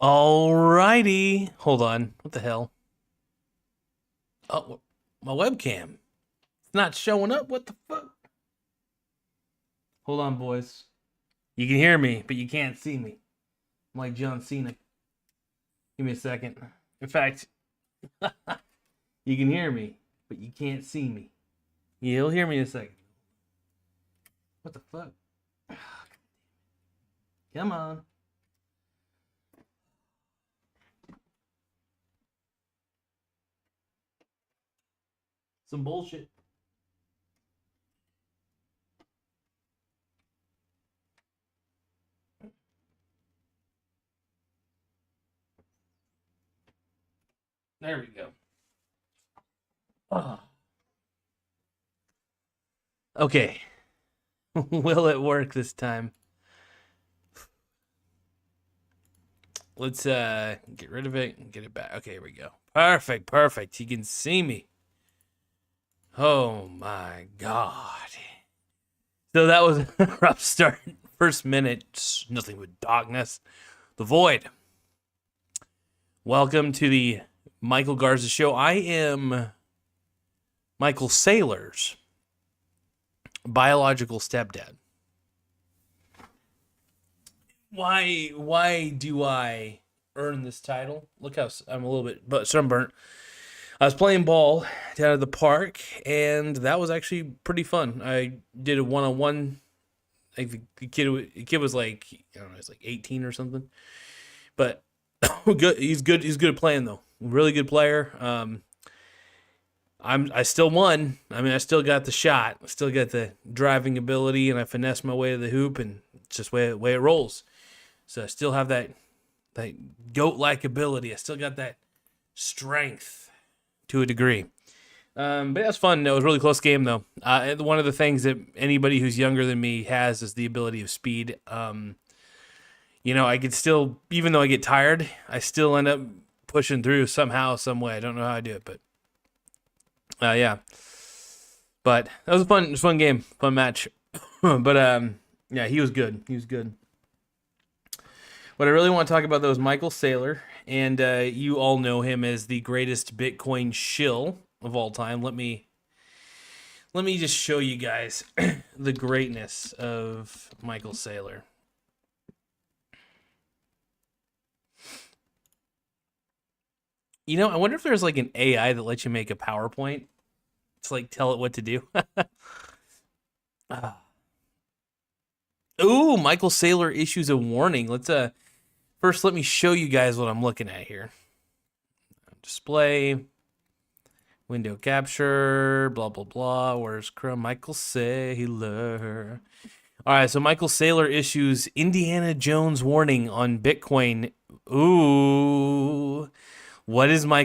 Alrighty. Hold on. What the hell? Oh, my webcam. It's not showing up. What the fuck? Hold on, boys. You can hear me, but you can't see me. I'm like John Cena. Give me a second. In fact, you can hear me, but you can't see me. You'll hear me in a second. What the fuck? Come on. Some bullshit. There we go. Oh. Okay. Will it work this time? Let's get rid of it and get it back. Okay, here we go. Perfect. You can see me. Oh my god. So that was a rough start. First minute, nothing but darkness. The void. Welcome to the Michael Garza Show. I am Michael Saylor's biological stepdad. Why do I earn this title? Look how I'm a little bit sunburnt. I was playing ball down at the park, and that was actually pretty fun. I did a one-on-one. Like the kid was like, I don't know, he's like 18 or something. But good. He's good. He's good at playing though. Really good player. I still won. I mean, I still got the shot. I still got the driving ability, and I finessed my way to the hoop, and it's just the way it rolls. So I still have that goat-like ability. I still got that strength to a degree. But that's fun. It was a really close game, though. One of the things that anybody who's younger than me has is the ability of speed. I could still, even though I get tired, I still end up pushing through somehow, some way. I don't know how I do it, but yeah. But that was a fun game, fun match. But yeah, he was good. He was good. What I really want to talk about, though, is Michael Saylor, and you all know him as the greatest Bitcoin shill of all time. Let me just show you guys the greatness of Michael Saylor. I wonder if there's like an AI that lets you make a PowerPoint to like tell it what to do. Ooh, Michael Saylor issues a warning. Let's first let me show you guys what I'm looking at here. Display, window capture, blah blah blah. Where's Chrome? Michael Saylor. All right, so Michael Saylor issues Indiana Jones warning on Bitcoin. Ooh. What is my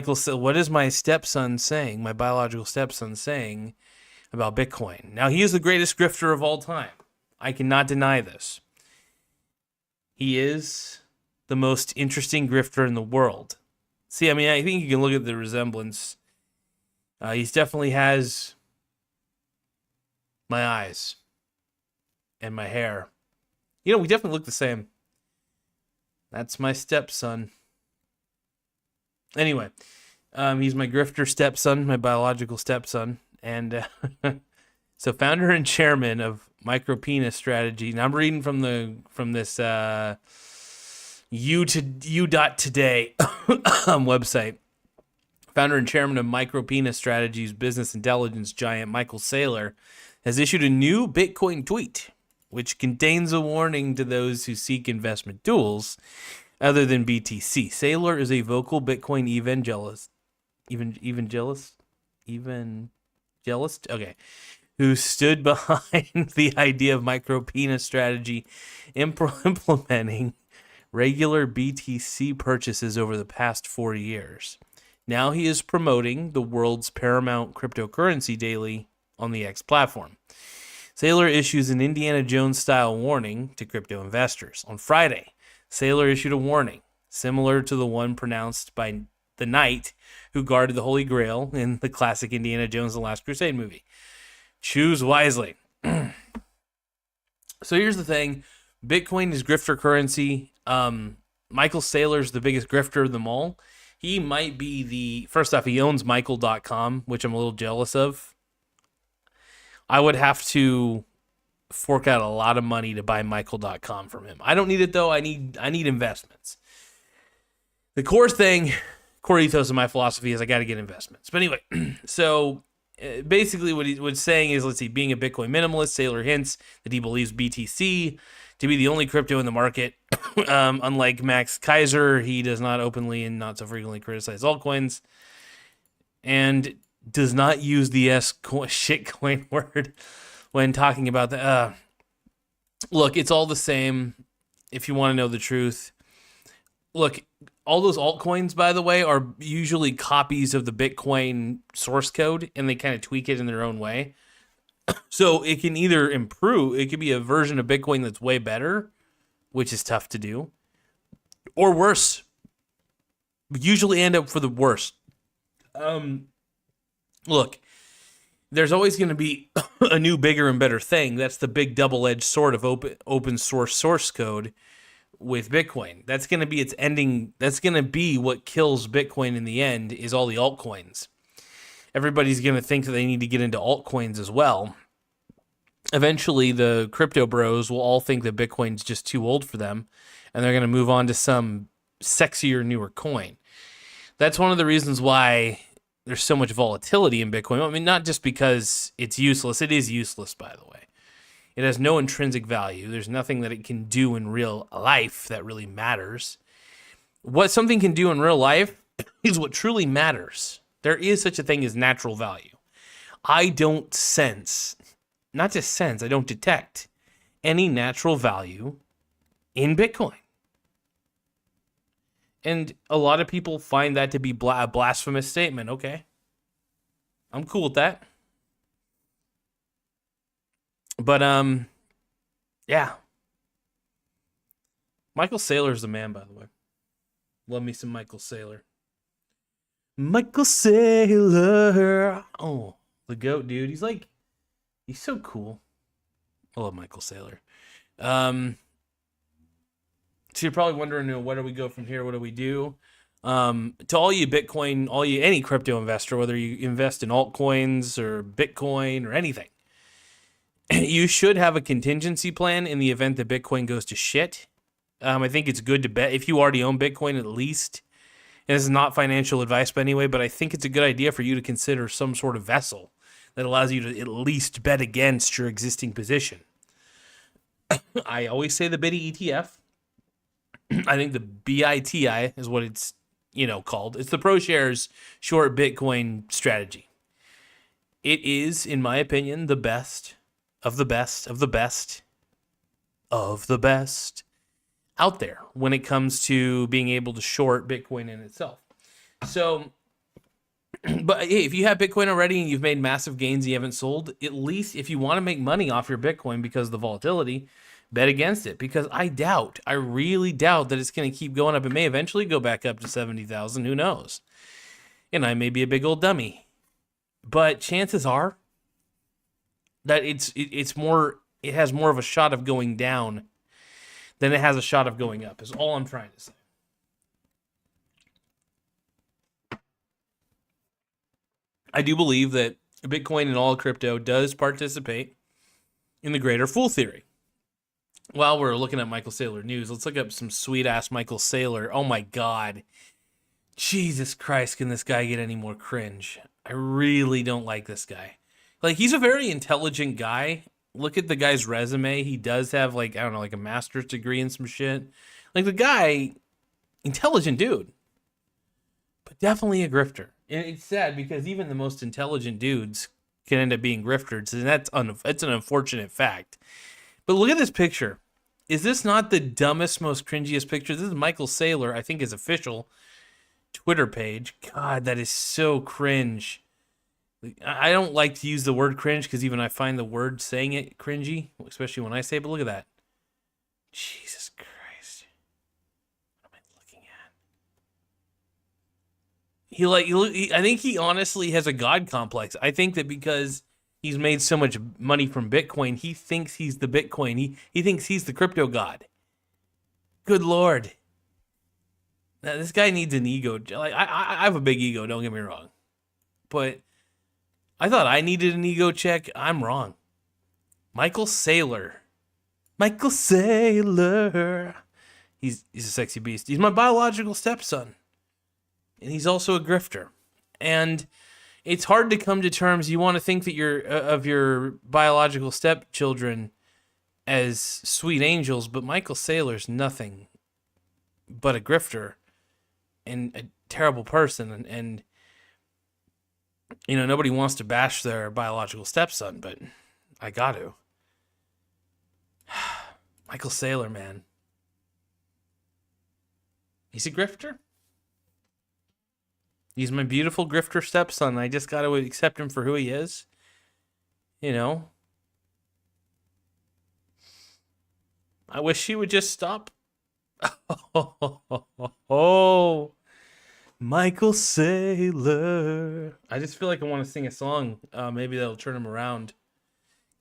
stepson saying, my biological stepson saying about Bitcoin? Now, he is the greatest grifter of all time. I cannot deny this. He is the most interesting grifter in the world. See, I mean, I think you can look at the resemblance. He definitely has my eyes and my hair. We definitely look the same. That's my stepson. Anyway, he's my grifter stepson, my biological stepson, and so founder and chairman of Micropenis Strategy. Now I'm reading from this U.Today website. Founder and chairman of Micropenis Strategies, business intelligence giant Michael Saylor has issued a new Bitcoin tweet, which contains a warning to those who seek investment tools other than BTC. Saylor is a vocal Bitcoin evangelist. Okay. Who stood behind the idea of micropenis strategy implementing regular BTC purchases over the past 4 years. Now he is promoting the world's paramount cryptocurrency daily on the X platform. Saylor issues an Indiana Jones-style warning to crypto investors. On Friday, Saylor issued a warning similar to the one pronounced by the knight who guarded the Holy Grail in the classic Indiana Jones and the Last Crusade movie. Choose wisely. So here's the thing. Bitcoin is grifter currency. Michael Saylor's the biggest grifter of them all. He might be first off, he owns Michael.com, which I'm a little jealous of. I would have to fork out a lot of money to buy Michael.com from him. I don't need it though. I need investments. The core ethos of my philosophy is I got to get investments. But anyway, so basically what he's saying is, let's see, being a Bitcoin minimalist, Saylor hints that he believes BTC to be the only crypto in the market. Unlike Max Kaiser, he does not openly and not so frequently criticize altcoins and does not use the shitcoin word when talking about the... Look, it's all the same if you want to know the truth. Look, all those altcoins, by the way, are usually copies of the Bitcoin source code, and they kind of tweak it in their own way. So it can either improve, it could be a version of Bitcoin that's way better, which is tough to do, or worse. Usually end up for the worst. Look, there's always going to be a new, bigger, and better thing. That's the big double-edged sword of open source code with Bitcoin. That's going to be its ending. That's going to be what kills Bitcoin in the end, is all the altcoins. Everybody's going to think that they need to get into altcoins as well. Eventually, the crypto bros will all think that Bitcoin's just too old for them, and they're going to move on to some sexier, newer coin. That's one of the reasons why there's so much volatility in Bitcoin. I mean, not just because it's useless. It is useless, by the way. It has no intrinsic value. There's nothing that it can do in real life that really matters. What something can do in real life is what truly matters. There is such a thing as natural value. I don't sense, not just sense, I don't detect any natural value in Bitcoin. And a lot of people find that to be a blasphemous statement. Okay. I'm cool with that. But, yeah. Michael Saylor's the man, by the way. Love me some Michael Saylor. Michael Saylor. Oh, the GOAT, dude. He's so cool. I love Michael Saylor. So you're probably wondering, where do we go from here? What do we do? To all you Bitcoin, any crypto investor, whether you invest in altcoins or Bitcoin or anything, you should have a contingency plan in the event that Bitcoin goes to shit. I think it's good to bet if you already own Bitcoin at least. And this is not financial advice, but anyway, but I think it's a good idea for you to consider some sort of vessel that allows you to at least bet against your existing position. I always say the BITI ETF. I think the BITI is what it's, called. It's the ProShares short Bitcoin strategy. It is, in my opinion, the best of the best of the best of the best out there when it comes to being able to short Bitcoin in itself. So, but hey, if you have Bitcoin already and you've made massive gains and you haven't sold, at least if you want to make money off your Bitcoin because of the volatility, bet against it, because I really doubt that it's going to keep going up. It may eventually go back up to 70,000. Who knows? And I may be a big old dummy, but chances are that it has more of a shot of going down than it has a shot of going up, is all I'm trying to say. I do believe that Bitcoin and all crypto does participate in the greater fool theory. While we're looking at Michael Saylor news, let's look up some sweet-ass Michael Saylor. Oh, my God. Jesus Christ, can this guy get any more cringe? I really don't like this guy. He's a very intelligent guy. Look at the guy's resume. He does have, a master's degree in some shit. The guy, intelligent dude. But definitely a grifter. And it's sad because even the most intelligent dudes can end up being grifters, and that's an unfortunate fact. But look at this picture. Is this not the dumbest, most cringiest picture? This is Michael Saylor, I think his official Twitter page. God, that is so cringe. I don't like to use the word cringe because even I find the word saying it cringy, especially when I say it, but look at that. Jesus Christ. What am I looking at? I think he honestly has a God complex. I think that because he's made so much money from Bitcoin, he thinks he's the Bitcoin. He thinks he's the crypto god. Good Lord. Now, this guy needs an ego. Like I have a big ego. Don't get me wrong, but I thought I needed an ego check. I'm wrong. Michael Saylor. Michael Saylor. He's a sexy beast. He's my biological stepson, and he's also a grifter. And it's hard to come to terms. You want to think that you're of your biological stepchildren as sweet angels, but Michael Saylor's nothing but a grifter and a terrible person. And you know, nobody wants to bash their biological stepson, but I got to. Michael Saylor, man. He's a grifter. He's my beautiful grifter stepson. I just got to accept him for who he is. You know. I wish he would just stop. Oh, Michael Saylor. I just feel like I want to sing a song. Maybe that'll turn him around.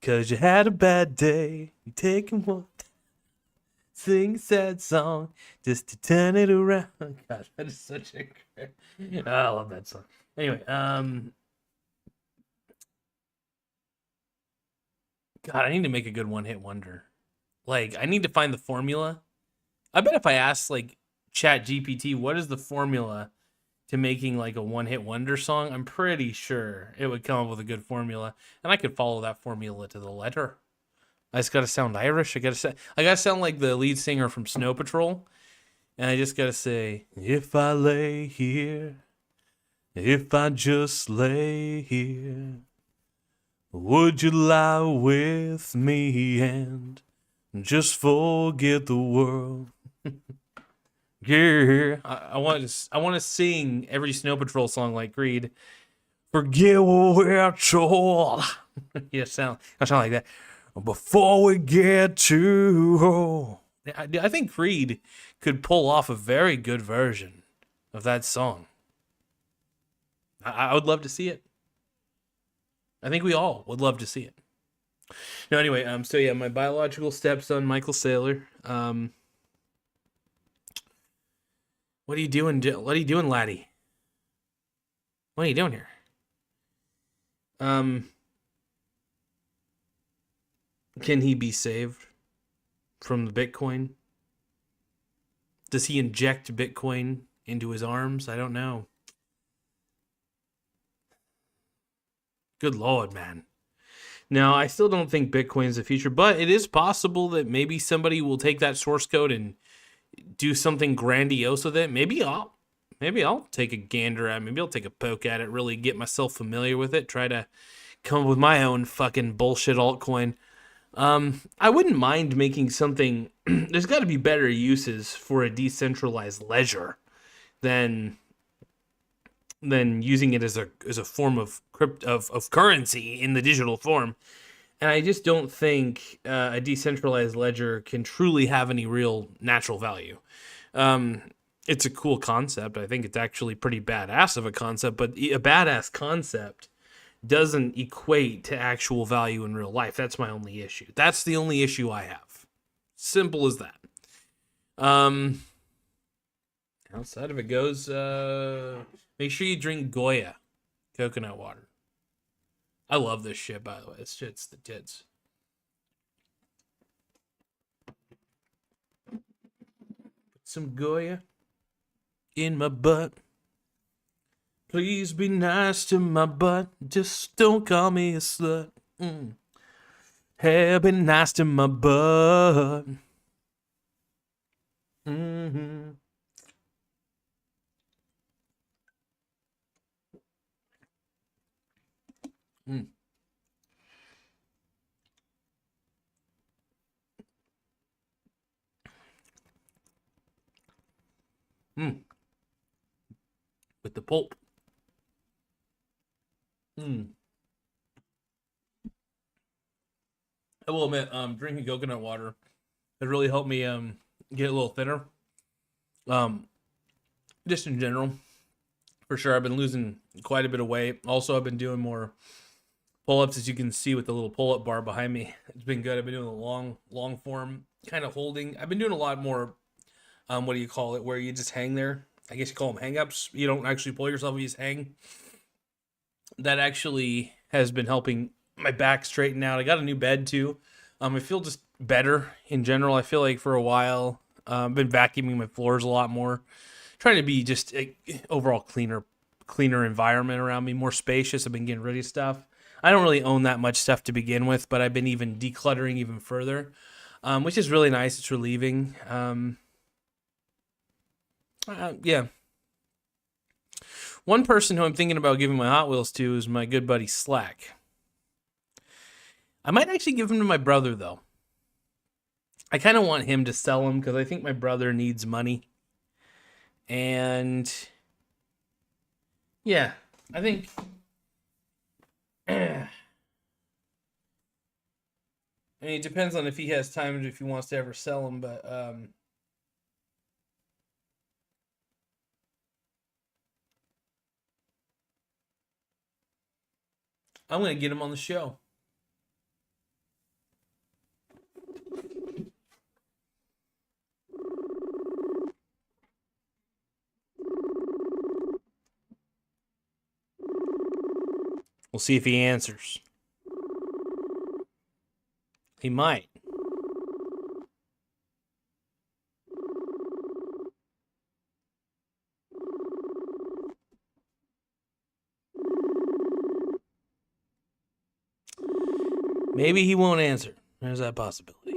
'Cause you had a bad day. You take him one. Sing a sad song just to turn it around. God, that is such a great... I love that song. Anyway, God, I need to make a good one-hit wonder. Like, I need to find the formula. I bet if I asked, like, Chat GPT, what is the formula to making, like, a one-hit wonder song, I'm pretty sure it would come up with a good formula. And I could follow that formula to the letter. I just gotta sound Irish. I gotta sound like the lead singer from Snow Patrol. And I just gotta say, if I lay here, if I just lay here, would you lie with me and just forget the world? Yeah, I want to sing every Snow Patrol song like Creed. Forget what we're told. I sound like that. Before we get too old. I think Creed could pull off a very good version of that song. I would love to see it. I think we all would love to see it. No, anyway, so yeah, my biological stepson, Michael Saylor. What are you doing? What are you doing, laddie? What are you doing here? Can he be saved from the Bitcoin? Does he inject Bitcoin into his arms? I don't know. Good Lord, man. Now, I still don't think Bitcoin is the future, but it is possible that maybe somebody will take that source code and do something grandiose with it. Maybe I'll take a gander at it. Maybe I'll take a poke at it, really get myself familiar with it, try to come up with my own fucking bullshit altcoin. I wouldn't mind making something. There's got to be better uses for a decentralized ledger than using it as a form of currency in the digital form. And I just don't think a decentralized ledger can truly have any real natural value. It's a cool concept. I think it's actually pretty badass of a concept, but a badass concept doesn't equate to actual value in real life. That's my only issue. That's the only issue I have. Simple as that. Outside of it goes, make sure you drink Goya coconut water. I love this shit, by the way. This shit's the tits. Put some Goya in my butt. Please be nice to my butt. Just don't call me a slut. Hey, be nice to my butt. Mm-hmm. Mm. Mm. With the pulp. Mm. I will admit, drinking coconut water has really helped me get a little thinner. Just in general, for sure, I've been losing quite a bit of weight. Also, I've been doing more pull-ups, as you can see with the little pull-up bar behind me. It's been good. I've been doing a long form, kind of holding. I've been doing a lot more, what do you call it, where you just hang there I guess you call them hang-ups. You don't actually pull yourself, you just hang. That actually has been helping my back straighten out. I got a new bed too. I feel just better in general. I feel like for a while, I've been vacuuming my floors a lot more, trying to be just a overall cleaner environment around me, more spacious. I've been getting rid of stuff. I don't really own that much stuff to begin with, but I've been even decluttering even further, which is really nice. It's relieving. Yeah. One person who I'm thinking about giving my Hot Wheels to is my good buddy Slack. I might actually give him to my brother, though. I kind of want him to sell them because I think my brother needs money. And yeah, I think I mean, it depends on if he has time and if he wants to ever sell them, but I'm going to get him on the show. We'll see if he answers. He might. Maybe he won't answer. There's that possibility.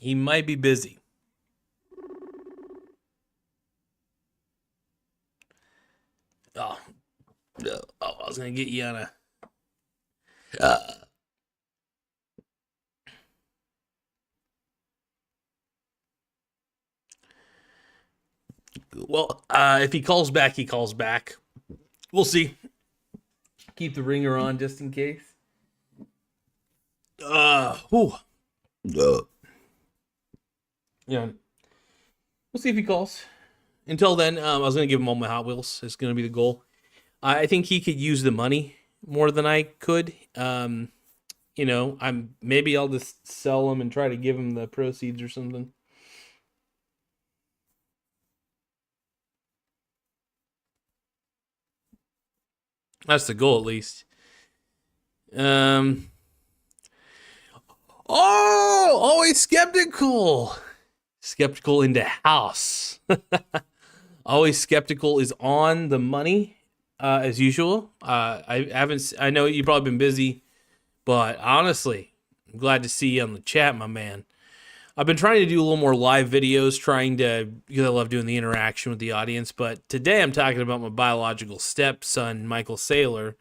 He might be busy. Oh, I was going to get you on a... Well, if he calls back, he calls back. We'll see. Keep the ringer on just in case. Whew. Yeah. We'll see if he calls. Until then, I was going to give him all my Hot Wheels. It's going to be the goal. I think he could use the money more than I could. You know, maybe I'll just sell them and try to give him the proceeds or something. That's the goal, at least. Oh, always skeptical. Skeptical into house. Always skeptical is on the money, as usual. I know you've probably been busy, but honestly, I'm glad to see you on the chat, my man. I've been trying to do a little more live videos, because I love doing the interaction with the audience. But today I'm talking about my biological stepson, Michael Saylor.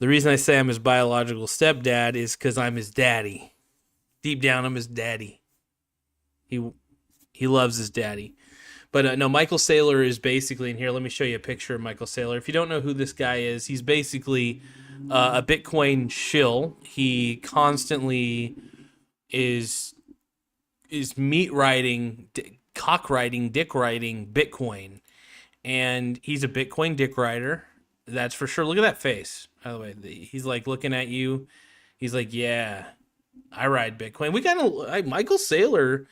The reason I say I'm his biological stepdad is because I'm his daddy. Deep down, I'm his daddy. He loves his daddy. But no, Michael Saylor is basically, and here, let me show you a picture of Michael Saylor. If you don't know who this guy is, he's basically a Bitcoin shill. He constantly is meat riding, cock riding, dick riding Bitcoin. And he's a Bitcoin dick rider. That's for sure. Look at that face, by the way. He's like looking at you. He's like, yeah, I ride Bitcoin. Michael Saylor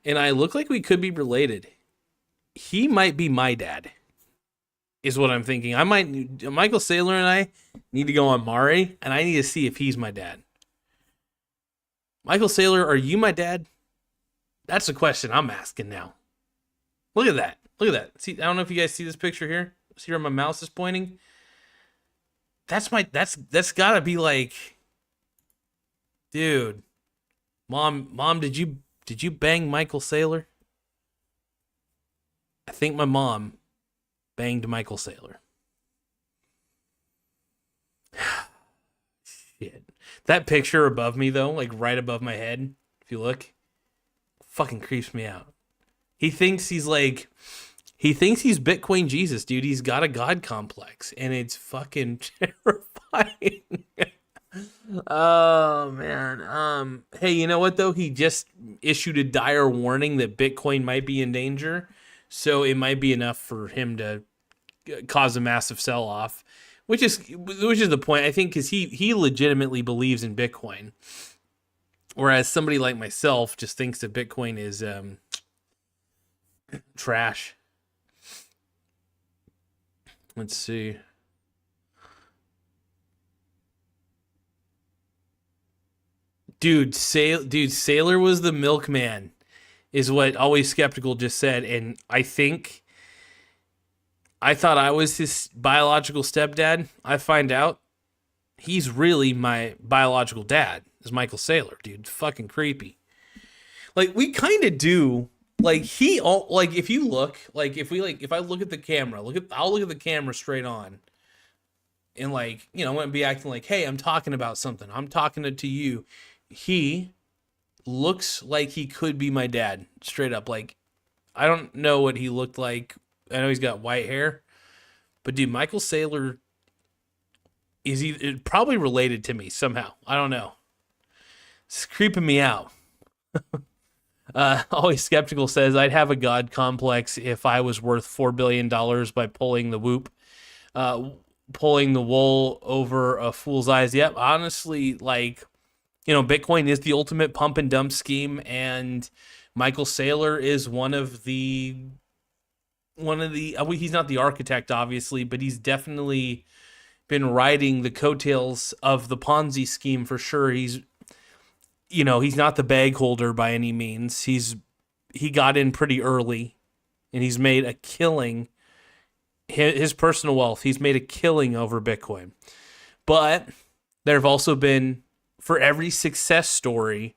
and I look like we could be related. He might be my dad, is what I'm thinking. Michael Saylor and I need to go on Mari, and I need to see if he's my dad. Michael Saylor, are you my dad? That's the question I'm asking now. Look at that. Look at that. See, I don't know if you guys see this picture here. See where my mouse is pointing? That's gotta be like, dude, mom, did you bang Michael Saylor? I think my mom banged Michael Saylor. Shit. That picture above me, though, like right above my head, if you look, fucking creeps me out. He thinks he's Bitcoin Jesus, dude. He's got a God complex, and it's fucking terrifying. Oh, man. Hey, you know what, though? He just issued a dire warning that Bitcoin might be in danger. So it might be enough for him to cause a massive sell-off, which is the point, I think, because he legitimately believes in Bitcoin. Whereas somebody like myself just thinks that Bitcoin is trash. Let's see. Dude, Saylor was the milkman, is what Always Skeptical just said. And I thought I was his biological stepdad. I find out he's really my biological dad, is Michael Saylor, dude. Fucking creepy. Like, we kind of do. Like, if you look, like, if I look at the camera, I'll look at the camera straight on. And, like, you know, I wouldn't be acting like, hey, I'm talking about something. I'm talking to you. He looks like he could be my dad, straight up. Like, I don't know what he looked like. I know he's got white hair. But, dude, Michael Saylor is probably related to me somehow. I don't know. It's creeping me out. Always Skeptical says, I'd have a God complex if I was worth $4 billion by pulling the whoop. Pulling the wool over a fool's eyes. Yep, honestly, like, you know, Bitcoin is the ultimate pump and dump scheme, and Michael Saylor is one of the he's not the architect, obviously, but he's definitely been riding the coattails of the Ponzi scheme for sure. He's not the bag holder by any means. He got in pretty early, and he's made a killing. His personal wealth, he's made a killing over Bitcoin. But there have also been, for every success story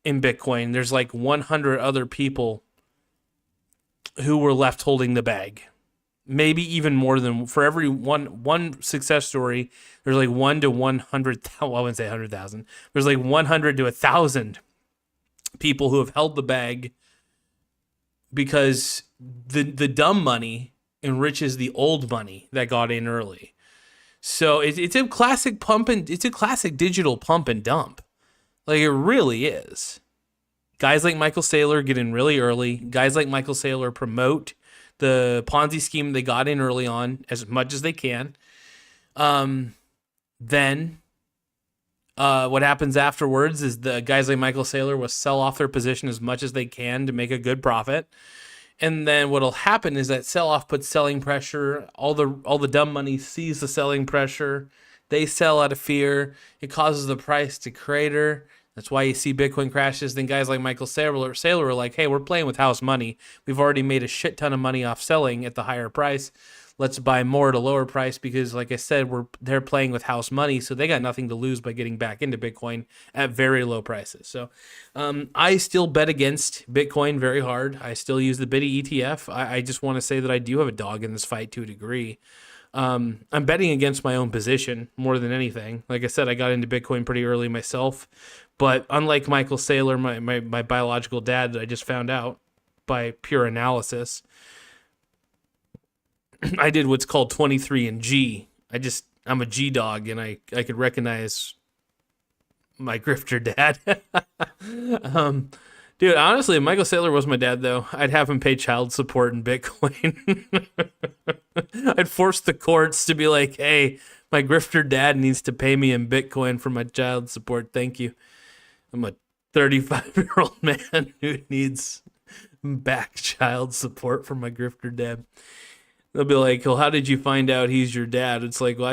in Bitcoin, there's like 100 other people who were left holding the bag. Maybe even more than, for every one success story, there's like 1 to 100,000. Well, I wouldn't say 100,000. There's like 100 to 1,000 people who have held the bag because the dumb money enriches the old money that got in early. So it's a classic it's a classic digital pump and dump. Like, it really is. Guys like Michael Saylor get in really early. Guys like Michael Saylor promote the Ponzi scheme they got in early on as much as they can. Then what happens afterwards is the guys like Michael Saylor will sell off their position as much as they can to make a good profit. And then what'll happen is that sell-off puts selling pressure. All the dumb money sees the selling pressure. They sell out of fear. It causes the price to crater. That's why you see Bitcoin crashes. Then guys like Michael Saylor are like, hey, we're playing with house money. We've already made a shit ton of money off selling at the higher price. Let's buy more at a lower price because, like I said, they're playing with house money, so they got nothing to lose by getting back into Bitcoin at very low prices. So I still bet against Bitcoin very hard. I still use the Biddy ETF. I just want to say that I do have a dog in this fight to a degree. I'm betting against my own position more than anything. Like I said, I got into Bitcoin pretty early myself, but unlike Michael Saylor, my biological dad that I just found out by pure analysis, I did what's called 23andG. I'm a G dog, and I could recognize my grifter dad. Dude, honestly, if Michael Saylor was my dad, though, I'd have him pay child support in Bitcoin. I'd force the courts to be like, hey, my grifter dad needs to pay me in Bitcoin for my child support. Thank you. I'm a 35-year-old man who needs back child support from my grifter dad. They'll be like, well, how did you find out he's your dad? It's like, well,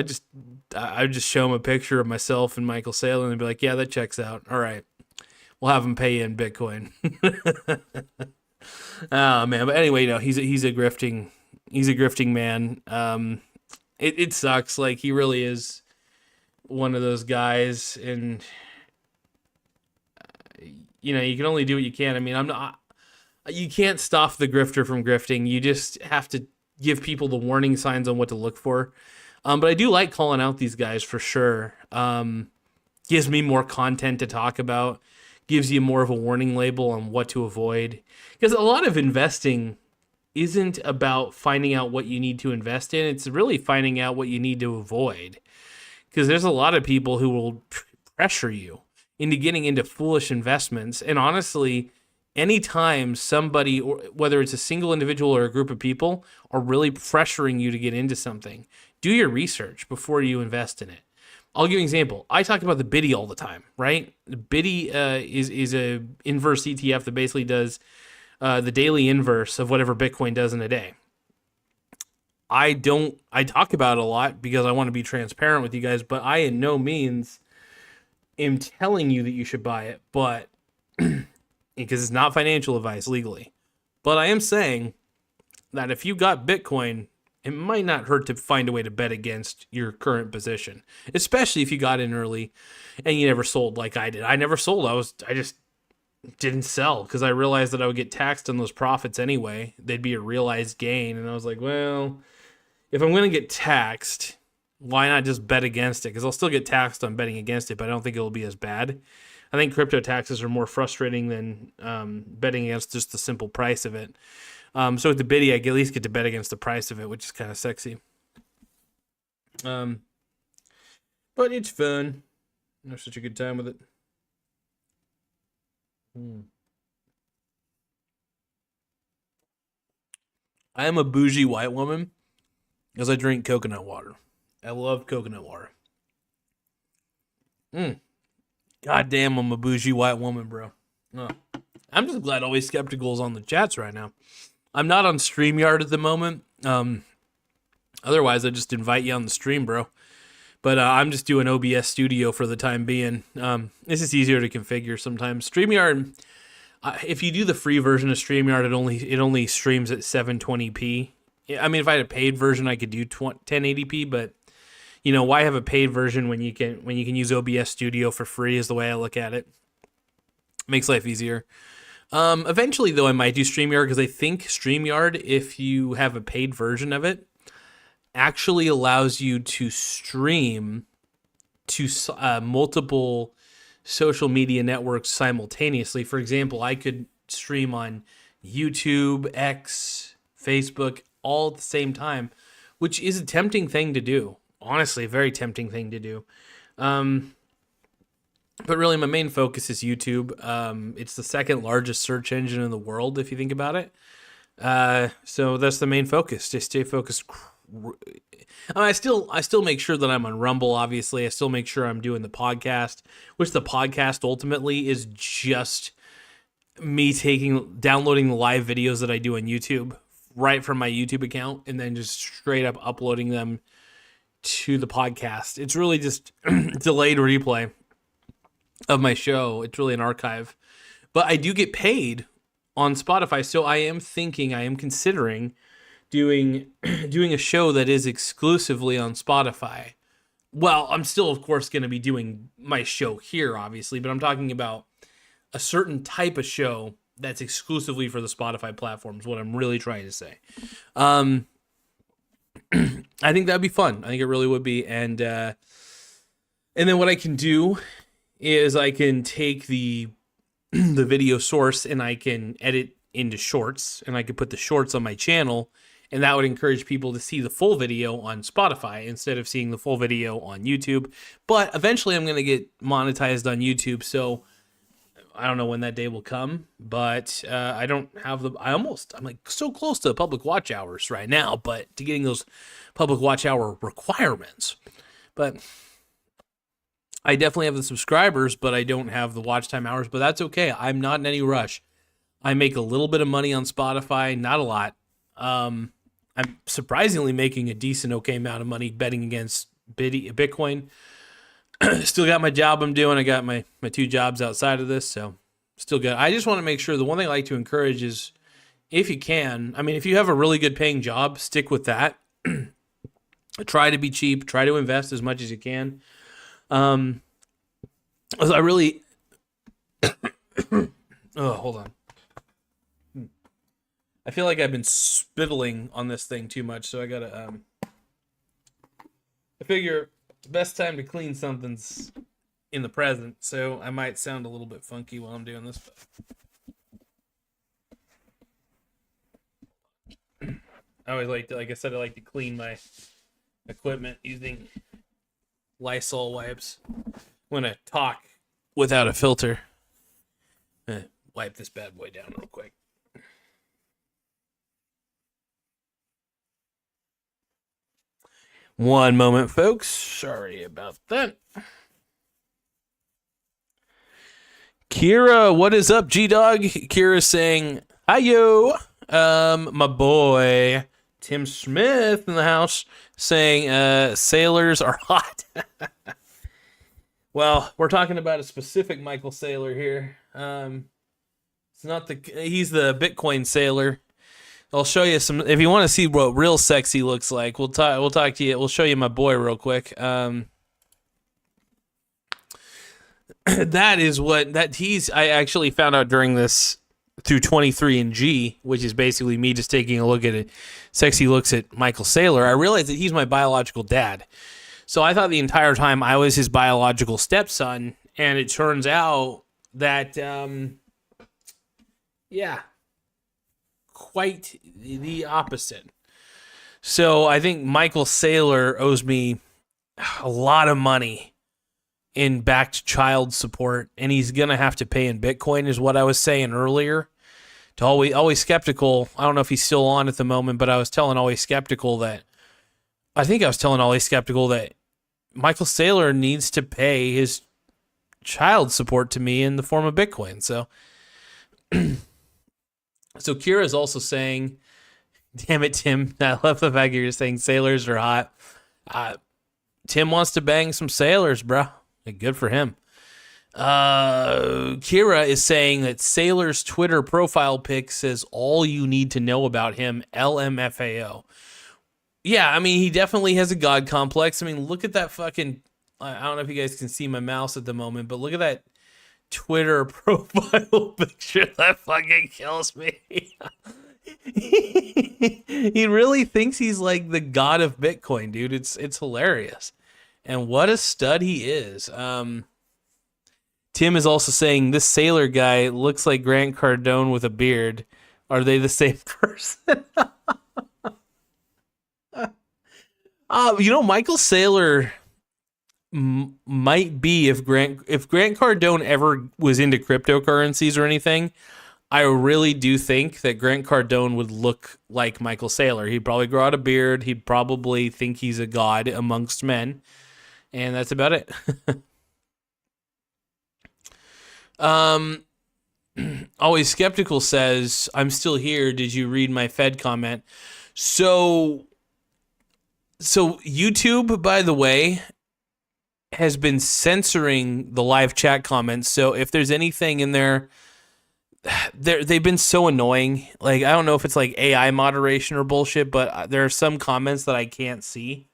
I just show him a picture of myself and Michael Saylor, and they'll be like, yeah, that checks out. All right. We'll have him pay you in Bitcoin. Oh, man. But anyway, he's a grifting man. It sucks. Like, he really is one of those guys, and you can only do what you can. I mean, you can't stop the grifter from grifting. You just have to give people the warning signs on what to look for. But I do like calling out these guys for sure. Gives me more content to talk about, gives you more of a warning label on what to avoid. Because a lot of investing isn't about finding out what you need to invest in. It's really finding out what you need to avoid. Because there's a lot of people who will pressure you into getting into foolish investments. And honestly, anytime somebody, or whether it's a single individual or a group of people, are really pressuring you to get into something, do your research before you invest in it. I'll give you an example. I talk about the Biddy all the time, right? The Biddy is a inverse ETF that basically does the daily inverse of whatever Bitcoin does in a day. I talk about it a lot because I want to be transparent with you guys, but I in no means am telling you that you should buy it, but because it's not financial advice legally. But I am saying that if you got Bitcoin, it might not hurt to find a way to bet against your current position, especially if you got in early and you never sold like I did. I never sold. I just didn't sell because I realized that I would get taxed on those profits anyway. They'd be a realized gain. And I was like, well, if I'm going to get taxed, why not just bet against it? Because I'll still get taxed on betting against it, but I don't think it'll be as bad. I think crypto taxes are more frustrating than betting against just the simple price of it. So with the Biddy, I at least get to bet against the price of it, which is kind of sexy. But it's fun. I have such a good time with it. I am a bougie white woman because I drink coconut water. I love coconut water. God damn, I'm a bougie white woman, bro. Oh. I'm just glad Always Skeptical is on the chats right now. I'm not on StreamYard at the moment. Otherwise, I'd just invite you on the stream, bro. But I'm just doing OBS Studio for the time being. It's just easier to configure sometimes. StreamYard, if you do the free version of StreamYard, it only streams at 720p. I mean, if I had a paid version, I could do 1080p, but you know, why have a paid version when you can use OBS Studio for free is the way I look at it. Makes life easier. Eventually, though, I might do StreamYard because I think StreamYard, if you have a paid version of it, actually allows you to stream to multiple social media networks simultaneously. For example, I could stream on YouTube, X, Facebook, all at the same time, which is a tempting thing to do. Honestly, a very tempting thing to do. But really, my main focus is YouTube. It's the second largest search engine in the world, if you think about it. So that's the main focus. To stay focused. I still make sure that I'm on Rumble, obviously. I still make sure I'm doing the podcast, which the podcast ultimately is just me downloading the live videos that I do on YouTube right from my YouTube account and then just straight up uploading them to the podcast. It's really just delayed replay of my show. It's really an archive. But I do get paid on Spotify, so I am considering doing a show that is exclusively on Spotify. Well, I'm still, of course, going to be doing my show here, obviously, but I'm talking about a certain type of show that's exclusively for the Spotify platform is what I'm really trying to say. I think that'd be fun. I think it really would be. And then what I can do is I can take the video source and I can edit into shorts, and I could put the shorts on my channel, and that would encourage people to see the full video on Spotify instead of seeing the full video on YouTube. But eventually I'm going to get monetized on YouTube, so I don't know when that day will come, but I'm like so close to public watch hours right now, but to getting those public watch hour requirements. But I definitely have the subscribers, but I don't have the watch time hours, but that's okay. I'm not in any rush. I make a little bit of money on Spotify, not a lot. I'm surprisingly making a decent, okay amount of money betting against Bitcoin. Still got my job I'm doing. I got my two jobs outside of this, so still good. I just want to make sure the one thing I like to encourage is if you can, I mean, if you have a really good paying job, stick with that. Try to be cheap. Try to invest as much as you can. I really, oh, hold on. I feel like I've been spittling on this thing too much, so I gotta, I figure the best time to clean something's in the present, so I might sound a little bit funky while I'm doing this. I always like I said, I like to clean my equipment using Lysol wipes. I'm gonna talk without a filter. Wipe this bad boy down real quick. One moment, folks. Sorry about that. Kira, what is up, G-Dog? Kira's saying, hi, yo. My boy, Tim Smith in the house saying, sailors are hot. Well, we're talking about a specific Michael Saylor here. It's not he's the Bitcoin sailor. I'll show you some, if you want to see what real sexy looks like, we'll talk to you, we'll show you my boy real quick. That is what I actually found out during this through 23andG, which is basically me just taking a look at it. Sexy looks at Michael Saylor. I realized that he's my biological dad. So I thought the entire time I was his biological stepson, and it turns out that, quite the opposite. So I think Michael Saylor owes me a lot of money in backed child support, and he's gonna have to pay in Bitcoin, is what I was saying earlier. To always skeptical. I don't know if he's still on at the moment, but I was telling always skeptical that Michael Saylor needs to pay his child support to me in the form of Bitcoin. So, so Kira is also saying, "Damn it, Tim! I love the fact you're just saying sailors are hot." Tim wants to bang some sailors, bro. Good for him. Kira is saying that Saylor's Twitter profile pic says all you need to know about him, LMFAO. Yeah, I mean, he definitely has a God complex. I mean, look at that fucking, I don't know if you guys can see my mouse at the moment, but look at that Twitter profile picture. That fucking kills me. He really thinks he's like the god of Bitcoin, dude. It's hilarious. And what a stud he is. Tim is also saying this sailor guy looks like Grant Cardone with a beard. Are they the same person? Michael Saylor might be, if Grant Cardone ever was into cryptocurrencies or anything, I really do think that Grant Cardone would look like Michael Saylor. He'd probably grow out a beard. He'd probably think he's a god amongst men. And that's about it. Always Skeptical says, I'm still here. Did you read my Fed comment? So YouTube, by the way, has been censoring the live chat comments. So if there's anything in there, they've been so annoying. Like, I don't know if it's like AI moderation or bullshit, but there are some comments that I can't see.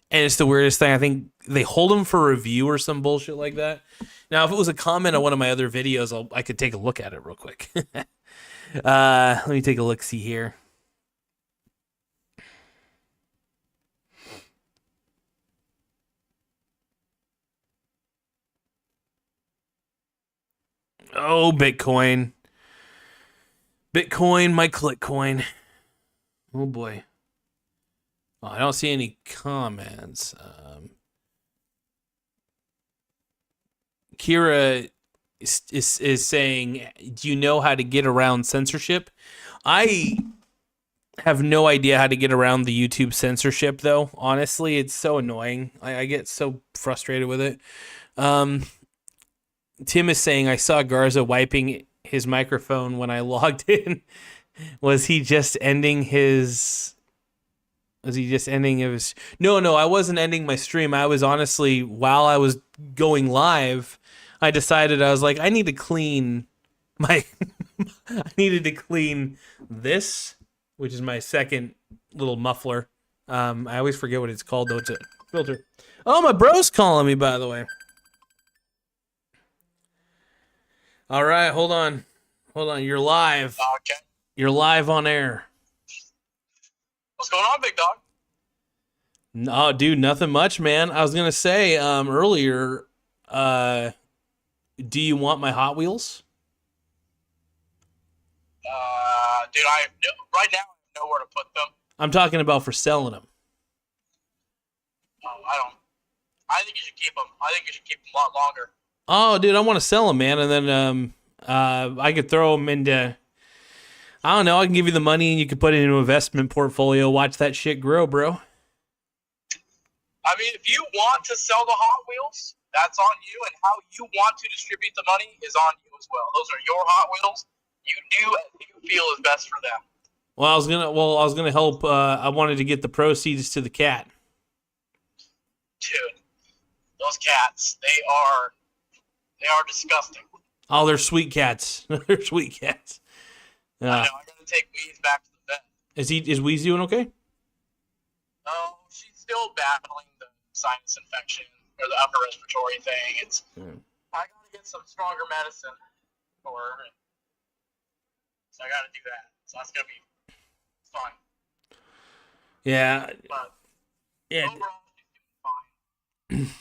And it's the weirdest thing. I think they hold them for review or some bullshit like that. Now, if it was a comment on one of my other videos, I could take a look at it real quick. Let me take a look, see here. Oh, Bitcoin. Bitcoin, my ClickCoin. Oh, boy. Oh, I don't see any comments. Kira is saying, do you know how to get around censorship? I have no idea how to get around the YouTube censorship, though. Honestly, it's so annoying. I get so frustrated with it. Tim is saying, I saw Garza wiping his microphone when I logged in. Was he just ending his... No, I wasn't ending my stream. I was honestly, while I was going live, I decided, I was like, I need to clean I needed to clean this, which is my second little muffler. I always forget what it's called, though. It's a filter. Oh, my bro's calling me, by the way. All right, hold on. You're live. Okay. You're live on air. What's going on, big dog? No, dude, nothing much, man. I was gonna say earlier, do you want my Hot Wheels? Dude, right now I know where to put them. I'm talking about for selling them. I think you should keep them. I think you should keep them a lot longer. Oh, dude, I want to sell them, man, and then I could throw them into. I don't know. I can give you the money, and you can put it into an investment portfolio. Watch that shit grow, bro. I mean, if you want to sell the Hot Wheels, that's on you, and how you want to distribute the money is on you as well. Those are your Hot Wheels. You do as you feel is best for them. Well, I was gonna help. I wanted to get the proceeds to the cat. Dude, those cats, they are disgusting. Oh, they're sweet cats. They're sweet cats. I know. I gotta take Weeze back to the vet. Is Weeze doing okay? Oh, she's still battling the sinus infection or the upper respiratory thing. I gotta get some stronger medicine for her. So I gotta do that. So that's gonna be fun. Yeah. But yeah. overall, she's doing fine.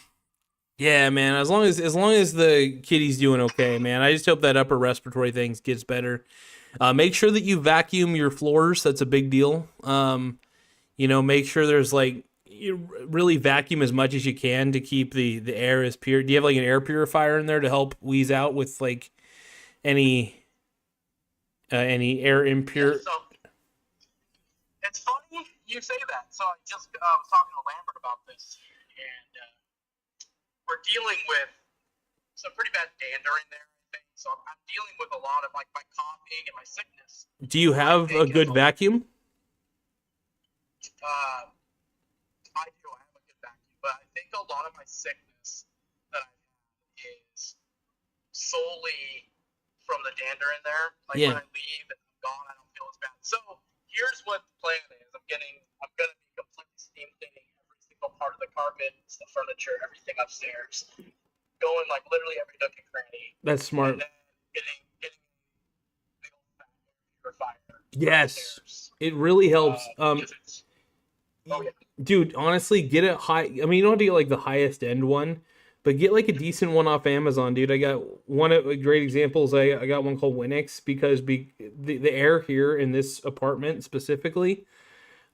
Yeah, man. As long as the kitty's doing okay, man. I just hope that upper respiratory thing gets better. Make sure that you vacuum your floors. That's a big deal. Make sure there's you really vacuum as much as you can to keep the air as pure. Do you have an air purifier in there to help wheeze out with any air impure? Yeah, so it's funny you say that. So I just was talking to Lambert about this, and we're dealing with some pretty bad dander in there. I think. So I'm dealing with a lot of my coughing and my sickness. Do you have a good vacuum? I do. I have a good vacuum, but I think a lot of my sickness that I have is solely from the dander in there. When I leave and I'm gone, I don't feel as bad. So here's what the plan is. I'm gonna be completely steam cleaning every single part of the carpets, the furniture, everything upstairs. Going literally every nook and cranny. That's smart. And then getting the old fat purifier. Yes, it really helps. Oh yeah. Dude, honestly, get it high. I mean, you don't have to get the highest end one, but get a decent one off Amazon, dude. I got one of great examples. I got one called Winix because the air here in this apartment specifically,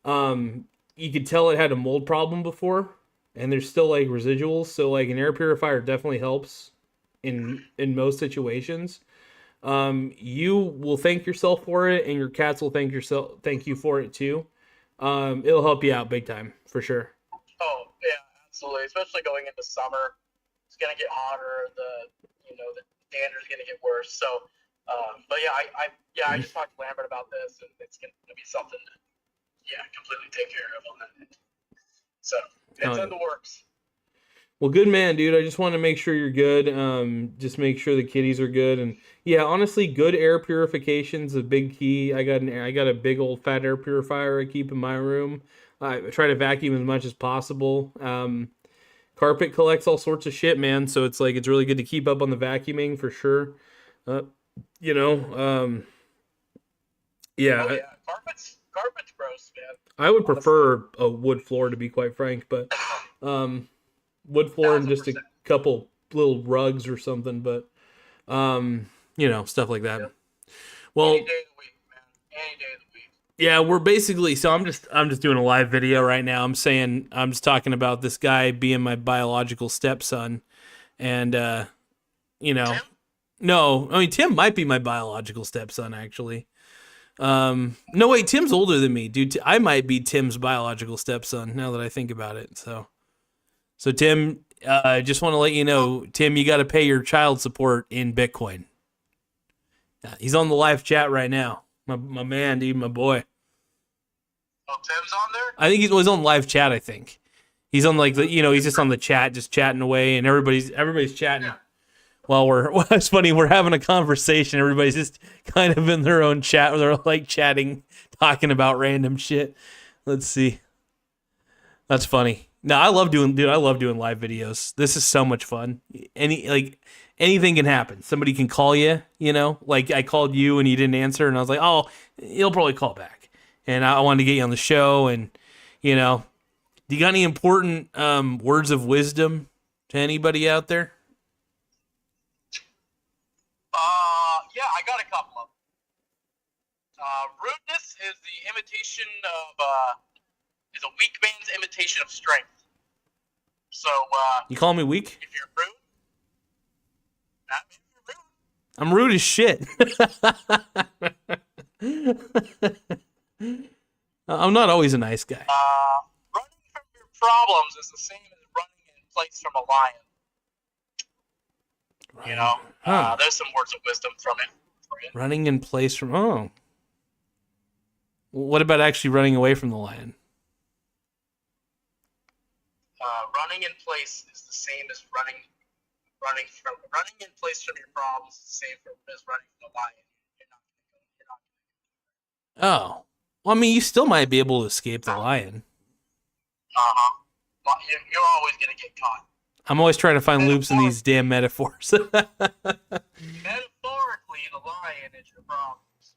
you could tell it had a mold problem before, and there's still residuals. So an air purifier definitely helps in most situations. You will thank yourself for it, and your cats will thank you for it too. It'll help you out big time for sure. Oh yeah, absolutely. Especially going into summer, it's gonna get hotter. The dander's gonna get worse. So, but yeah, I just talked to Lambert about this, and it's gonna be something to completely take care of on that end. So it's in the works. Well, good man, dude. I just want to make sure you're good. Just make sure the kitties are good, and yeah, honestly, good air purification's a big key. I got a big old fat air purifier I keep in my room. I try to vacuum as much as possible. Carpet collects all sorts of shit, man. So it's really good to keep up on the vacuuming for sure. Yeah. Oh, yeah. Carpet's gross, man. I would prefer a wood floor, to be quite frank, but wood floor and just a couple little rugs or something, but stuff like that. Yeah. Well, any day of the week, man. Any day of the week. Yeah, we're basically, so I'm just doing a live video right now. I'm just talking about this guy being my biological stepson, and Tim? no, I mean Tim might be my biological stepson actually. No wait, Tim's older than me, dude. I might be Tim's biological stepson now that I think about it. So Tim, I just want to let you know, Tim, you got to pay your child support in Bitcoin. He's on the live chat right now. My man, dude, my boy. Oh, Tim's on there? I think he's on live chat. I think he's on he's just on the chat, just chatting away, and everybody's chatting. Yeah. While it's funny, we're having a conversation. Everybody's just kind of in their own chat, where they're chatting, talking about random shit. Let's see. That's funny. No, I love doing live videos. This is so much fun. Anything can happen. Somebody can call you, I called you and you didn't answer, and I was like, oh, he'll probably call back. And I wanted to get you on the show, and, do you got any important words of wisdom to anybody out there? Yeah, I got a couple of them. Rudeness is the imitation of, is a weak man's imitation of strength. So, you call me weak? If you're rude, that means you're rude. I'm rude as shit. I'm not always a nice guy. Running problems is the same as running in place from a lion. You know, there's some words of wisdom from it for you. Running in place from, what about actually running away from the lion? Running in place is the same as running in place from your problems is the same as running from the lion. You're not. Oh, well, I mean, you still might be able to escape the lion. Well, you're always gonna get caught. I'm always trying to find loops in these damn metaphors. Metaphorically, the lion is your problems.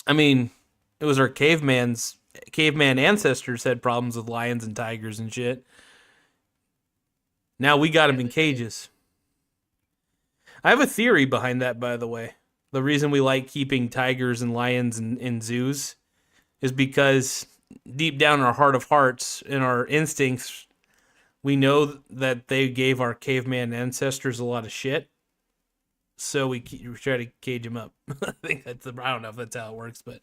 I mean, it was our caveman ancestors had problems with lions and tigers and shit. Now we got them in cages. I have a theory behind that, by the way. The reason we like keeping tigers and lions in zoos is because deep down in our heart of hearts, in our instincts, we know that they gave our caveman ancestors a lot of shit. So we try to cage them up. I think I don't know if that's how it works, but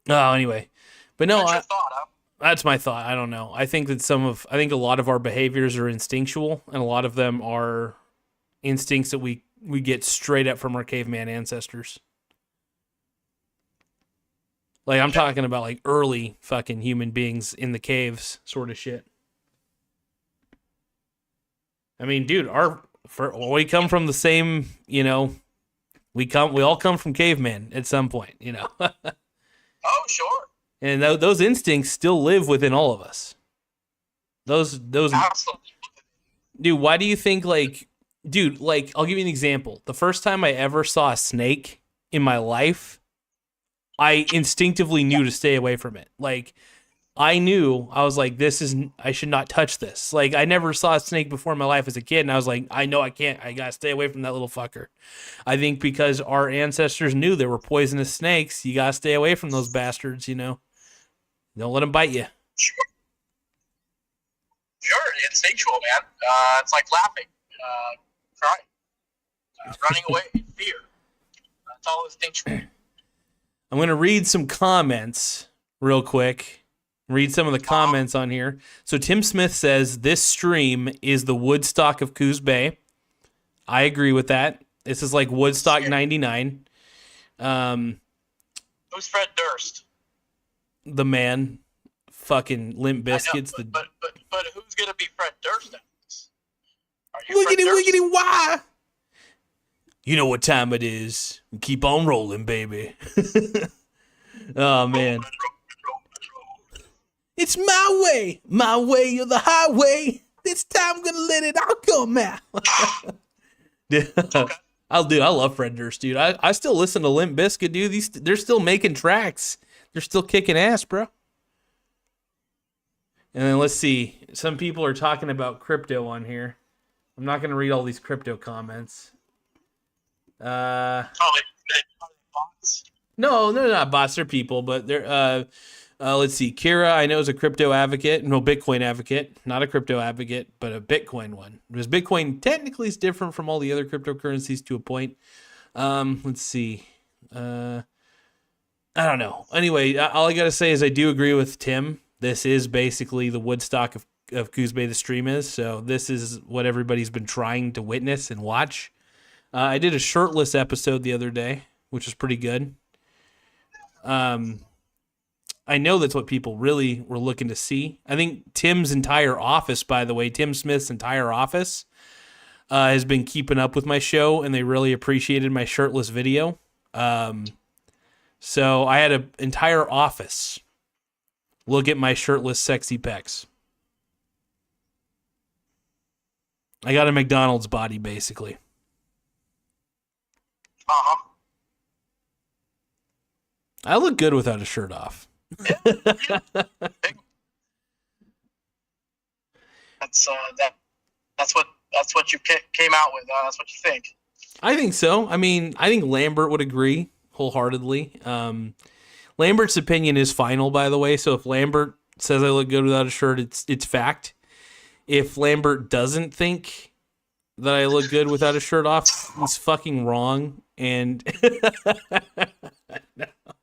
anyway. But no, That's your thought, huh? That's my thought. I don't know. I think that I think a lot of our behaviors are instinctual, and a lot of them are instincts that we get straight up from our caveman ancestors. Like, I'm talking about like early fucking human beings in the caves sort of shit. I mean, dude, we come from the same, we all come from cavemen at some point, Oh, sure. And those instincts still live within all of us. Those Absolutely. Dude, why do you think I'll give you an example. The first time I ever saw a snake in my life, I instinctively knew to stay away from it. Like, I was like, I should not touch this. Like, I never saw a snake before in my life as a kid, and I was like, I know I can't. I gotta stay away from that little fucker. I think because our ancestors knew there were poisonous snakes, you gotta stay away from those bastards, Don't let them bite you. Sure, instinctual, man. It's like laughing, crying, running away, fear. It's all instinctual. I'm going to read some comments real quick. Read some of the comments on here. So Tim Smith says, this stream is the Woodstock of Coos Bay. I agree with that. This is like Woodstock 99. Who's Fred Durst? The man. Fucking Limp Bizkit's. But who's going to be Fred Durst? Wiggity, why? You know what time it is. Keep on rolling, baby. Oh, man. It's my way or the highway. This time I'm going to let it all come out. Okay. I love Fred Durst, dude. I still listen to Limp Bizkit, dude. They're still making tracks. They're still kicking ass, bro. And then let's see. Some people are talking about crypto on here. I'm not going to read all these crypto comments. Bots? No, they're not bots. They're people, but they're. Let's see. Kira, I know, is a crypto advocate. No, Bitcoin advocate. Not a crypto advocate, but a Bitcoin one. Because Bitcoin technically is different from all the other cryptocurrencies to a point. Let's see. I don't know. Anyway, all I got to say is I do agree with Tim. This is basically the Woodstock of Coos Bay, the stream is. So this is what everybody's been trying to witness and watch. I did a shirtless episode the other day, which was pretty good. I know that's what people really were looking to see. I think Tim's entire office, by the way, Tim Smith's entire office has been keeping up with my show, and they really appreciated my shirtless video. So I had an entire office look at my shirtless sexy pecs. I got a McDonald's body, basically. Uh-huh. I look good without a shirt off. That's what you came out with. That's what you think. I think so. I mean, I think Lambert would agree wholeheartedly. Lambert's opinion is final, by the way. So if Lambert says I look good without a shirt, it's fact. If Lambert doesn't think that I look good without a shirt off, he's fucking wrong. And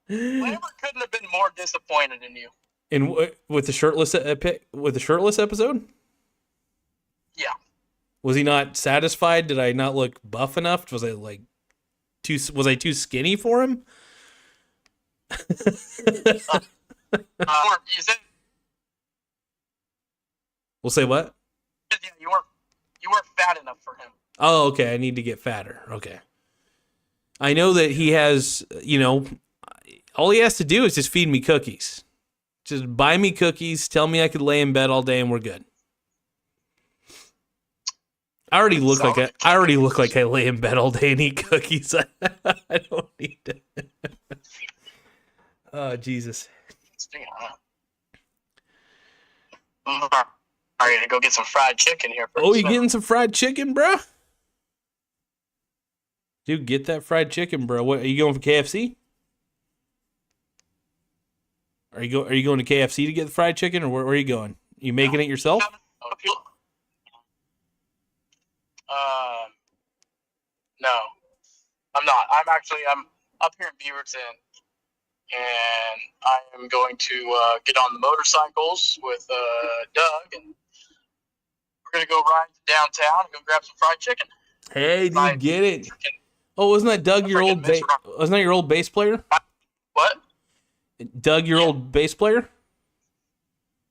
Lambert couldn't have been more disappointed in you. And with the shirtless episode, Yeah. was he not satisfied? Did I not look buff enough? Was I like was I too skinny for him? You said, We'll say what? yeah, you weren't fat enough for him. Oh, okay. I need to get fatter. Okay. I know that he has, all he has to do is just feed me cookies. Just buy me cookies, tell me I could lay in bed all day, and we're good. I already look like I lay in bed all day and eat cookies. I don't need to. Oh, Jesus. I'm ready to go get some fried chicken here. Oh, you getting some fried chicken, bro? Dude, get that fried chicken, bro. What are you going for, KFC? Are you going to KFC to get the fried chicken, or where are you going? You making it yourself? No, I'm not. I'm up here in Beaverton, and I am going to get on the motorcycles with Doug, and we're gonna go ride to downtown and go grab some fried chicken. Hey, dude, get it. Oh, wasn't that Doug, wasn't that your old bass player? What? Doug, your old bass player?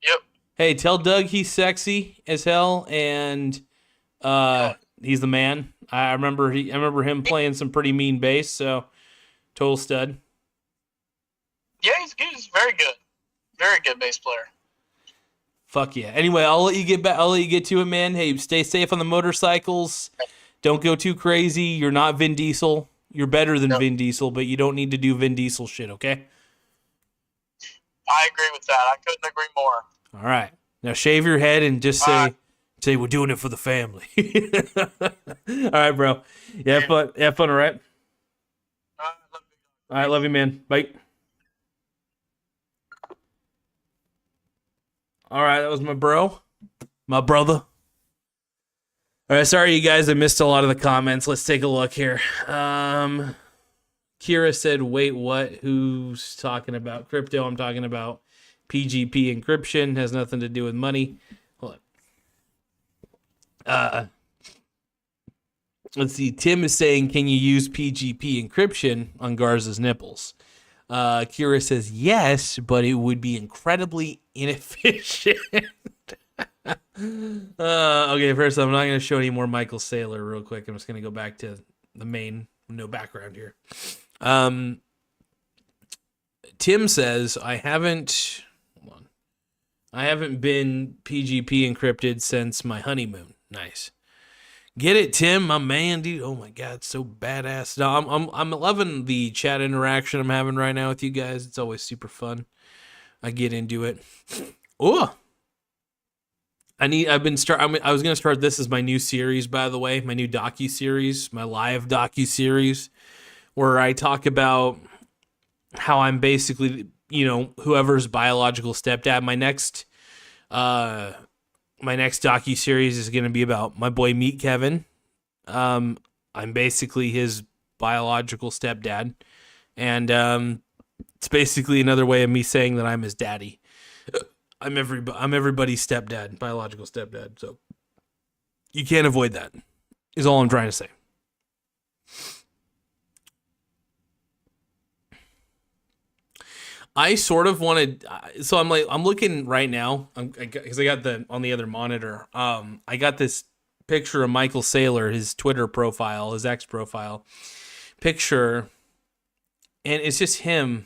Yep. Hey, tell Doug he's sexy as hell, and he's the man. I remember him playing some pretty mean bass, so total stud. Yeah, he's very good. Very good bass player. Fuck yeah. Anyway, I'll let you get back. I'll let you get to it, man. Hey, stay safe on the motorcycles. Don't go too crazy. You're not Vin Diesel. You're better than Vin Diesel, but you don't need to do Vin Diesel shit, okay? I agree with that. I couldn't agree more. All right. Now shave your head and just say we're doing it for the family. All right, bro. Yeah, have fun, all right? All right, love you, man. Bye. All right, that was my bro. My brother. All right, sorry, you guys. I missed a lot of the comments. Let's take a look here. Kira said, wait, what? Who's talking about crypto? I'm talking about PGP encryption. Has nothing to do with money. Hold on. Let's see. Tim is saying, can you use PGP encryption on Garza's nipples? Kira says, yes, but it would be incredibly inefficient. Okay, first I'm not going to show any more Michael Saylor real quick. I'm just going to go back to the main, no background here. Tim says, I haven't been PGP encrypted since my honeymoon. Nice. Get it, Tim, my man, dude. Oh my God, so badass. No, I'm loving the chat interaction I'm having right now with you guys. It's always super fun. I get into it. Oh, I was gonna start this as my new series, by the way, my new docu-series, my live docu-series, where I talk about how I'm basically, whoever's biological stepdad. My next docu-series is gonna be about my boy Meet Kevin. I'm basically his biological stepdad, and it's basically another way of me saying that I'm his daddy. I'm everybody's stepdad, biological stepdad. So you can't avoid that. Is all I'm trying to say. I sort of wanted, so I'm looking right now because I got on the other monitor. I got this picture of Michael Saylor, his Twitter profile, his X profile picture, and it's just him.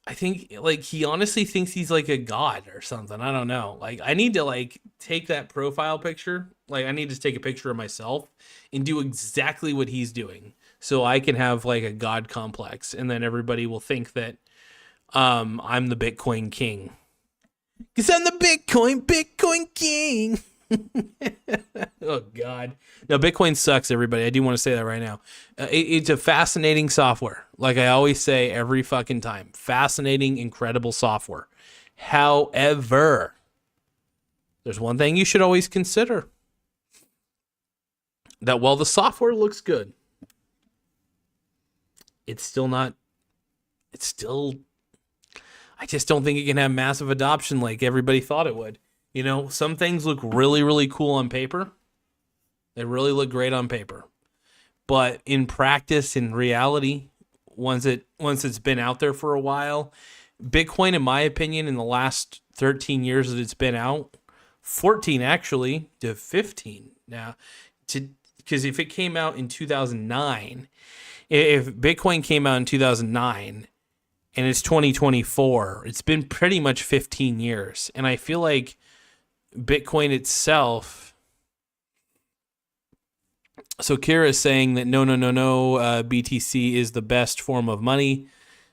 I think he honestly thinks he's like a god or something. I don't know. I need to take that profile picture. I need to take a picture of myself and do exactly what he's doing, so I can have a god complex, and then everybody will think that I'm the Bitcoin king. Cause I'm the Bitcoin king. Oh God. No, Bitcoin sucks, everybody. I do want to say that right now. It's a fascinating software. Like I always say every fucking time. Fascinating, incredible software. However, there's one thing you should always consider. That while the software looks good, it's still I just don't think it can have massive adoption like everybody thought it would. You know, some things look really, really cool on paper. They really look great on paper. But in practice, in reality, once it's been out there for a while, Bitcoin, in my opinion, in the last 13 years that it's been out, 14 actually to 15 now, because if it came out in 2009, if Bitcoin came out in 2009 and it's 2024, it's been pretty much 15 years. And I feel like Bitcoin itself. So Kira is saying that no, BTC is the best form of money.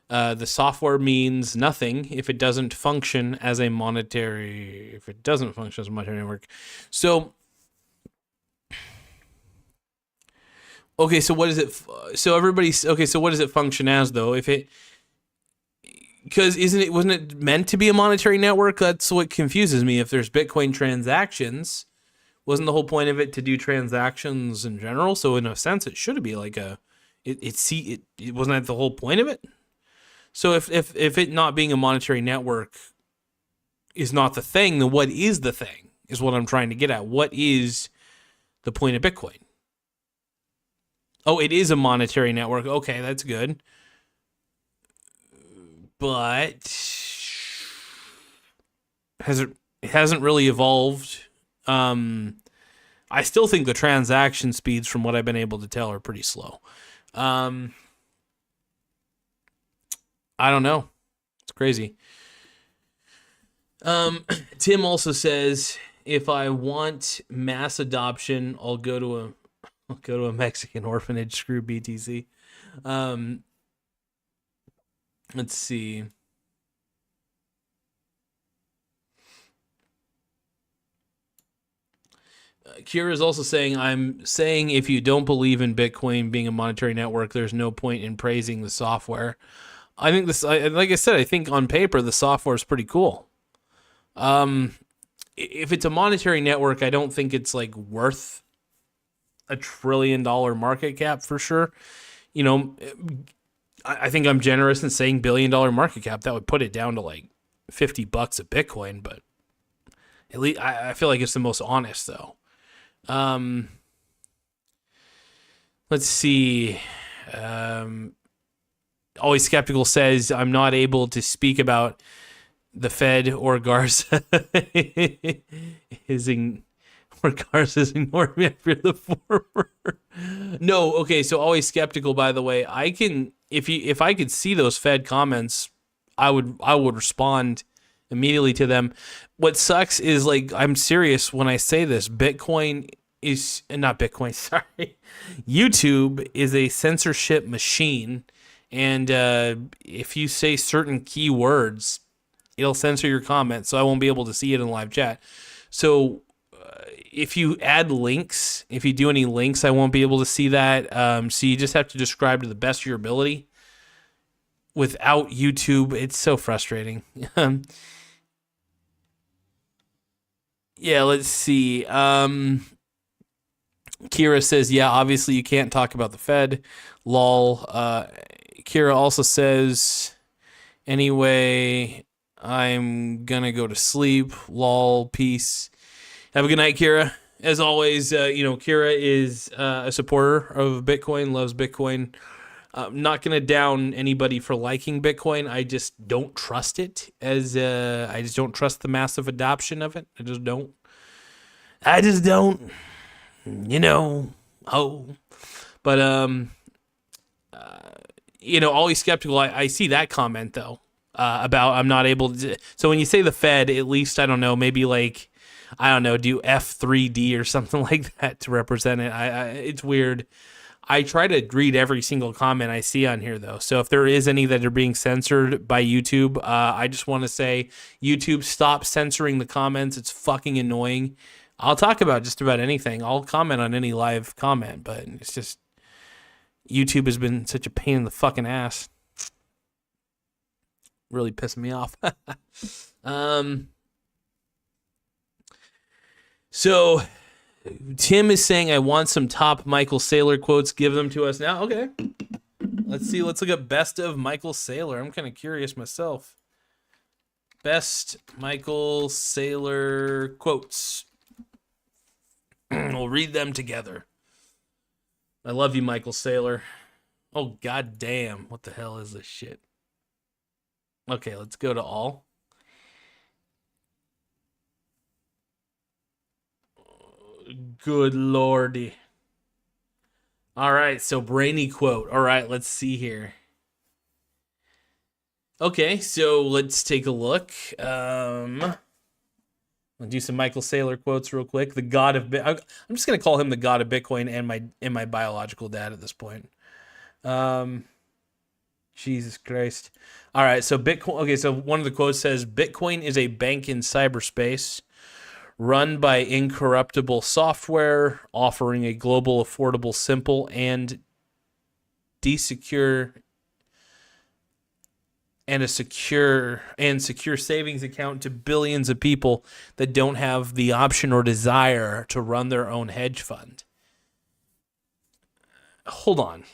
The software means nothing if it doesn't function as a monetary network. So, okay, so what is it? So everybody's okay. So what does it function as though? Because wasn't it meant to be a monetary network? That's what confuses me. If there's Bitcoin transactions, wasn't the whole point of it to do transactions in general? So in a sense, it should be like it wasn't that the whole point of it? So if it not being a monetary network is not the thing, then what is the thing? Is what I'm trying to get at. What is the point of Bitcoin? Oh, it is a monetary network. Okay, that's good. But it hasn't really evolved. I still think the transaction speeds, from what I've been able to tell, are pretty slow. I don't know. It's crazy. Tim also says, if I want mass adoption, I'll go to a Mexican orphanage. Screw BTC. Let's see. Kira is also saying, I'm saying if you don't believe in Bitcoin being a monetary network, there's no point in praising the software. I think like I said, I think on paper the software is pretty cool. If it's a monetary network, I don't think it's like worth $1 trillion market cap for sure. You know, I think I'm generous in saying $1 billion market cap. That would put it down to like $50 a Bitcoin, but at least I feel like it's the most honest though. Let's see. Always Skeptical says, I'm not able to speak about the Fed or Garza Garza's ignored me after the former. No, okay, so Always Skeptical, by the way, I can, if I could see those Fed comments, I would respond immediately to them. What sucks is, like, I'm serious when I say this, YouTube is a censorship machine, and if you say certain keywords, it'll censor your comment, so I won't be able to see it in live chat. So if you add links, if you do any links, I won't be able to see that. So you just have to describe to the best of your ability. Without YouTube, it's so frustrating. Yeah, let's see. Kira says, yeah, obviously you can't talk about the Fed. Lol. Kira also says, anyway, I'm gonna go to sleep. Lol. Peace. Have a good night, Kira. As always, Kira is a supporter of Bitcoin, loves Bitcoin. Not gonna down anybody for liking Bitcoin. I just don't trust it. I just don't trust the massive adoption of it. I just don't. But Always Skeptical. I see that comment though about I'm not able to. So when you say the Fed, at least I don't know, maybe like do F3D or something like that to represent it. It's weird. I try to read every single comment I see on here though. So if there is any that are being censored by YouTube, I just want to say, YouTube, stop censoring the comments. It's fucking annoying. I'll talk about just about anything. I'll comment on any live comment, but it's just YouTube has been such a pain in the fucking ass. Really pissing me off. So Tim is saying, I want some top Michael Saylor quotes. Give them to us now. Okay. Let's see. Let's look at best of Michael Saylor. I'm kind of curious myself. Best Michael Saylor quotes. We'll read them together. I love you, Michael Saylor. Oh, god damn. What the hell is this shit? Okay, let's go to all. Good lordy. All right, so brainy quote. All right, let's see here. Okay, so let's take a look. I'll do some Michael Saylor quotes real quick. The god of I'm just gonna call him the god of Bitcoin and my biological dad at this point. Jesus Christ. All right, so Bitcoin. Okay, so one of the quotes says, "Bitcoin is a bank in cyberspace, run by incorruptible software, offering a global, affordable, simple, and secure savings account to billions of people that don't have the option or desire to run their own hedge fund." Hold on.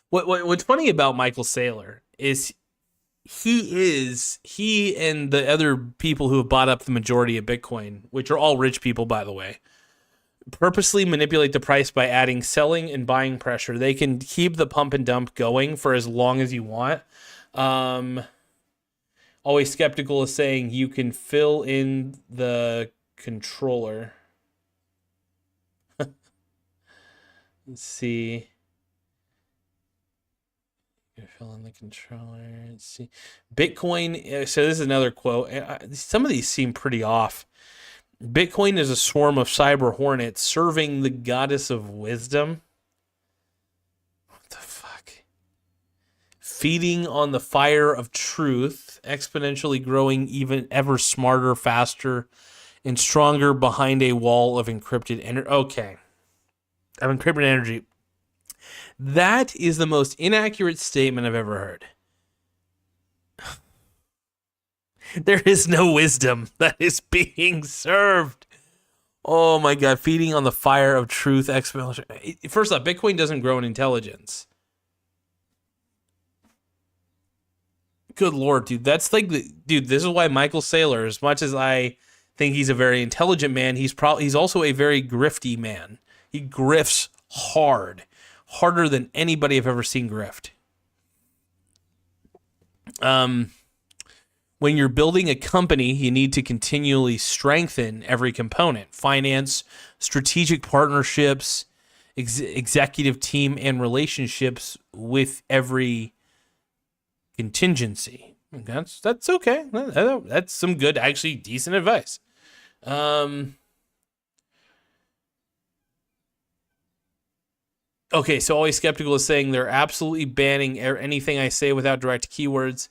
What's funny about Michael Saylor is he and the other people who have bought up the majority of Bitcoin, which are all rich people, by the way, purposely manipulate the price by adding selling and buying pressure. They can keep the pump and dump going for as long as you want. Always Skeptical is saying you can fill in the controller. Let's see. Fill in the controller. Let's see. Bitcoin. So this is another quote. Some of these seem pretty off. Bitcoin is a swarm of cyber hornets serving the goddess of wisdom. What the fuck? Feeding on the fire of truth, exponentially growing even ever smarter, faster, and stronger behind a wall of encrypted energy. Okay. Of encrypted energy. That is the most inaccurate statement I've ever heard. There is no wisdom that is being served. Oh my God, feeding on the fire of truth. First off, Bitcoin doesn't grow in intelligence. Good Lord, dude. That's like, dude, this is why Michael Saylor, as much as I think he's a very intelligent man, he's also a very grifty man. He grifts hard. Harder than anybody I've ever seen grift. When you're building a company, you need to continually strengthen every component: finance, strategic partnerships, executive team, and relationships with every contingency. That's okay. That's some good, actually decent advice. Okay, so Always Skeptical is saying they're absolutely banning anything I say without direct keywords.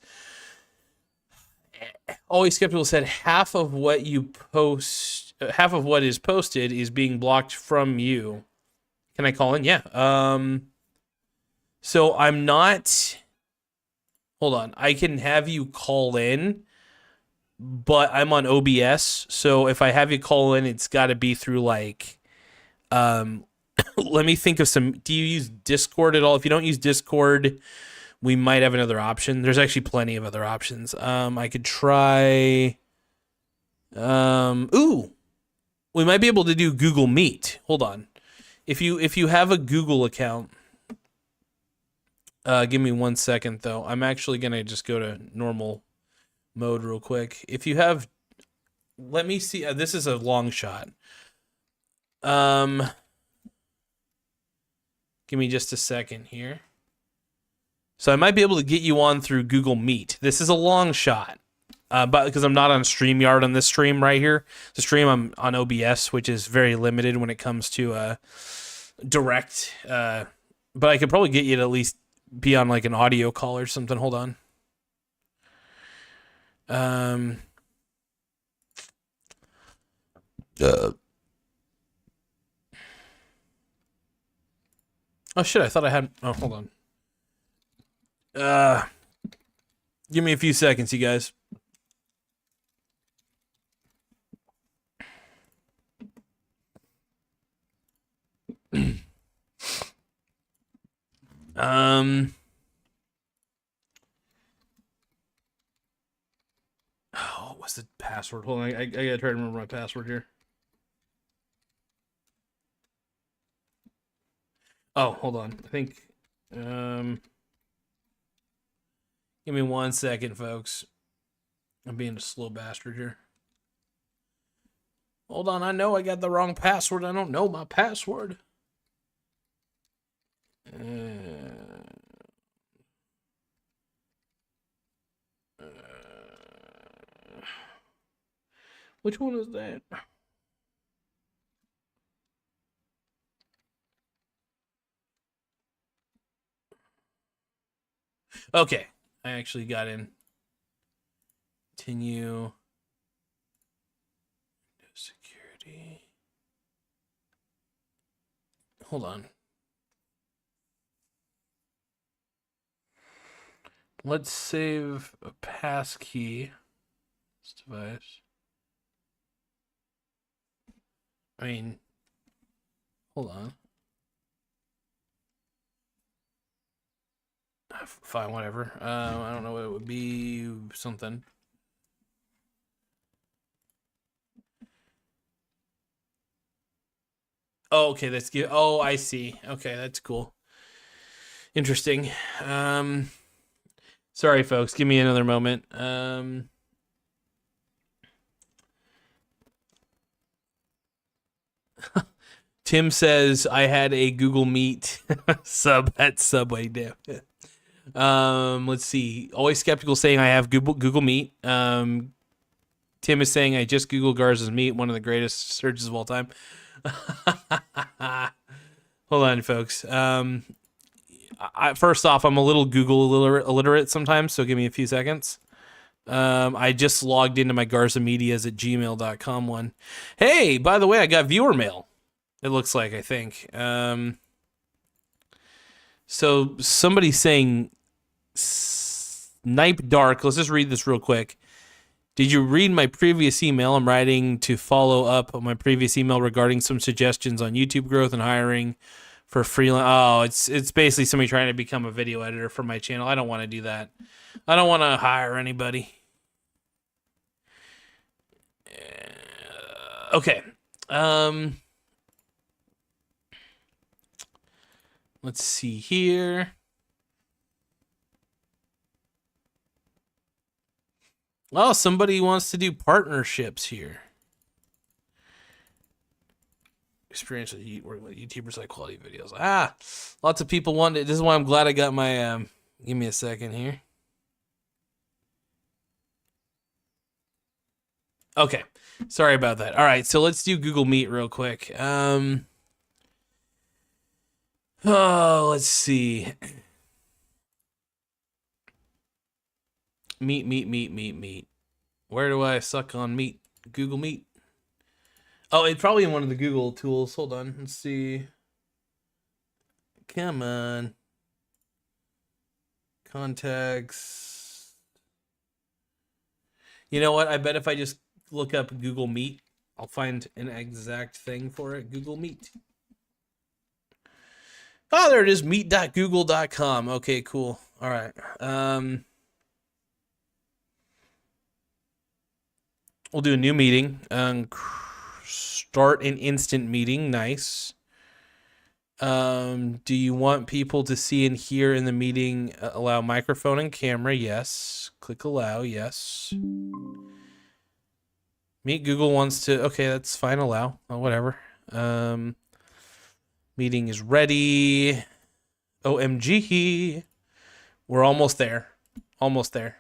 Always Skeptical said half of what is posted is being blocked from you. Can I call in? Yeah. So I'm not. Hold on. I can have you call in, but I'm on OBS. So if I have you call in, it's got to be through like. Let me think of some. Do you use Discord at all? If you don't use Discord, we might have another option. There's actually plenty of other options. I could try. We might be able to do Google Meet. Hold on. If you have a Google account, give me 1 second though. I'm actually gonna just go to normal mode real quick. If you have, let me see. This is a long shot. Give me just a second here. So I might be able to get you on through Google Meet. This is a long shot, but because I'm not on StreamYard on this stream right here. The stream I'm on OBS, which is very limited when it comes to direct. But I could probably get you to at least be on like an audio call or something. Hold on. Oh shit! I thought I had. Oh, hold on. Give me a few seconds, you guys. Oh, what's the password? Hold on, I gotta try to remember my password here. Oh, hold on. I think. Give me 1 second, folks. I'm being a slow bastard here. Hold on, I know I got the wrong password. I don't know my password. Which one is that? Okay, I actually got in. Continue. Security. Hold on. Let's save a passkey. This device. I mean, hold on. Fine, whatever. I don't know what it would be. Something. Oh, okay. That's good. Oh, I see. Okay, that's cool. Interesting. Sorry, folks. Give me another moment. Tim says I had a Google Meet sub at Subway. Damn. Let's see. Always skeptical saying I have Google Meet. Tim is saying I just Googled Garza's Meet, one of the greatest searches of all time. Hold on, folks. First off, I'm a little Google illiterate sometimes, so give me a few seconds. I just logged into my Garza Medias at gmail.com one. Hey, by the way, I got viewer mail. It looks like, I think. So somebody's saying Snipe Dark. Let's just read this real quick. Did you read my previous email? I'm writing to follow up on my previous email regarding some suggestions on YouTube growth and hiring for freelance. Oh, it's basically somebody trying to become a video editor for my channel. I don't want to do that. I don't want to hire anybody. Okay. Let's see here. Oh, somebody wants to do partnerships here. Experience with working with YouTubers like quality videos. Lots of people want it. This is why I'm glad I got my. Give me a second here. Okay, sorry about that. All right, so let's do Google Meet real quick. Let's see. Meet. Where do I suck on Meet? Google Meet. Oh, it's probably in one of the Google tools. Hold on. Let's see. Come on. Contacts. You know what? I bet if I just look up Google Meet, I'll find an exact thing for it. Google Meet. Oh, there it is. Meet.google.com. Okay, cool. All right. We'll do a new meeting. Start an instant meeting. Nice. Do you want people to see and hear in the meeting? Allow microphone and camera. Yes. Click allow. Yes. Meet Google wants to. Okay, that's fine. Allow. Oh, whatever. Meeting is ready. OMG. We're almost there. Almost there.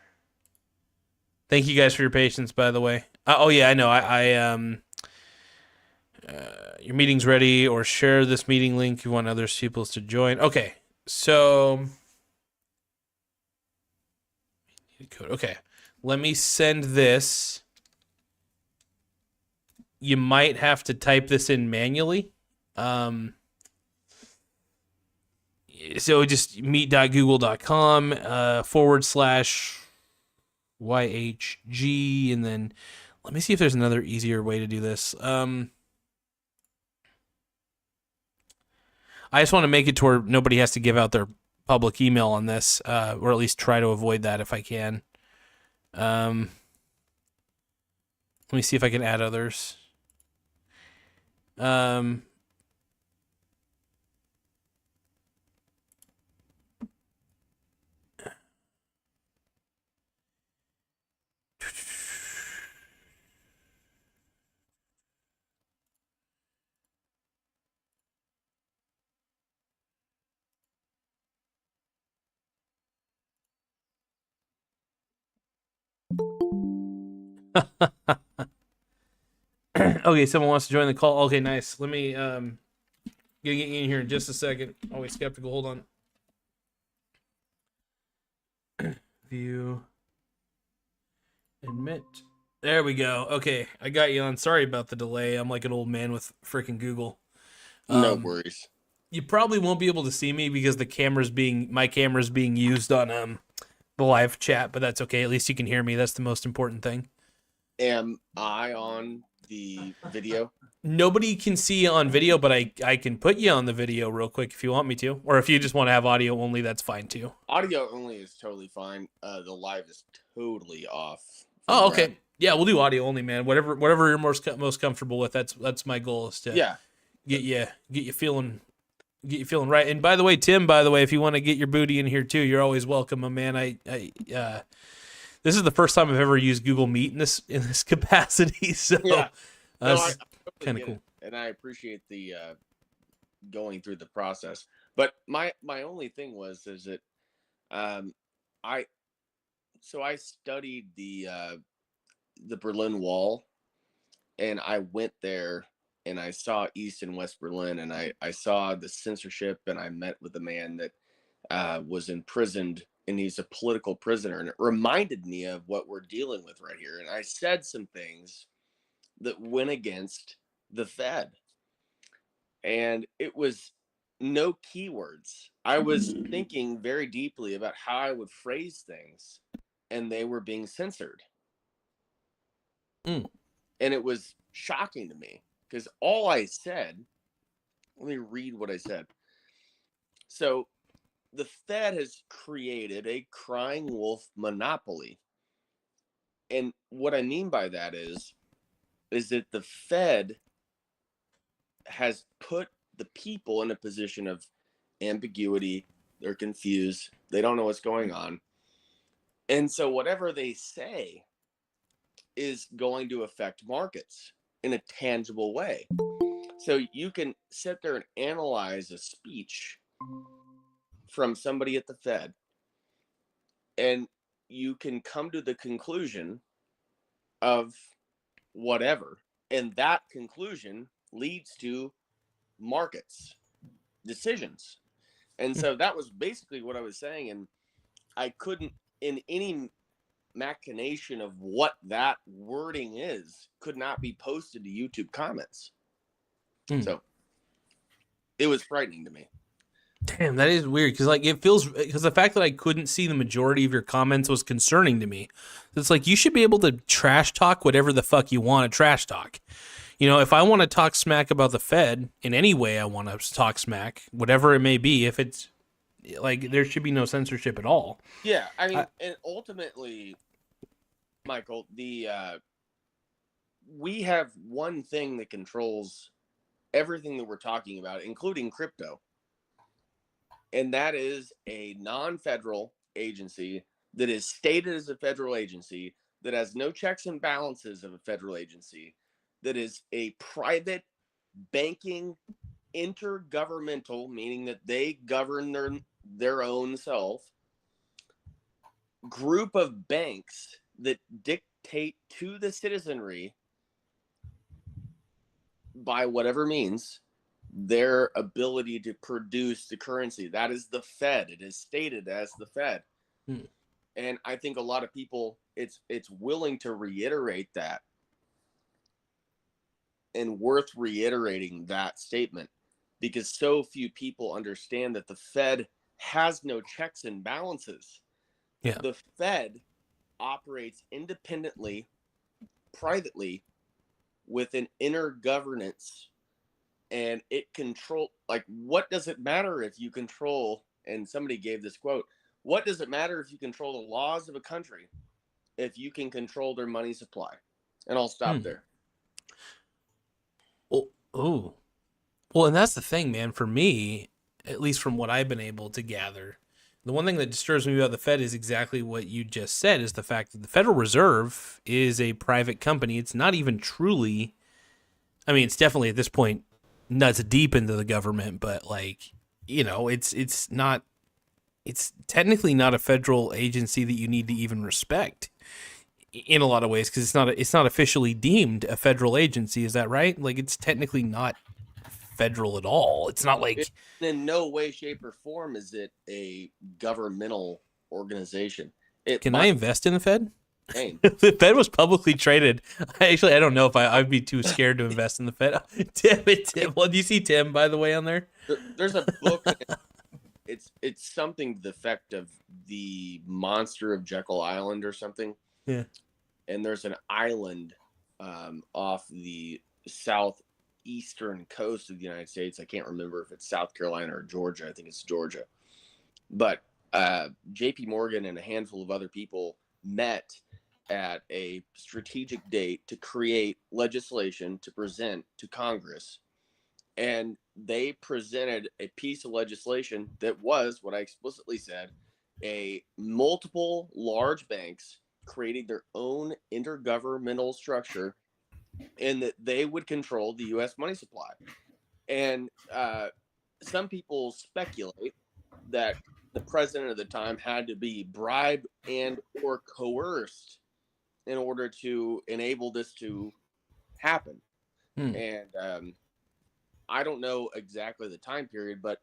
Thank you guys for your patience, by the way. Oh yeah, I know. Your meeting's ready, or share this meeting link if you want other people to join. Okay, so okay, let me send this. You might have to type this in manually. So just meet.google.com /YHG, and then let me see if there's another easier way to do this. I just want to make it to where nobody has to give out their public email on this, or at least try to avoid that if I can. Let me see if I can add others. Okay, someone wants to join the call. Okay, nice. Let me get in here in just a second. Always skeptical. Hold on. View. Admit. There we go. Okay, I got you on. Sorry about the delay. I'm like an old man with freaking Google. No worries. You probably won't be able to see me because my camera's being used on the live chat, but that's okay. At least you can hear me. That's the most important thing. Am I on the video? Nobody can see you on video, but I can put you on the video real quick if you want me to. Or if you just want to have audio only, that's fine too. Audio only is totally fine. The live is totally off. Oh, okay. That. Yeah, we'll do audio only, man. Whatever you're most comfortable with. That's my goal is to get you feeling right. And by the way, Tim, if you want to get your booty in here too, you're always welcome, my man. This is the first time I've ever used Google Meet in this capacity, so yeah. that's kind of cool. And I appreciate the going through the process. But my only thing is that I studied the Berlin Wall, and I went there and I saw East and West Berlin, and I saw the censorship, and I met with a man that was imprisoned, and he's a political prisoner, and it reminded me of what we're dealing with right here. And I said some things that went against the Fed, and it was no keywords. I was thinking very deeply about how I would phrase things, and they were being censored. And it was shocking to me because all I said, let me read what I said. So the Fed has created a crying wolf monopoly. And what I mean by that is that the Fed has put the people in a position of ambiguity. They're confused. They don't know what's going on. And so whatever they say is going to affect markets in a tangible way. So you can sit there and analyze a speech from somebody at the Fed, and you can come to the conclusion of whatever, and that conclusion leads to markets decisions. And so that was basically what I was saying, and I couldn't, in any machination of what that wording is, could not be posted to YouTube comments. So it was frightening to me. Damn, that is weird because because the fact that I couldn't see the majority of your comments was concerning to me. It's like you should be able to trash talk whatever the fuck you want to trash talk. You know, if I want to talk smack about the Fed in any way, I want to talk smack, whatever it may be. If it's like there should be no censorship at all. Yeah, I mean, and ultimately, Michael, we have one thing that controls everything that we're talking about, including crypto. And that is a non-federal agency that is stated as a federal agency, that has no checks and balances of a federal agency, that is a private banking intergovernmental, meaning that they govern their own self, group of banks that dictate to the citizenry by whatever means their ability to produce the currency. That is the Fed. It is stated as the Fed. And I think a lot of people, it's willing to reiterate that, and worth reiterating that statement, because so few people understand that the Fed has no checks and balances. Yeah. The Fed operates independently, privately, with an inner governance, and it control, like, what does it matter if you control and somebody gave this quote: "What does it matter if you control the laws of a country if you can control their money supply?" And I'll stop there. Oh, oh. Well, and that's the thing, man. For me, at least from what I've been able to gather, the one thing that disturbs me about the Fed is exactly what you just said, is the fact that the Federal Reserve is a private company. It's not even truly, I mean, it's definitely at this point nuts deep into the government, but like, it's not, it's technically not a federal agency that you need to even respect in a lot of ways, because it's not officially deemed a federal agency. Is that right? Like, it's technically not federal at all. It's not like, in no way, shape, or form is it a governmental organization. Can I invest in the Fed? Name. The Fed was publicly traded. I don't know if I'd be too scared to invest in the Fed. Tim. Well, do you see Tim, by the way, on there? There's a book. It's something to the effect of the Monster of Jekyll Island or something. Yeah. And there's an island off the southeastern coast of the United States. I can't remember if it's South Carolina or Georgia. I think it's Georgia. But J.P. Morgan and a handful of other people met at a strategic date to create legislation to present to Congress. And they presented a piece of legislation that was what I explicitly said: a multiple large banks creating their own intergovernmental structure, and that they would control the U.S. money supply. And some people speculate that the president at the time had to be bribed and or coerced in order to enable this to happen. And I don't know exactly the time period, but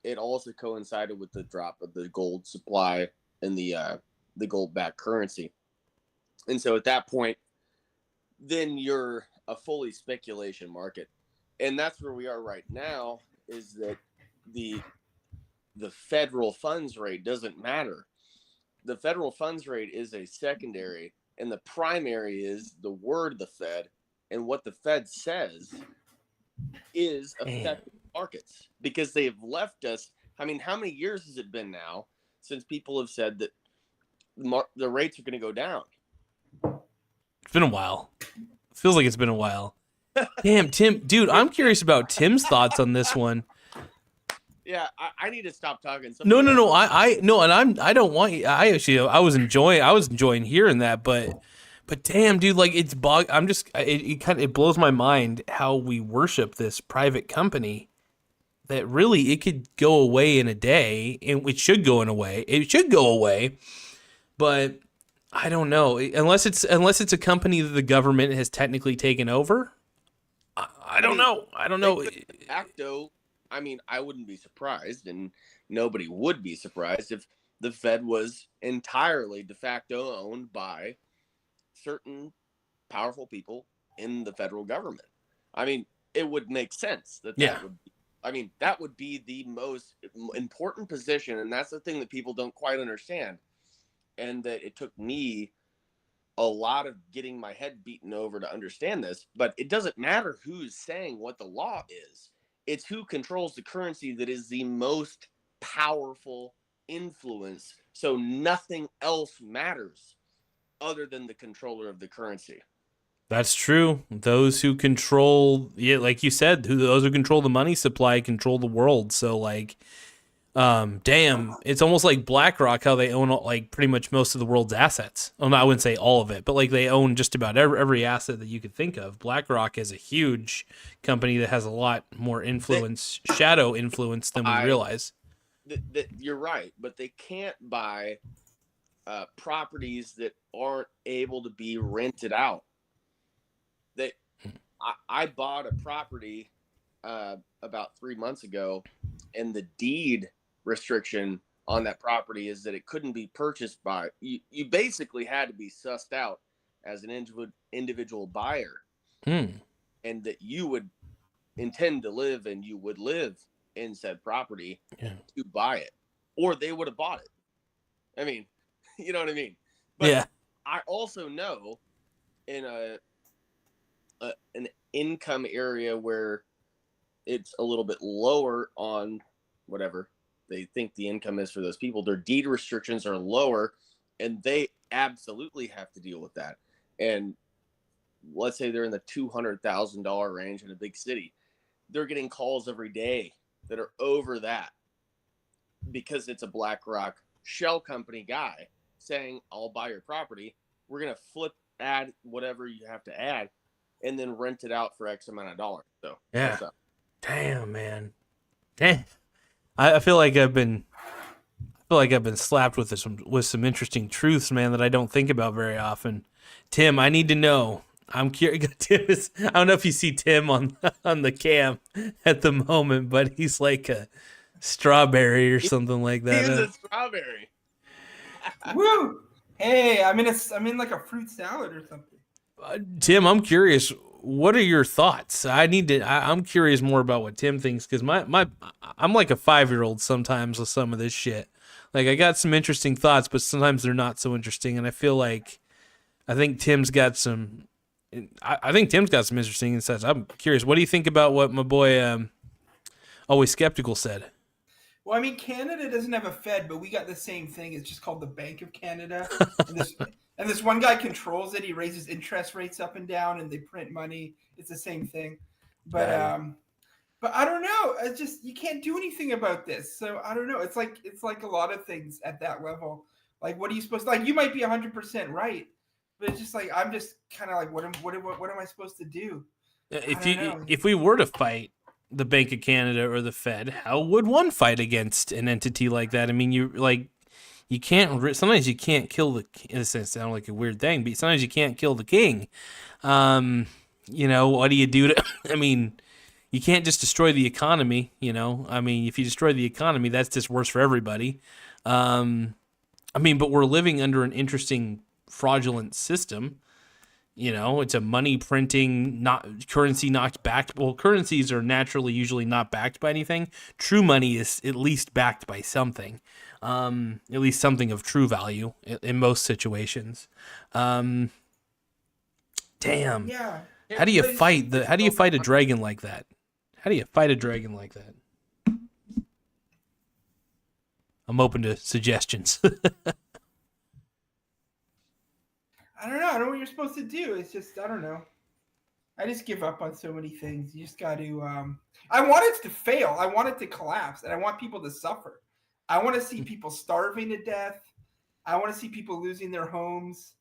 it also coincided with the drop of the gold supply and the gold-backed currency. And so at that point, then you're a fully speculation market. And that's where we are right now, is that the federal funds rate doesn't matter. The federal funds rate is a secondary, and the primary is the word of the Fed, and what the Fed says is affecting markets, because they've left us. I mean, how many years has it been now since people have said that the rates are going to go down? It's been a while. Feels like it's been a while. Damn, Tim, dude, I'm curious about Tim's thoughts on this one. Yeah, I need to stop talking. No, I no, and I don't want you. I was enjoying hearing that, but damn, dude, like, it's it blows my mind how we worship this private company that really it could go away in a day, and it should go away. It should go away, but I don't know, unless it's a company that the government has technically taken over. I don't know. De facto, I mean, I wouldn't be surprised, and nobody would be surprised if the Fed was entirely de facto owned by certain powerful people in the federal government. I mean, it would make sense that would be, I mean, that would be the most important position, and that's the thing that people don't quite understand. And that it took me a lot of getting my head beaten over to understand this, but it doesn't matter who's saying what the law is. It's who controls the currency that is the most powerful influence. So nothing else matters other than the controller of the currency. That's true. Those who control, like you said, those who control the money supply control the world. So, like, damn, it's almost like BlackRock, how they own like pretty much most of the world's assets. Well, no, I wouldn't say all of it, but like they own just about every asset that you could think of. BlackRock is a huge company that has a lot more influence, shadow influence than we realize. You're right, but they can't buy properties that aren't able to be rented out. I bought a property about 3 months ago, and the deed restriction on that property is that it couldn't be purchased by you basically had to be sussed out as an individual buyer, and that you would intend to live and you would live in said property to buy it, or they would have bought it. I mean, you know what I mean? But I also know in an income area where it's a little bit lower on whatever they think the income is for those people. Their deed restrictions are lower, and they absolutely have to deal with that. And let's say they're in the $200,000 range in a big city. They're getting calls every day that are over that because it's a BlackRock shell company guy saying, I'll buy your property. We're going to add whatever you have to add, and then rent it out for X amount of dollars. So yeah. Damn, man. Damn. I feel like I've been slapped with some interesting truths, man, that I don't think about very often. Tim, I need to know. I'm curious. I don't know if you see Tim on the cam at the moment, but he's like a strawberry or something like that. He is a strawberry. Woo! Hey, I'm in like a fruit salad or something. Tim, I'm curious. What are your thoughts? I'm curious more about what Tim thinks, because I'm like a 5-year-old sometimes with some of this shit. Like, I got some interesting thoughts, but sometimes they're not so interesting, and I think Tim's got some. I think Tim's got some interesting insights. I'm curious. What do you think about what my boy Always Skeptical said? Well, I mean, Canada doesn't have a Fed, but we got the same thing. It's just called the Bank of Canada. And this one guy controls it. He raises interest rates up and down, and they print money. It's the same thing. But I don't know. It's just, you can't do anything about this. So I don't know. It's like a lot of things at that level. Like, what are you supposed to, like, you might be 100% right, but it's just like, I'm just kind of like, what am I supposed to do? If we were to fight the Bank of Canada or the Fed, how would one fight against an entity like that? I mean, you can't. Sometimes you can't kill the. In a sense, sound like a weird thing, but sometimes you can't kill the king. What do you do to? I mean, you can't just destroy the economy. I mean, if you destroy the economy, that's just worse for everybody. But we're living under an interesting fraudulent system. It's a money printing, not currency not backed. Well, currencies are naturally usually not backed by anything. True money is at least backed by something, at least something of true value in most situations. Damn. Yeah. How do you fight a dragon like that? How do you fight a dragon like that? I'm open to suggestions. I don't know. I don't know what you're supposed to do. It's just, I don't know. I just give up on so many things. You just got to, I want it to fail. I want it to collapse, and I want people to suffer. I want to see people starving to death. I want to see people losing their homes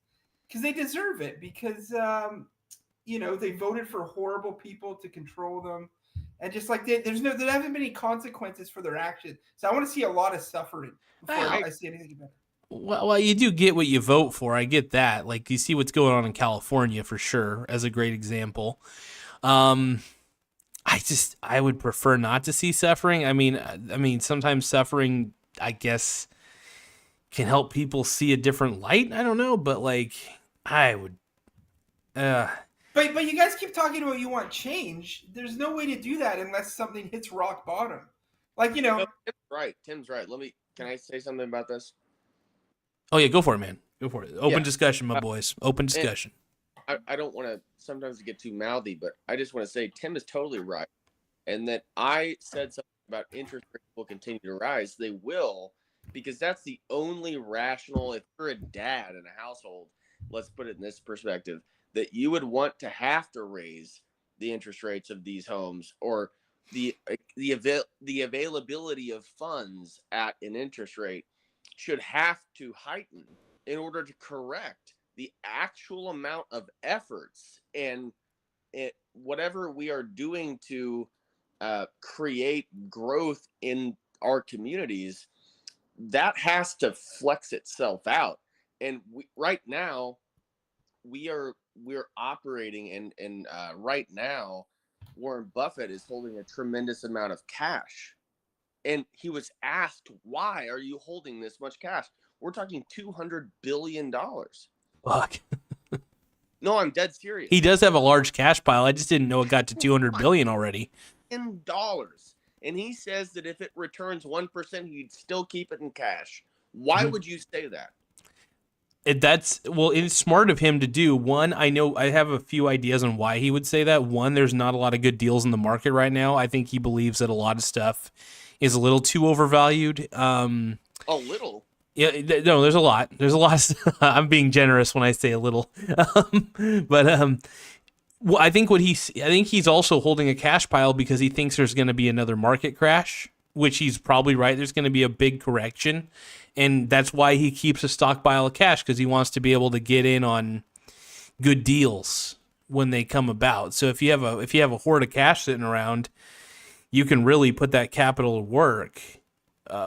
because they deserve it, because, they voted for horrible people to control them. And just like there haven't been any consequences for their actions. So I want to see a lot of suffering before I see anything about it. Well, you do get what you vote for. I get that. Like, you see what's going on in California for sure, as a great example. I would prefer not to see suffering. I mean, sometimes suffering, I guess, can help people see a different light. I don't know, but like, I would. But you guys keep talking about you want change. There's no way to do that unless something hits rock bottom. Like, No, Tim's right. Can I say something about this? Oh, yeah, go for it, man. Go for it. Open discussion, my boys. Open discussion. I don't want to sometimes get too mouthy, but I just want to say Tim is totally right. And that I said something about interest rates will continue to rise. They will, because that's the only rational, if you're a dad in a household, let's put it in this perspective, that you would want to have to raise the interest rates of these homes, or the availability of funds at an interest rate should have to heighten in order to correct the actual amount of efforts and whatever we are doing to create growth in our communities. That has to flex itself out. And right now we're operating, and right now Warren Buffett is holding a tremendous amount of cash. And he was asked, why are you holding this much cash? We're talking $200 billion. Fuck. No, I'm dead serious. He does have a large cash pile. I just didn't know it got to $200 billion already. In dollars. And he says that if it returns 1%, he'd still keep it in cash. Why would you say that? It's smart of him to do. One, I know I have a few ideas on why he would say that. One, there's not a lot of good deals in the market right now. I think he believes that a lot of stuff is a little too overvalued. A little. Yeah, no, there's a lot. There's a lot. I'm being generous when I say a little, but well, I think he's also holding a cash pile because he thinks there's going to be another market crash, which he's probably right. There's going to be a big correction, and that's why he keeps a stockpile of cash, because he wants to be able to get in on good deals when they come about. So if you have a hoard of cash sitting around, you can really put that capital to work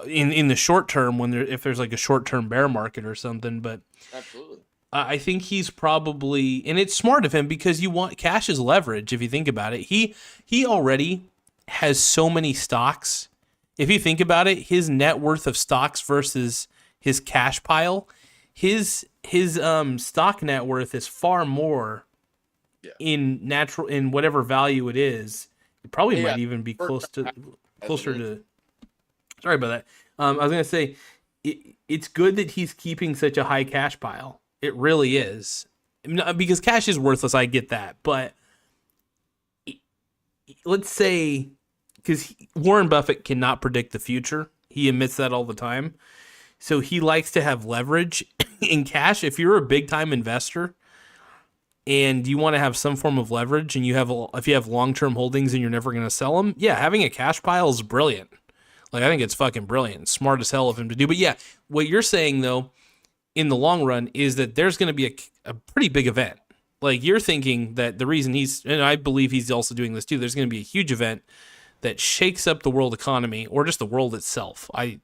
in the short term if there's like a short term bear market or something. But Absolutely. I think he's probably, and it's smart of him because cash is leverage. If you think about it, he already has so many stocks. If you think about it, his net worth of stocks versus his cash pile, his stock net worth is far more in whatever value it is. It probably might even be closer to. Sorry about that. I was gonna say it's good that he's keeping such a high cash pile. It really is, because cash is worthless. I get that, but let's say, because Warren Buffett cannot predict the future. He admits that all the time. So he likes to have leverage in cash. If you're a big time investor and you want to have some form of leverage, and if you have long-term holdings and you're never going to sell them, yeah, having a cash pile is brilliant. Like, I think it's fucking brilliant. Smart as hell of him to do. But yeah, what you're saying though, in the long run, is that there's going to be a pretty big event. Like, you're thinking that the reason and I believe he's also doing this too, there's going to be a huge event that shakes up the world economy, or just the world itself. I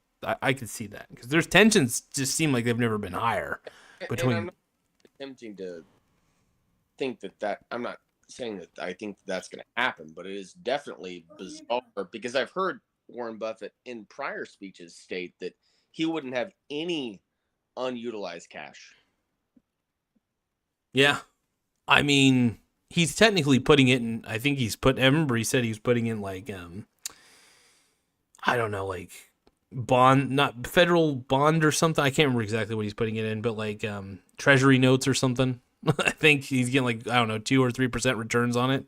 could see that, because there's tensions just seem like they've never been higher between. And I'm not attempting to think that I'm not saying that I think that's going to happen, but it is definitely bizarre, because I've heard Warren Buffett in prior speeches state that he wouldn't have any unutilized cash. Yeah, I mean, he's technically putting it in. I think I remember he said he was putting in like I don't know, like bond, not federal bond or something. I can't remember exactly what he's putting it in, but like treasury notes or something. I think he's getting like, I don't know, 2 or 3% returns on it,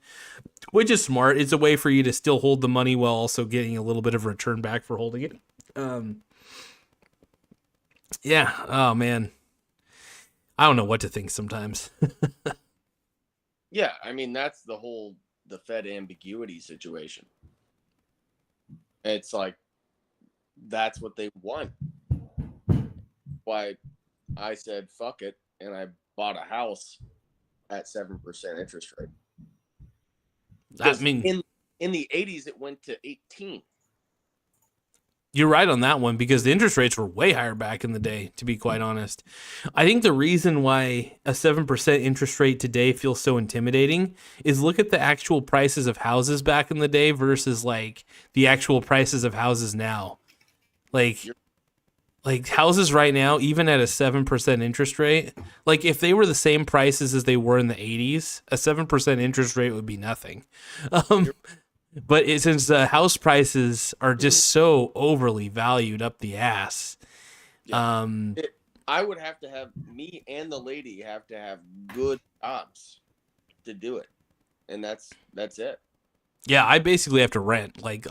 which is smart. It's a way for you to still hold the money while also getting a little bit of return back for holding it. Yeah. Oh man, I don't know what to think sometimes. Yeah, I mean, that's the Fed ambiguity situation. It's like, that's what they want. Why I said fuck it, and I bought a house at 7% interest rate. I mean, in the 80s it went to 18. You're right on that one, because the interest rates were way higher back in the day, to be quite honest. I think the reason why a 7% interest rate today feels so intimidating is look at the actual prices of houses back in the day versus like the actual prices of houses now. Like houses right now, even at a 7% interest rate, like if they were the same prices as they were in the 80s, a 7% interest rate would be nothing. But since the house prices are just so overly valued up the ass, I would have to have, me and the lady have to have good jobs to do it, and that's it. Yeah, I basically have to rent. Like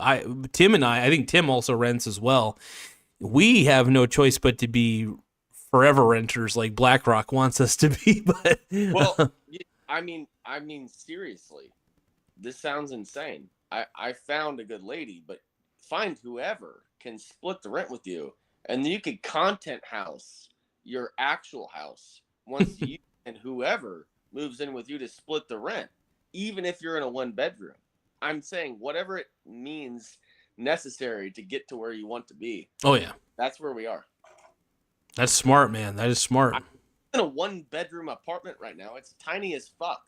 Tim and I think Tim also rents as well. We have no choice but to be forever renters, like BlackRock wants us to be. But well, I mean, seriously, this sounds insane. I found a good lady, but find whoever can split the rent with you, and you could content house your actual house once you and whoever moves in with you to split the rent, even if you're in a 1-bedroom. I'm saying whatever it means necessary to get to where you want to be. Oh yeah, that's where we are. That's smart, man. That is smart. I'm in a 1-bedroom apartment right now. It's tiny as fuck.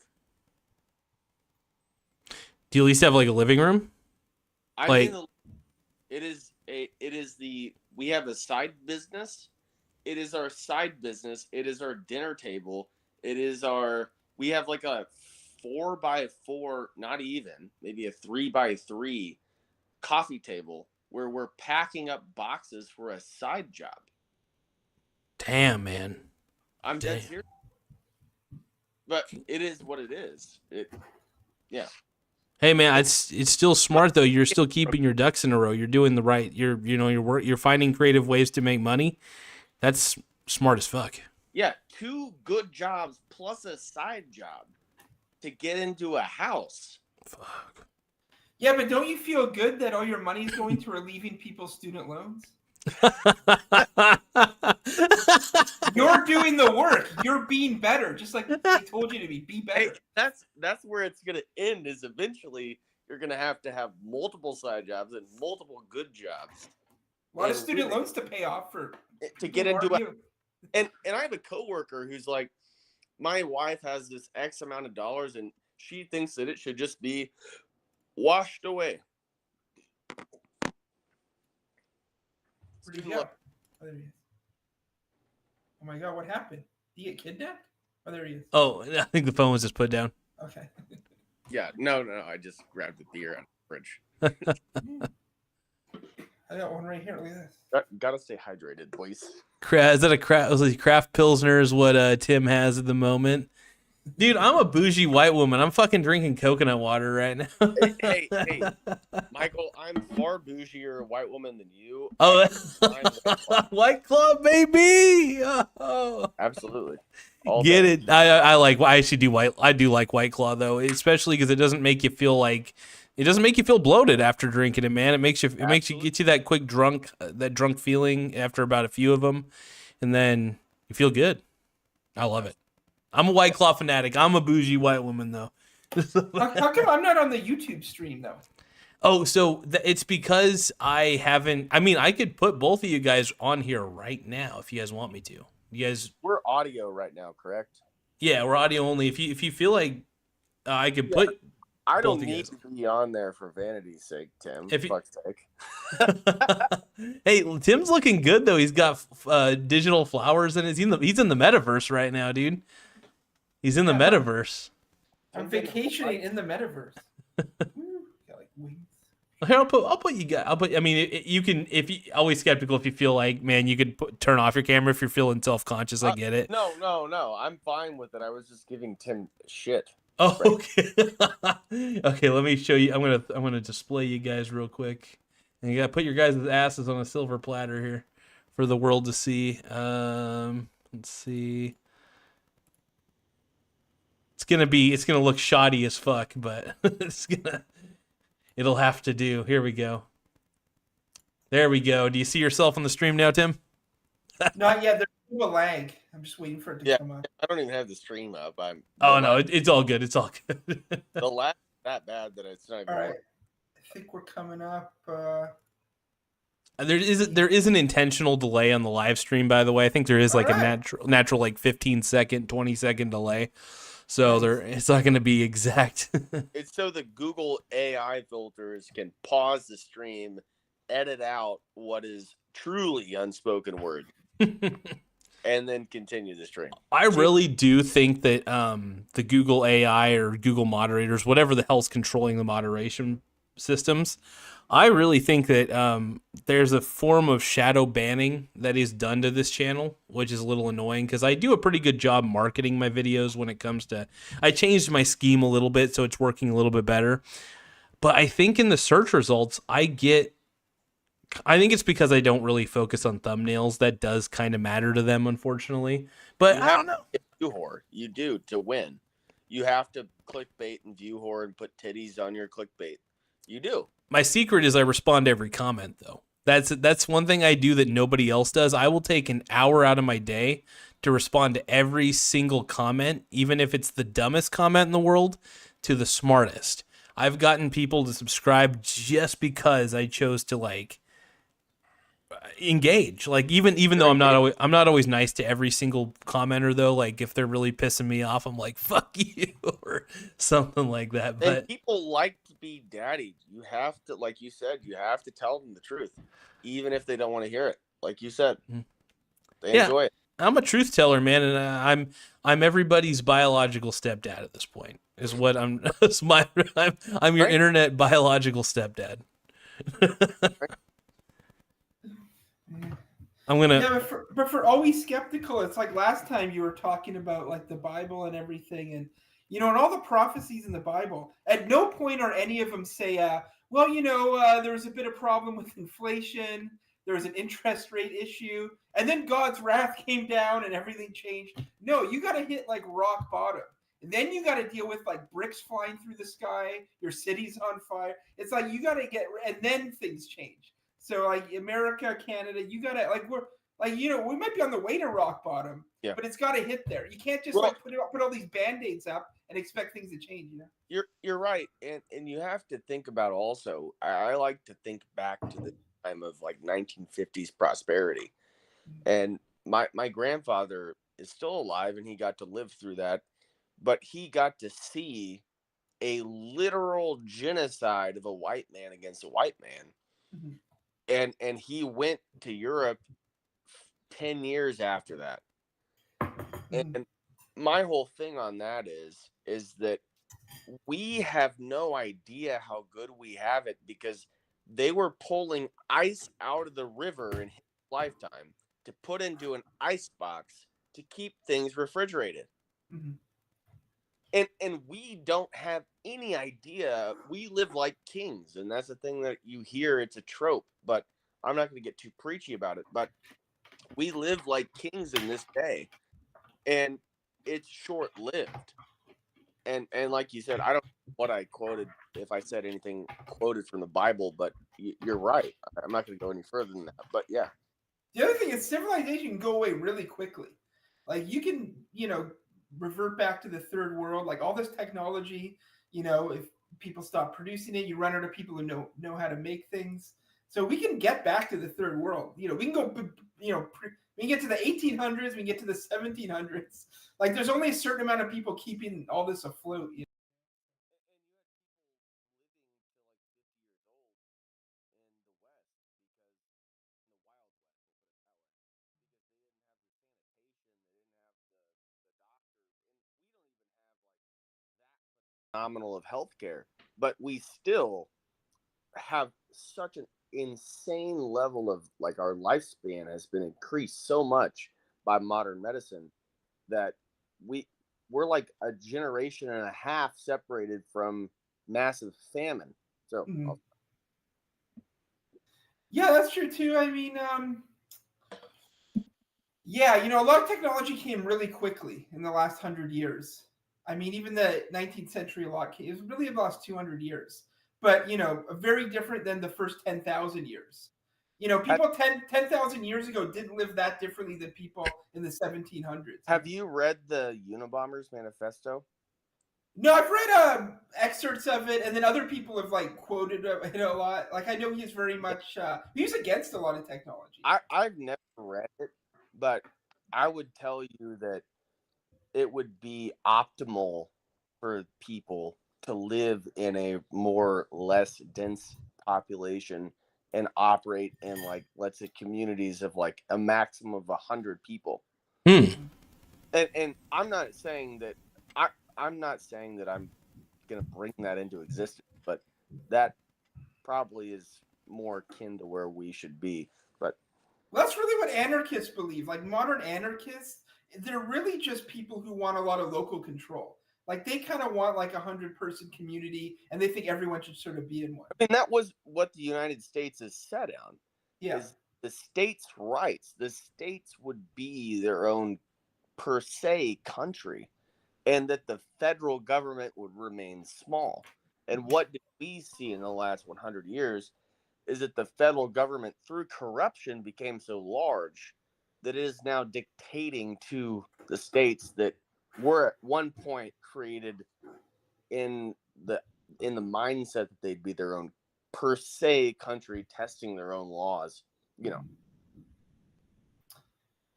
Do you at least have like a living room? We have a side business. It is our side business. It is our dinner table. We have like a 4x4, not even, maybe a 3x3 coffee table where we're packing up boxes for a side job. Damn, man. I'm dead serious. But it is what it is. Yeah. Hey man, it's still smart though. You're still keeping your ducks in a row. You're doing the right. You're finding creative ways to make money. That's smart as fuck. Yeah, 2 good jobs plus a side job to get into a house. Fuck. Yeah, but don't you feel good that all your money is going to relieving people's student loans? You're doing the work. You're being better, just like they told you to be. Be better. Hey, that's where it's gonna end. Is eventually you're gonna have to have multiple side jobs and multiple good jobs. A lot of And student really- loans to pay off for to get people into who a, aren't you. and I have a coworker who's like, my wife has this X amount of dollars and she thinks that it should just be washed away. Where'd he go? Oh, there he is. Oh my god, what happened? Did he get kidnapped? Oh, there he is. Oh, I think the phone was just put down. Okay. Yeah, no, I just grabbed the beer out of the fridge. I got one right here. Look at this. Gotta stay hydrated, boys. Is that a craft pilsner? Is what Tim has at the moment? Dude, I'm a bougie white woman. I'm fucking drinking coconut water right now. Hey, Michael, I'm far bougier white woman than you. Oh, I'm White Claw, baby! Oh. absolutely. Get day. it? I actually do I do like White Claw though, especially because it doesn't make you feel like bloated after drinking it, man. It makes you get you that quick drunk feeling after about a few of them, and then you feel good. I love it. I'm a White Claw fanatic. I'm a bougie white woman though. How come I'm not on the YouTube stream though? Oh, so it's because I haven't. I mean, I could put both of you guys on here right now if you guys want me to. You guys, We're audio right now, correct? yeah, we're audio only. If you feel like I could put. I don't Both of you need guys. to be on there for vanity's sake, Tim. If you- Fuck's sake. Hey, Tim's looking good though. He's got digital flowers and he's in the metaverse right now, dude. He's in the Yeah. metaverse. I'm vacationing in the metaverse. Woo, got like wings. Here, I'll put you guys. I mean, you can. If you always skeptical, if you feel like, man, you could turn off your camera if you're feeling self conscious. I get it. No. I'm fine with it. I was just giving Tim shit. Oh, okay. Okay, let me show you. I'm gonna display you guys real quick, and you gotta put your guys' asses on a silver platter here for the world to see. Let's see. It's gonna look shoddy as fuck, but it'll have to do. Here we go. There we go. Do you see yourself on the stream now, Tim? Not yet. There's a lag. I'm just waiting for it to come up. I don't even have the stream up. Oh no, it's all good. It's all good. The lag that bad that it's not even. All right. I think we're coming up. There is an intentional delay on the live stream, by the way. I think there is like a natural like 15-second, 20-second delay. So it's not going to be exact. It's so the Google AI filters can pause the stream, edit out what is truly unspoken word, and then continue the stream. I really do think that the Google AI or Google moderators, whatever the hell's controlling the moderation systems, I really think that there's a form of shadow banning that is done to this channel, which is a little annoying because I do a pretty good job marketing my videos when it comes to. I changed my scheme a little bit, so it's working a little bit better. But I think in the search results, I think it's because I don't really focus on thumbnails. That does kind of matter to them, unfortunately. But I don't know. View whore, you do to win. You have to clickbait and view whore and put titties on your clickbait. You do. My secret is I respond to every comment, though. That's one thing I do that nobody else does. I will take an hour out of my day to respond to every single comment, even if it's the dumbest comment in the world, to the smartest. I've gotten people to subscribe just because I chose to like engage. Like even though I'm not always nice to every single commenter though. Like if they're really pissing me off, I'm like fuck you or something like that. But and people like to be daddied. You have to, like you said, you have to tell them the truth, even if they don't want to hear it. Like you said, they enjoy it. I'm a truth teller, man, and I'm everybody's biological stepdad at this point. Is what I'm. I'm your internet biological stepdad. I'm gonna. Yeah, but for always skeptical, it's like last time you were talking about like the Bible and everything, and You know, in all the prophecies in the Bible, at no point are any of them say, well, there was a bit of problem with inflation, there was an interest rate issue, and then God's wrath came down and everything changed. No, you got to hit like rock bottom. And then you got to deal with like bricks flying through the sky, your city's on fire. It's like you got to and then things change. So like America, Canada, you got to like we might be on the way to rock bottom, Yeah. but it's got to hit there. You can't just put all these band-aids up and expect things to change. You're right, and you have to think about also. I like to think back to the time of like 1950s prosperity, and my grandfather is still alive, and he got to live through that, but he got to see a literal genocide of a white man against a white man, and he went to Europe 10 years after that. And my whole thing on that is that we have no idea how good we have it, because they were pulling ice out of the river in his lifetime to put into an ice box to keep things refrigerated. And we don't have any idea. We live like kings, and that's the thing that you hear. It's a trope, but I'm not going to get too preachy about it. But we live like kings in this day, and it's short-lived. And like you said, I don't know what I quoted, if I said anything quoted from the Bible, but you're right. I'm not going to go any further than that. But yeah. The other thing is civilization can go away really quickly. Like you can, revert back to the third world. Like all this technology, if people stop producing it, you run out of people who know how to make things. So we can get back to the third world. We can go, we can get to the 1800s, we can get to the 1700s. Like there's only a certain amount of people keeping all this afloat. Phenomenal of healthcare, but we still have such an insane level of like our lifespan has been increased so much by modern medicine that we're like a generation and a half separated from massive famine. So yeah, that's true too. I mean, yeah, a lot of technology came really quickly in the last 100 years. I mean, even the 19th century a lot came. It was really the last 200 years. But, very different than the first 10,000 years. People 10,000 years ago didn't live that differently than people in the 1700s. Have you read the Unabomber's Manifesto? No, I've read excerpts of it, and then other people have like quoted it a lot. Like I know he's very much he's against a lot of technology. I've never read it, but I would tell you that it would be optimal for people to live in a less dense population and operate in like, let's say, communities of like a maximum of 100 people. And I'm not saying that I'm going to bring that into existence, but that probably is more akin to where we should be. But that's really what anarchists believe. Like modern anarchists, they're really just people who want a lot of local control. Like they kind of want like 100-person community, and they think everyone should sort of be in one. I mean, that was what the United States is set on. Yeah. Is the states' rights. The states would be their own per se country, and that the federal government would remain small. And what did we see in the last 100 years is that the federal government, through corruption, became so large that it is now dictating to the states that were at one point created in the mindset that they'd be their own per se country, testing their own laws.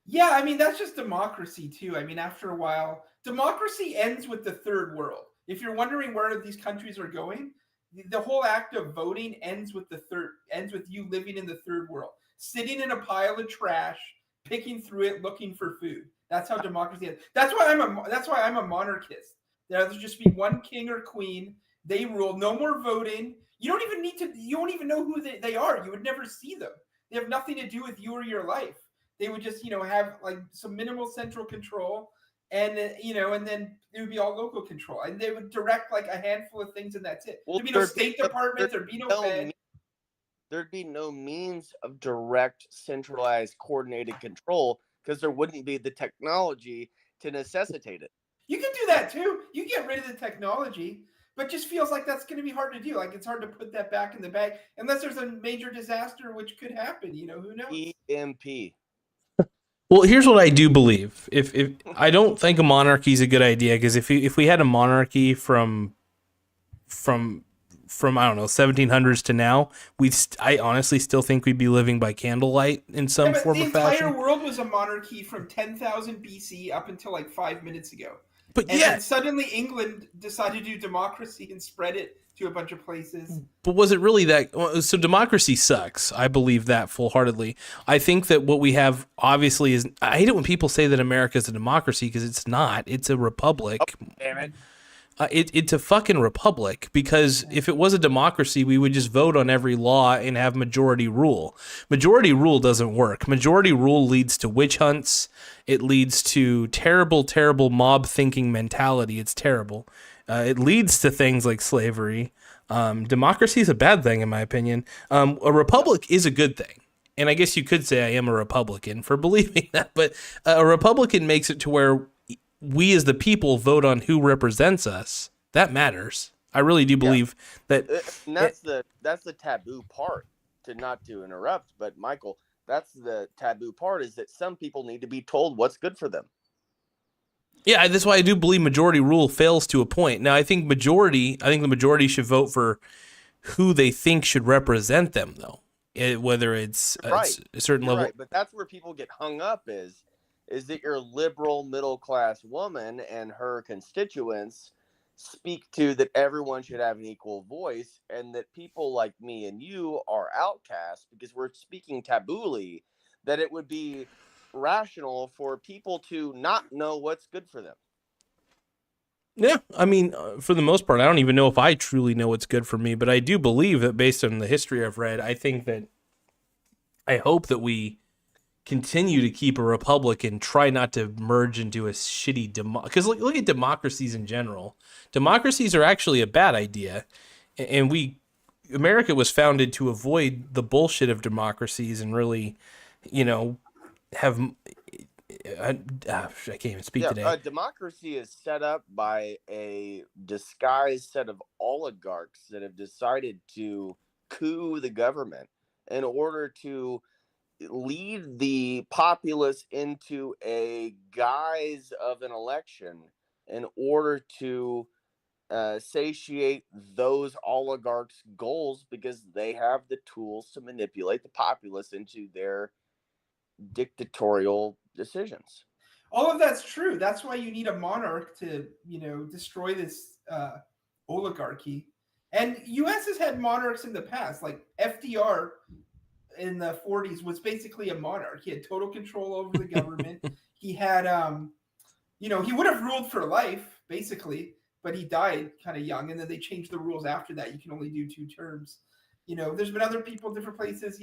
Yeah, I mean, that's just democracy too. I mean, after a while, democracy ends with the third world. If you're wondering where these countries are going, the whole act of voting ends with you living in the third world, sitting in a pile of trash, picking through it, looking for food. That's how democracy ends. That's why I'm a monarchist. There'll just be one king or queen. They rule. No more voting. You don't even know who they are. You would never see them. They have nothing to do with you or your life. They would just, have like some minimal central control, and and then it would be all local control, and they would direct like a handful of things, and that's it. Well, There'd be no State Department, there'd be no Fed. There'd be no means of direct, centralized, coordinated control because there wouldn't be the technology to necessitate it. You can do that too. You get rid of the technology, but just feels like that's going to be hard to do. Like it's hard to put that back in the bag unless there's a major disaster, which could happen. Who knows? EMP. Well, here's what I do believe. If I don't think a monarchy is a good idea, because if we had a monarchy from I don't know 1700s to now, I honestly still think we'd be living by candlelight in some form or fashion. The entire world was a monarchy from 10,000 BC up until like 5 minutes ago. But then suddenly England decided to do democracy and spread it to a bunch of places. But was it really that? So democracy sucks. I believe that full-heartedly. I think that what we have obviously is. I hate it when people say that America is a democracy because it's not. It's a republic. Oh, damn it. It's a fucking republic, because if it was a democracy, we would just vote on every law and have majority rule. Majority rule doesn't work. Majority rule leads to witch hunts. It leads to terrible, terrible mob thinking mentality. It's terrible. It leads to things like slavery. Democracy is a bad thing, in my opinion. A republic is a good thing. And I guess you could say I am a Republican for believing that. But a Republican makes it to where we as the people vote on who represents us. That matters. I really do believe that. And that's the taboo part, not to interrupt, but Michael, that's the taboo part, is that some people need to be told what's good for them. Yeah, that's why I do believe majority rule fails to a point. Now, I think the majority should vote for who they think should represent them, though. Whether it's a certain level. Right, but that's where people get hung up is that your liberal middle-class woman and her constituents speak to that everyone should have an equal voice, and that people like me and you are outcasts because we're speaking tabooly, that it would be rational for people to not know what's good for them. Yeah, I mean, for the most part, I don't even know if I truly know what's good for me, but I do believe that based on the history I've read, I hope that we continue to keep a republic and try not to merge into a shitty because look at democracies in general. Democracies are actually a bad idea, and America was founded to avoid the bullshit of democracies and really, have. I can't even speak today. Democracy is set up by a disguised set of oligarchs that have decided to coup the government in order to lead the populace into a guise of an election in order to satiate those oligarchs' goals, because they have the tools to manipulate the populace into their dictatorial decisions. All of that's true. That's why you need a monarch to, destroy this oligarchy. And U.S. has had monarchs in the past, like FDR in the 40s was basically a monarch. He had total control over the government. He had, he would have ruled for life, basically, but he died kind of young. And then they changed the rules after that. You can only do 2 terms. There's been other people, different places,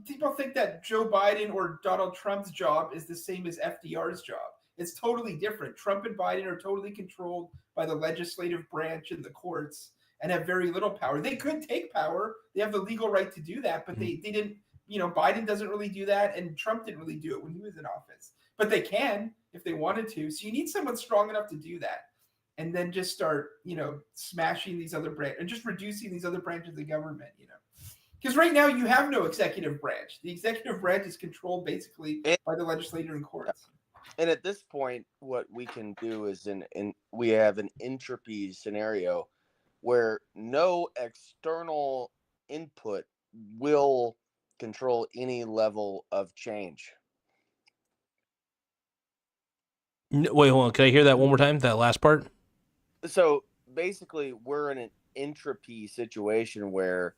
people think that Joe Biden or Donald Trump's job is the same as FDR's job. It's totally different. Trump and Biden are totally controlled by the legislative branch and the courts and have very little power. They could take power. They have the legal right to do that, but they didn't, Biden doesn't really do that, and Trump didn't really do it when he was in office. But they can if they wanted to. So you need someone strong enough to do that. And then just start, smashing these other branches and just reducing these other branches of government, Because right now you have no executive branch. The executive branch is controlled basically by the legislature and courts. And at this point, what we can do is we have an entropy scenario where no external input will control any level of change. Wait, hold on. Can I hear that one more time? That last part? So basically, we're in an entropy situation where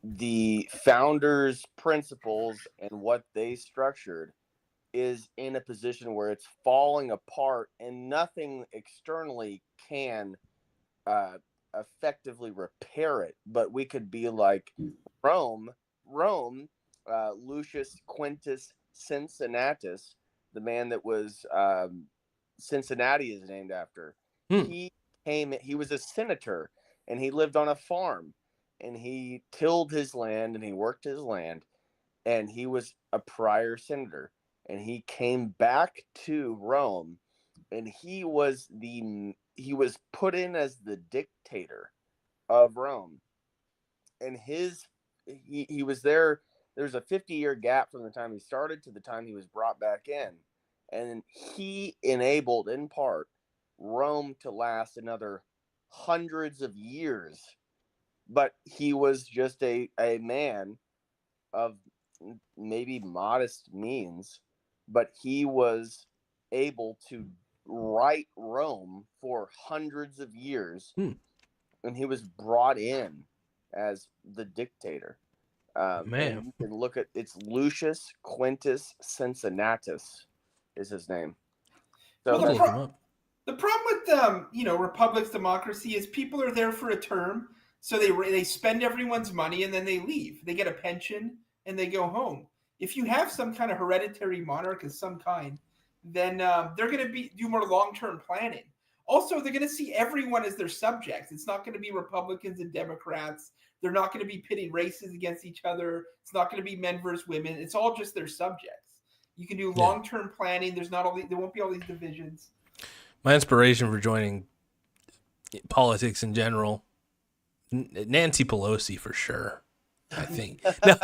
the founders' principles and what they structured is in a position where it's falling apart and nothing externally can effectively repair it. But we could be like Rome, Lucius Quintus Cincinnatus the man that was Cincinnati is named after. Hmm. He was a senator, and he lived on a farm, and he tilled his land and he worked his land, and he was a prior senator, and he came back to Rome, and he was put in as the dictator of Rome, and he was there. There's a 50-year gap from the time he started to the time he was brought back in, and he enabled in part Rome to last another hundreds of years. But he was just a man of maybe modest means, but he was able to right Rome for hundreds of years, and he was brought in as the dictator. Man, and you can look at it's Lucius Quintus Cincinnatus is his name. So Well, look him up. the problem with republics, democracy is people are there for a term, so they spend everyone's money and then they leave. They get a pension and they go home. If you have some kind of hereditary monarch of some kind, then they're going to do more long-term planning. Also, they're going to see everyone as their subjects. It's not going to be Republicans and Democrats. They're not going to be pitting races against each other. It's not going to be men versus women. It's all just their subjects. You can do long-term planning. There won't be all these divisions. My inspiration for joining politics in general, Nancy Pelosi for sure. I think. No,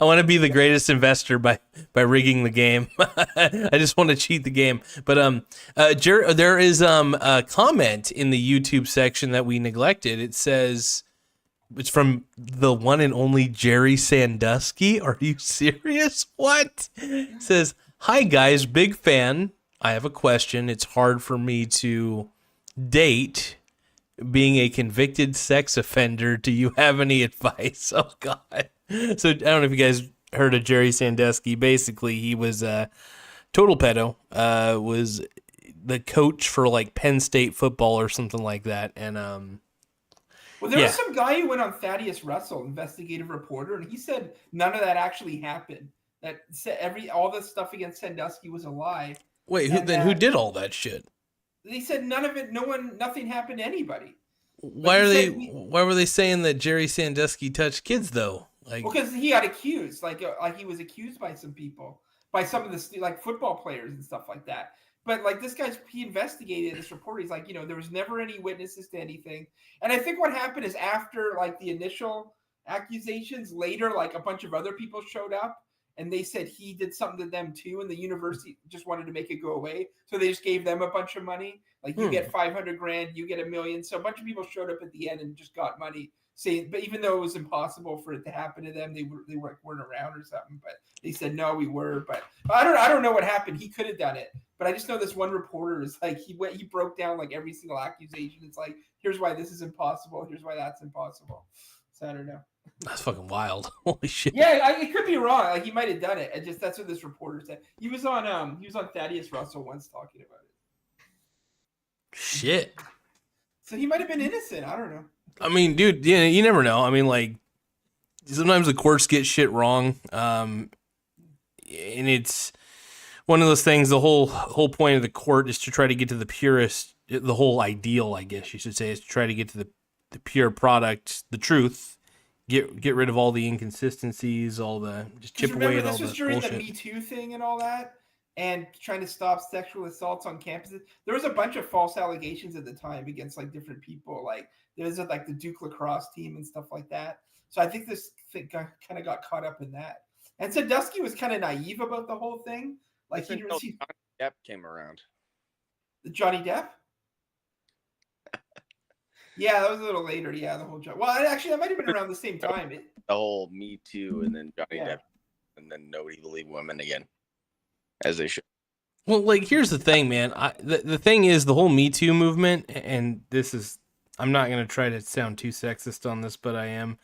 I want to be the greatest investor by rigging the game. I just want to cheat the game. But there is a comment in the YouTube section that we neglected. It says it's from the one and only Jerry Sandusky. Are you serious? What? It says, "Hi guys, big fan. I have a question. It's hard for me to date. Being a convicted sex offender, do you have any advice?" Oh, God. So I don't know if you guys heard of Jerry Sandusky. Basically, he was a total pedo, was the coach for like Penn State football or something like that. And well, there was some guy who went on Thaddeus Russell, investigative reporter, and he said none of that actually happened. That all the stuff against Sandusky was a lie. Wait, who did all that shit? They said none of it. Nothing happened to anybody. Why were they saying that Jerry Sandusky touched kids though? Like, because he got accused, like he was accused by some people, by some of the like football players and stuff like that. But like this he investigated this report. He's like, there was never any witnesses to anything. And I think what happened is after like the initial accusations, later like a bunch of other people showed up. And they said he did something to them too, and the university just wanted to make it go away. So they just gave them a bunch of money. Like you get $500,000, you get $1 million. So a bunch of people showed up at the end and just got money. But even though it was impossible for it to happen to them, they weren't around or something. But they said no, we were. But I don't know what happened. He could have done it. But I just know this one reporter is like he broke down like every single accusation. It's like, here's why this is impossible. Here's why that's impossible. So I don't know. That's fucking wild. Holy shit. Yeah, it could be wrong. Like he might have done it. That's what this reporter said. He was on Thaddeus Russell once talking about it. Shit. So he might have been innocent. I don't know. I mean, dude, you never know. I mean, like sometimes the courts get shit wrong. And it's one of those things. The whole point of the court is to try to get to the purest. The whole ideal, I guess you should say, is to try to get to the pure product, the truth. Get rid of all the inconsistencies, just chip away at all the bullshit. This was during the Me Too thing and all that, and trying to stop sexual assaults on campuses. There was a bunch of false allegations at the time against like different people. Like there was like the Duke lacrosse team and stuff like that. So I think this thing kind of got caught up in that. And Sandusky was kind of naive about the whole thing. Like he didn't see Johnny Depp came around. Johnny Depp. Yeah, that was a little later. Yeah, the whole job. Well, actually, that might have been around the same time. The whole Me Too, and then Johnny Depp, and then nobody believed women again, as they should. Well, like here's the thing, man. The thing is the whole Me Too movement, and this is. I'm not gonna try to sound too sexist on this, but I am.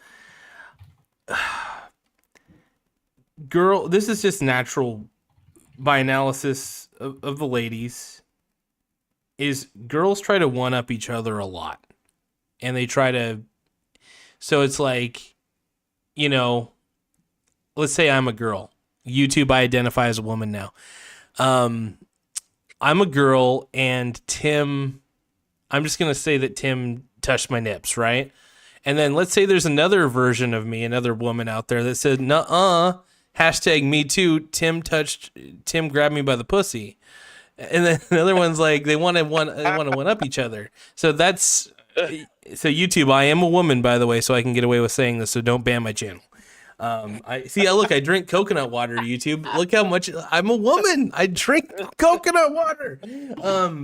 Girl, this is just natural by analysis of the ladies. Is girls try to one up each other a lot. And they try to, so it's like, let's say I'm a girl. YouTube, I identify as a woman now. I'm a girl, and Tim. I'm just gonna say that Tim touched my nips, right? And then let's say there's another version of me, another woman out there that said, "Nuh-uh, #me too." Tim grabbed me by the pussy, and then another one's like they want to one up each other. So that's so YouTube. I am a woman, by the way, so I can get away with saying this. So don't ban my channel. I drink coconut water. YouTube, look how much I'm a woman. I drink coconut water.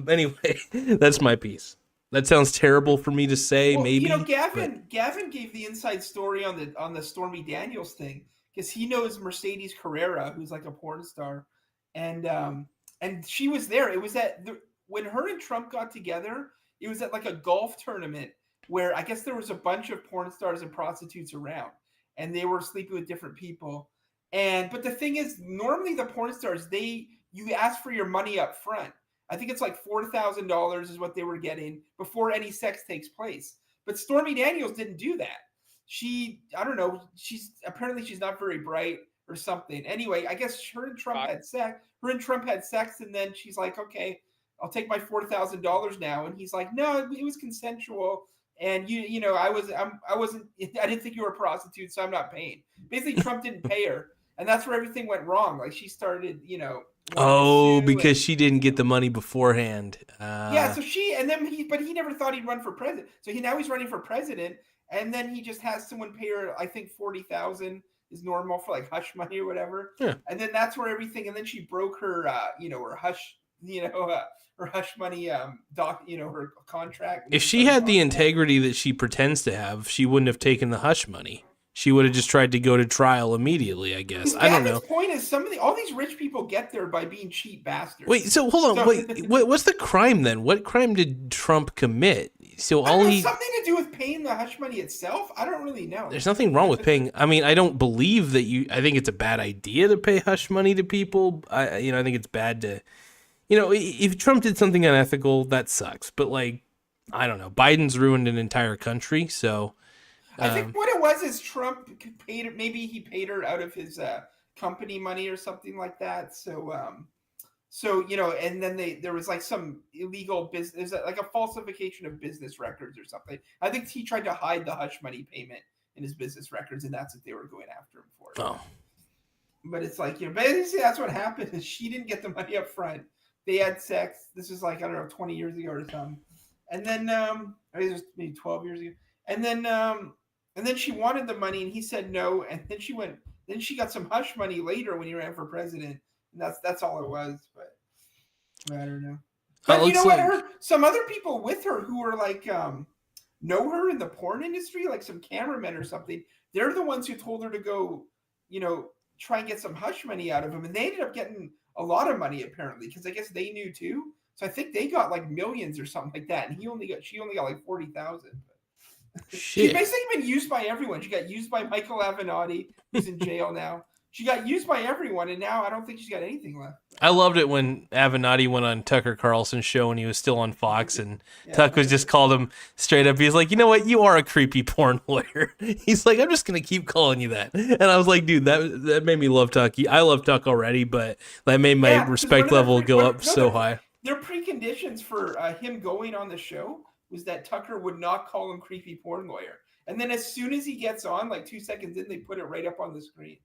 Anyway, that's my piece. That sounds terrible for me to say. Well, maybe Gavin gave the inside story on the Stormy Daniels thing because he knows Mercedes Carrera, who's like a porn star, and she was there. It was when her and Trump got together. It was at like a golf tournament where I guess there was a bunch of porn stars and prostitutes around, and they were sleeping with different people. But the thing is, normally the porn stars you ask for your money up front. I think it's like $4,000 is what they were getting before any sex takes place. But Stormy Daniels didn't do that. I don't know. She's not very bright or something. Anyway, I guess her and Trump had sex, and then she's like, okay, I'll take my $4,000 now. And he's like, no, it was consensual. And I didn't think you were a prostitute, so I'm not paying. Basically, Trump didn't pay her, and that's where everything went wrong. Like she started, because she didn't get the money beforehand. Yeah, so but he never thought he'd run for president. So now he's running for president, and then he just has someone pay her. I think $40,000 is normal for like hush money or whatever. Yeah. And then that's where everything. And then she broke her, her hush, her hush money, her contract. If she had the integrity that she pretends to have, she wouldn't have taken the hush money. She would have just tried to go to trial immediately, I guess. I don't know. The point is, all these rich people get there by being cheap bastards. Wait, so hold on. What's the crime then? What crime did Trump commit? So something to do with paying the hush money itself? I don't really know. There's nothing wrong with paying. I mean, I don't believe that I think it's a bad idea to pay hush money to people. I think it's bad to, if Trump did something unethical, that sucks. But I don't know. Biden's ruined an entire country, so. I think what it was is Trump maybe he paid her out of his company money or something like that. So, and then there was like some illegal business, like a falsification of business records or something. I think he tried to hide the hush money payment in his business records, and that's what they were going after him for. Oh. But it's like, basically that's what happened is she didn't get the money up front. They had sex. This was like, I don't know, 20 years ago or something. And then, it was maybe 12 years ago. And then she wanted the money, and he said no. And then she got some hush money later when he ran for president. And that's all it was. But I don't know. But you know what? Some other people with her who are like know her in the porn industry, like some cameramen or something. They're the ones who told her to go, try and get some hush money out of him, and they ended up getting a lot of money apparently because I guess they knew too. So I think they got like millions or something like that, and she only got like 40,000. She's basically been used by everyone. She got used by Michael Avenatti, who's in jail now. She got used by everyone, and now I don't think she's got anything left. I loved it when Avenatti went on Tucker Carlson's show and he was still on Fox, and Tuck was just called him straight up. He was like, you know what? You are a creepy porn lawyer. He's like, I'm just going to keep calling you that. And I was like, dude, that made me love Tuck. I love Tuck already, but that made my respect level go up so high. Their preconditions for him going on the show was that Tucker would not call him creepy porn lawyer. And then as soon as he gets on, like 2 seconds in, they put it right up on the screen.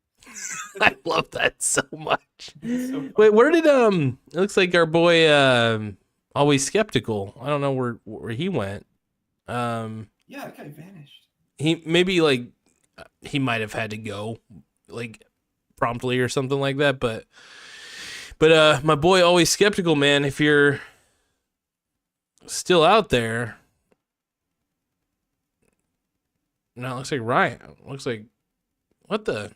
I love that so much. So wait, where did it looks like our boy Always Skeptical. I don't know where he went. Yeah, that guy vanished. He might have had to go promptly or something like that, but my boy Always Skeptical, man, if you're still out there. No, it looks like Ryan. Looks like what the?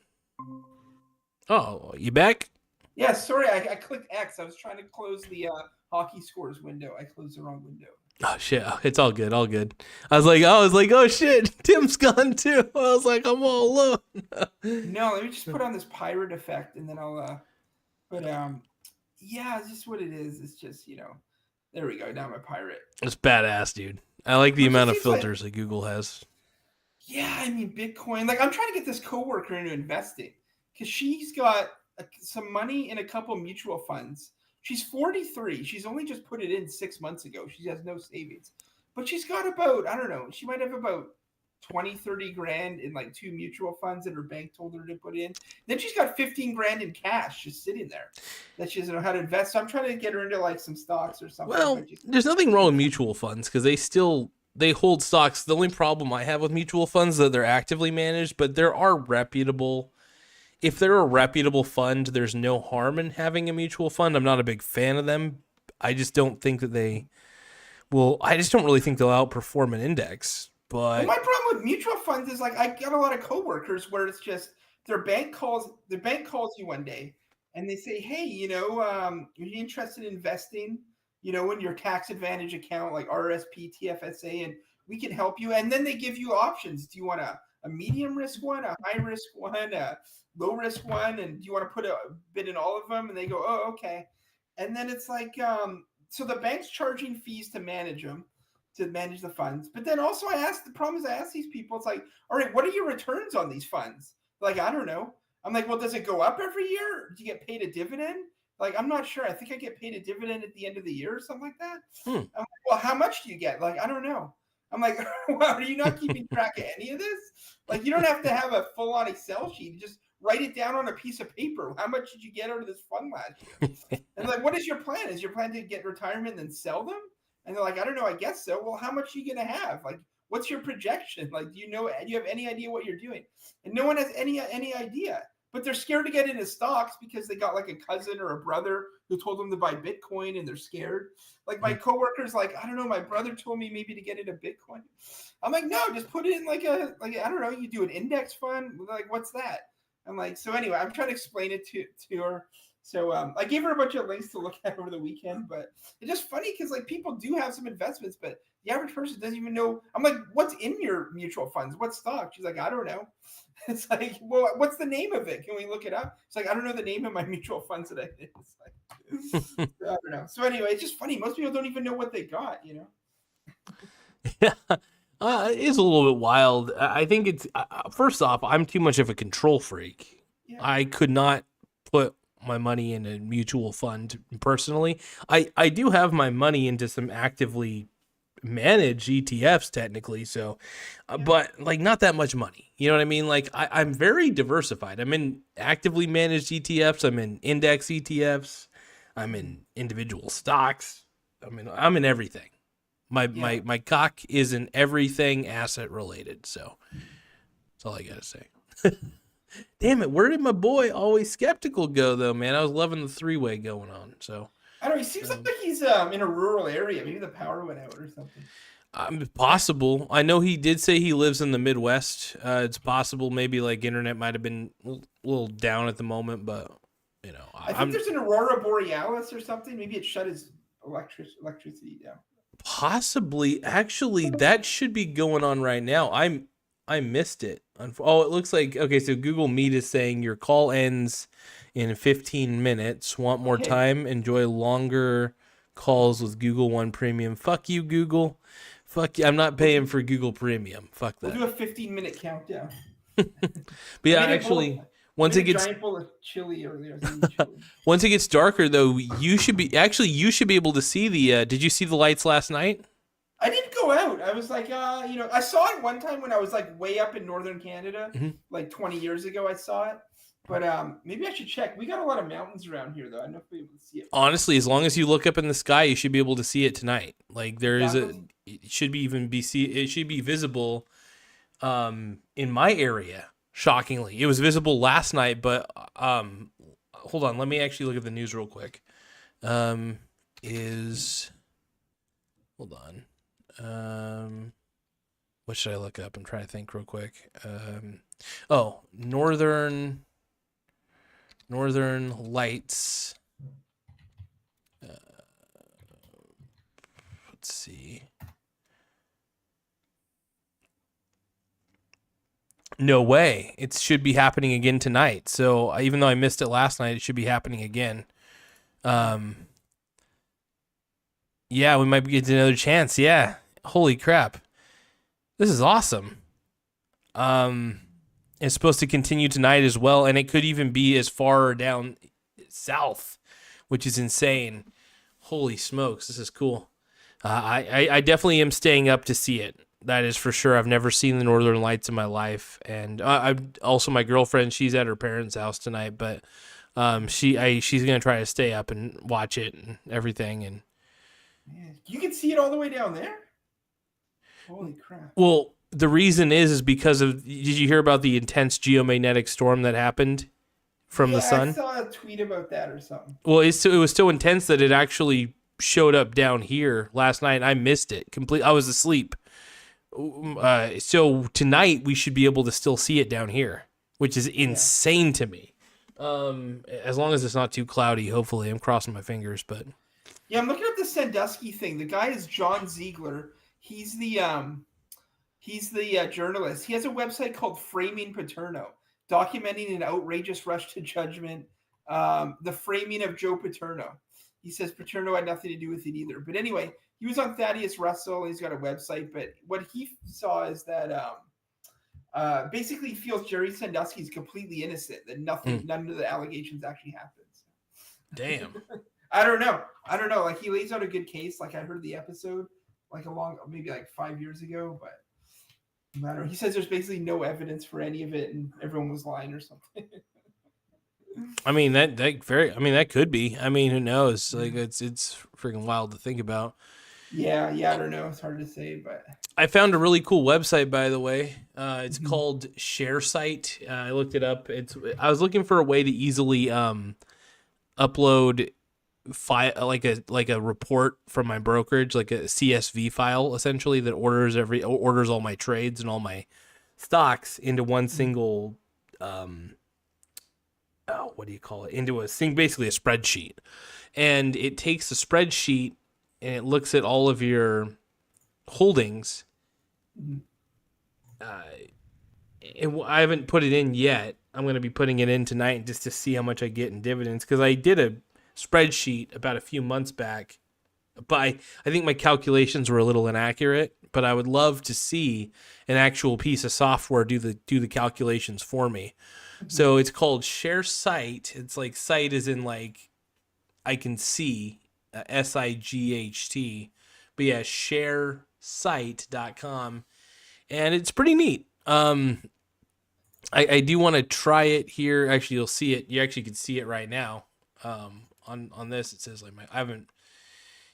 Oh, you back? Yeah, sorry, I clicked X. I was trying to close the hockey scores window. I closed the wrong window. Oh shit! It's all good, all good. I was like, oh shit, Tim's gone too. I was like, I'm all alone. No, let me just put on this pirate effect, and then I'll. Yeah, it's just what it is. It's just there we go. Now I'm a pirate. It's badass, dude. I like the amount of filters that Google has. Yeah, I mean Bitcoin. Like I'm trying to get this coworker into investing because she's got some money in a couple mutual funds. She's 43. She's only just put it in 6 months ago. She has no savings. But she's got about, I don't know, she might have about 20, 30 grand in like 2 mutual funds that her bank told her to put in. Then she's got 15 grand in cash just sitting there that she doesn't know how to invest. So I'm trying to get her into like some stocks or something. Well, there's nothing wrong with mutual funds because they hold stocks. The only problem I have with mutual funds is that they're actively managed, but there are reputable. If they're a reputable fund, there's no harm in having a mutual fund. I'm not a big fan of them. I just don't think that I just don't really think they'll outperform an index. But my problem with mutual funds is like I got a lot of coworkers where it's just their bank calls you one day and they say, hey, are you interested in investing, in your tax advantage account like RSP, TFSA, and we can help you. And then they give you options. Do you want a medium risk one, a high risk one, a low risk one, and do you want to put a bid in all of them? And they go, oh, okay. And then it's like, so the bank's charging fees to manage them, to manage the funds. But then also I ask these people, it's like, all right, what are your returns on these funds? Like, I don't know. I'm like, well, does it go up every year? Do you get paid a dividend? Like, I'm not sure. I think I get paid a dividend at the end of the year or something like that. I'm like, well, how much do you get? Like, I don't know. I'm like, well, are you not keeping track of any of this? Like, you don't have to have a full-on Excel sheet. Just write it down on a piece of paper. How much did you get out of this fund last year? And like, what is your plan? Is your plan to get retirement and then sell them? And they're like, I don't know, I guess so. Well, how much are you going to have? Like, what's your projection? Like, do you have any idea what you're doing? And no one has any idea. But they're scared to get into stocks because they got like a cousin or a brother who told them to buy Bitcoin and they're scared. Like my coworker's like, I don't know, my brother told me maybe to get into Bitcoin. I'm like, no, just put it in like I don't know, you do an index fund. Like, what's that? I'm like, so anyway, I'm trying to explain it to her. So I gave her a bunch of links to look at over the weekend, but it's just funny because like people do have some investments, but the average person doesn't even know. I'm like, what's in your mutual funds? What stock? She's like, I don't know. It's like, well, what's the name of it? Can we look it up? It's like, I don't know the name of my mutual funds that I did. It's like, I don't know. So anyway, it's just funny. Most people don't even know what they got, Yeah. It is a little bit wild. I think it's first off, I'm too much of a control freak. Yeah. I could not put my money in a mutual fund personally. I do have my money into some actively managed ETFs technically, so but like not that much money. You know what I mean? Like I'm very diversified. I'm in actively managed ETFs. I'm in index ETFs. I'm in individual stocks. I'm in everything. My cock is in everything asset related. So that's all I gotta say. Damn it! Where did my boy always skeptical go though, man? I was loving the 3-way going on. So I don't know. He seems like he's in a rural area. Maybe the power went out or something. Possible. I know he did say he lives in the Midwest. It's possible. Maybe like internet might have been a little down at the moment, but I think there's an Aurora Borealis or something. Maybe it shut his electricity down. Possibly. Actually, that should be going on right now. I missed it. Oh, it looks like, okay, so Google Meet is saying your call ends in 15 minutes. Want more time? Enjoy longer calls with Google One Premium. Fuck you, Google. Fuck you. I'm not paying for Google Premium. Fuck that. We'll do a 15-minute countdown. But yeah, actually, once it gets giant bowl of chili earlier. once it gets darker, though, you should be able to see the. Did you see the lights last night? I didn't go out. I was like, I saw it one time when I was like way up in northern Canada, like 20 years ago. I saw it, but maybe I should check. We got a lot of mountains around here, though. I don't know if we'll be able to see it. Honestly, as long as you look up in the sky, you should be able to see it tonight. Like it should be visible, in my area. Shockingly, it was visible last night, but hold on, let me actually look at the news real quick. Hold on. What should I look up? I'm trying to think real quick. Northern Lights. Let's see. No way. It should be happening again tonight. So even though I missed it last night, it should be happening again. Yeah, we might be getting another chance. Yeah. Holy crap. This is awesome. It's supposed to continue tonight as well, and it could even be as far down south which is insane. Holy smokes, this is cool. I definitely am staying up to see it. That is for sure. I've never seen the Northern Lights in my life, and I also my girlfriend. She's at her parents' house tonight, but she's gonna try to stay up and watch it and everything. And you can see it all the way down there. Holy crap! Well, the reason is because of. Did you hear about the intense geomagnetic storm that happened from the sun? I saw a tweet about that or something. Well, it was so intense that it actually showed up down here last night. I missed it completely. I was asleep. So tonight we should be able to still see it down here, which is insane to me. As long as it's not too cloudy, hopefully. I'm crossing my fingers, but yeah, I'm looking at the Sandusky thing. The guy is John Ziegler. He's the journalist. He has a website called Framing Paterno, documenting an outrageous rush to judgment. The framing of Joe Paterno. He says Paterno had nothing to do with it either. But anyway, he was on Thaddeus Russell. He's got a website. But what he saw is that basically he feels Jerry Sandusky is completely innocent, that none of the allegations actually happened. damn. I don't know. Like, he lays out a good case. Like, I heard the episode maybe 5 years ago, but I don't know. He says there's basically no evidence for any of it, and everyone was lying or something. I mean that could be. I mean, who knows? Like, it's freaking wild to think about. Yeah, I don't know. It's hard to say, but I found a really cool website, by the way. It's called ShareSite. I looked it up. I was looking for a way to easily upload file like a report from my brokerage, like a CSV file, essentially, that orders all my trades and all my stocks into one single what do you call it? Into basically a spreadsheet. And it takes a spreadsheet and it looks at all of your holdings. I haven't put it in yet. I'm going to be putting it in tonight just to see how much I get in dividends, because I did a spreadsheet about a few months back, but I think my calculations were a little inaccurate. But I would love to see an actual piece of software do the calculations for me. So it's called ShareSite. It's like site is in like I can see, SIGHT. But yeah, sharesite.com. And it's pretty neat. I do want to try it here. Actually, you'll see it. You actually can see it right now. On this, it says I haven't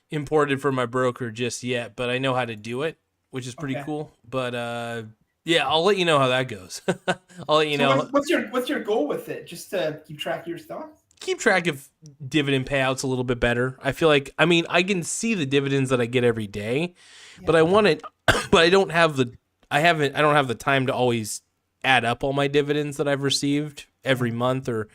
imported from my broker just yet, but I know how to do it, which is pretty cool. But yeah, I'll let you know how that goes. I'll let you know. What's your goal with it? Just to keep track of your stocks? Keep track of dividend payouts a little bit better. I feel like, I mean, I can see the dividends that I get every day, but I want it, but I don't have the time to always add up all my dividends that I've received every month. Or,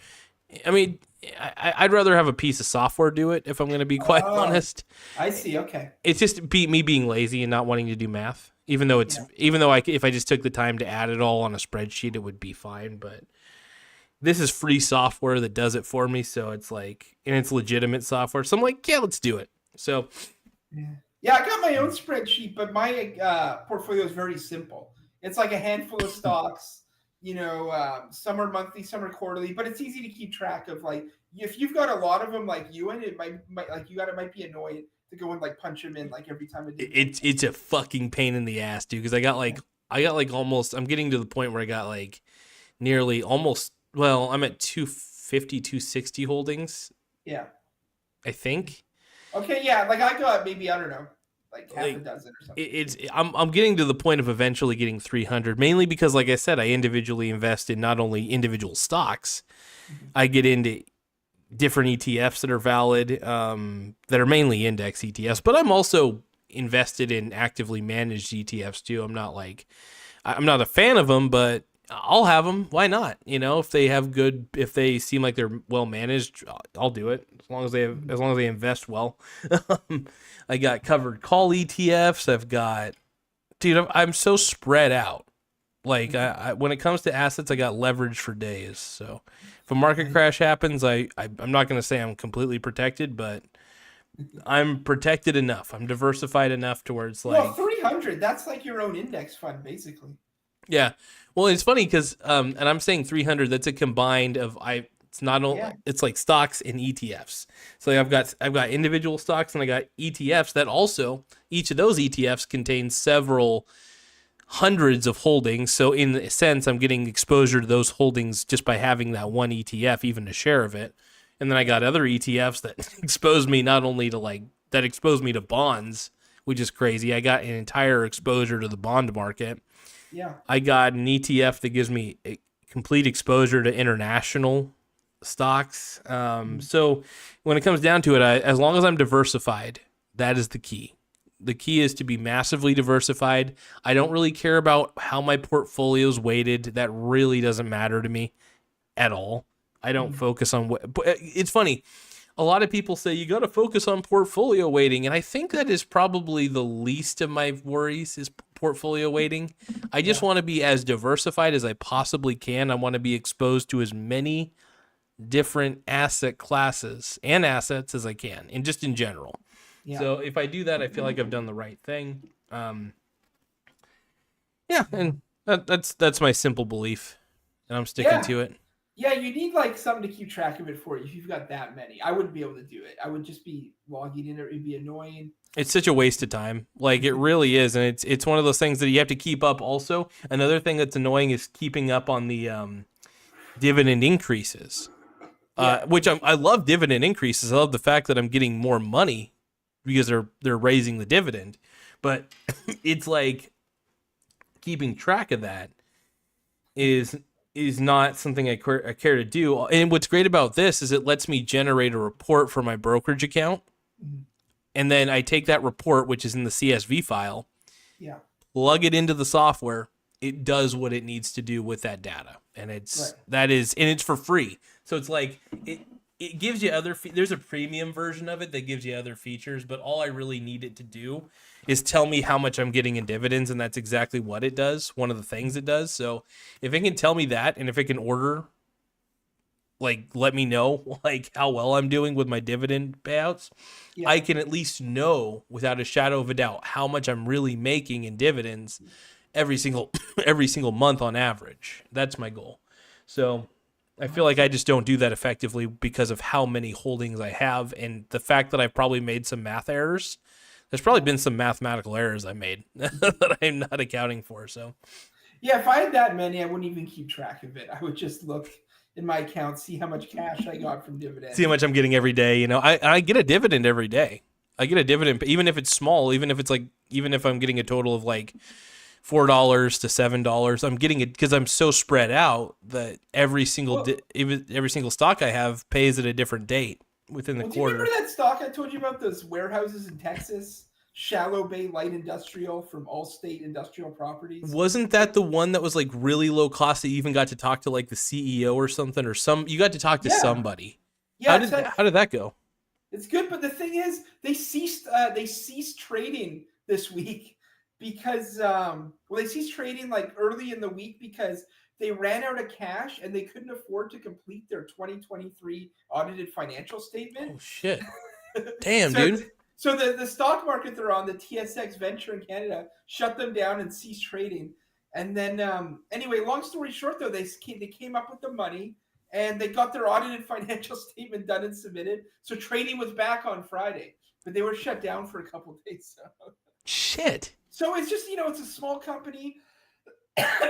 I mean, I'd rather have a piece of software do it, if I'm going to be quite honest. I see. Okay. It's just me being lazy and not wanting to do math. Even though if I just took the time to add it all on a spreadsheet, it would be fine. But this is free software that does it for me. So it's like, and it's legitimate software. So I'm like, yeah, let's do it. So yeah, I got my own spreadsheet, but my portfolio is very simple. It's like a handful of stocks, some are monthly, some are quarterly, but it's easy to keep track of. Like, if you've got a lot of them like you, and it might be annoying to go and like punch them in like every time. It's a fucking pain in the ass, dude. Because I got like almost. I'm getting to the point where I got like nearly almost. Well, I'm at 250, 260 holdings. Yeah. I think. Okay, yeah. Like, I got maybe, I don't know, like half a dozen or something. I'm getting to the point of eventually getting 300, mainly because, like I said, I individually invest in not only individual stocks, I get into different ETFs that are valid, that are mainly index ETFs, but I'm also invested in actively managed ETFs too. I'm not a fan of them, but I'll have them. Why not? If they seem like they're well managed, I'll do it as long as they invest well. I got covered call ETFs. I've got, dude, I'm so spread out. Like, I when it comes to assets, I got leverage for days. So if a market crash happens, I'm not going to say I'm completely protected, but I'm protected enough. I'm diversified enough to where it's like, well, 300. That's like your own index fund, basically. Yeah. Well, it's funny because, and I'm saying 300. That's a combined of It's not only it's like stocks and ETFs. So I've got individual stocks and I got ETFs that also each of those ETFs contains several hundreds of holdings. So in a sense, I'm getting exposure to those holdings just by having that one ETF, even a share of it. And then I got other ETFs that expose me not only to that expose me to bonds, which is crazy. I got an entire exposure to the bond market. Yeah. I got an ETF that gives me a complete exposure to international stocks. So when it comes down to it, as long as I'm diversified, that is the key. The key is to be massively diversified. I don't really care about how my portfolio is weighted. That really doesn't matter to me at all. I don't focus on what. It's funny. A lot of people say you got to focus on portfolio weighting, and I think that is probably the least of my worries is portfolio weighting. I just want to be as diversified as I possibly can. I want to be exposed to as many different asset classes and assets as I can, and just in general. Yeah. So if I do that, I feel like I've done the right thing. And that's my simple belief, and I'm sticking to it. Yeah, you need something to keep track of it for you. If you've got that many, I wouldn't be able to do it. I would just be logging in. It'd be annoying. It's such a waste of time. It really is, and it's one of those things that you have to keep up. Also, another thing that's annoying is keeping up on the dividend increases, which I love dividend increases. I love the fact that I'm getting more money because they're raising the dividend, but it's keeping track of that is not something I care to do. And what's great about this is it lets me generate a report for my brokerage account. And then I take that report, which is in the CSV file, plug it into the software. It does what it needs to do with that data. And it's for free. So it's it gives you there's a premium version of it that gives you other features, but all I really need it to do is tell me how much I'm getting in dividends, and that's exactly what it does. One of the things it does. So if it can tell me that, and if it can order, let me know how well I'm doing with my dividend payouts, I can at least know without a shadow of a doubt how much I'm really making in dividends every single month on average. That's my goal. So I feel like I just don't do that effectively because of how many holdings I have and the fact that I've probably made some math errors. There's probably been some mathematical errors I made that I'm not accounting for. So, yeah, if I had that many, I wouldn't even keep track of it. I would just look in my account, see how much cash I got from dividends. See how much I'm getting every day. I get a dividend every day. I get a dividend, even if it's small, even if I'm getting a total of $4 to $7, I'm getting it because I'm so spread out that every single stock I have pays at a different date within the quarter. Do you remember that stock I told you about, those warehouses in Texas, Shallow Bay Light Industrial from Allstate Industrial Properties? Wasn't that the one that was really low cost that you even got to talk to the CEO or something, or you got to talk to somebody? Yeah. How did that go? It's good, but the thing is, they ceased trading this week. Because they ceased trading early in the week because they ran out of cash and they couldn't afford to complete their 2023 audited financial statement. Oh shit! Damn, dude. So the stock market they're on, the TSX Venture in Canada, shut them down and ceased trading. And then anyway, long story short, though, they came up with the money and they got their audited financial statement done and submitted. So trading was back on Friday, but they were shut down for a couple of days. So. Shit. So it's just, it's a small company.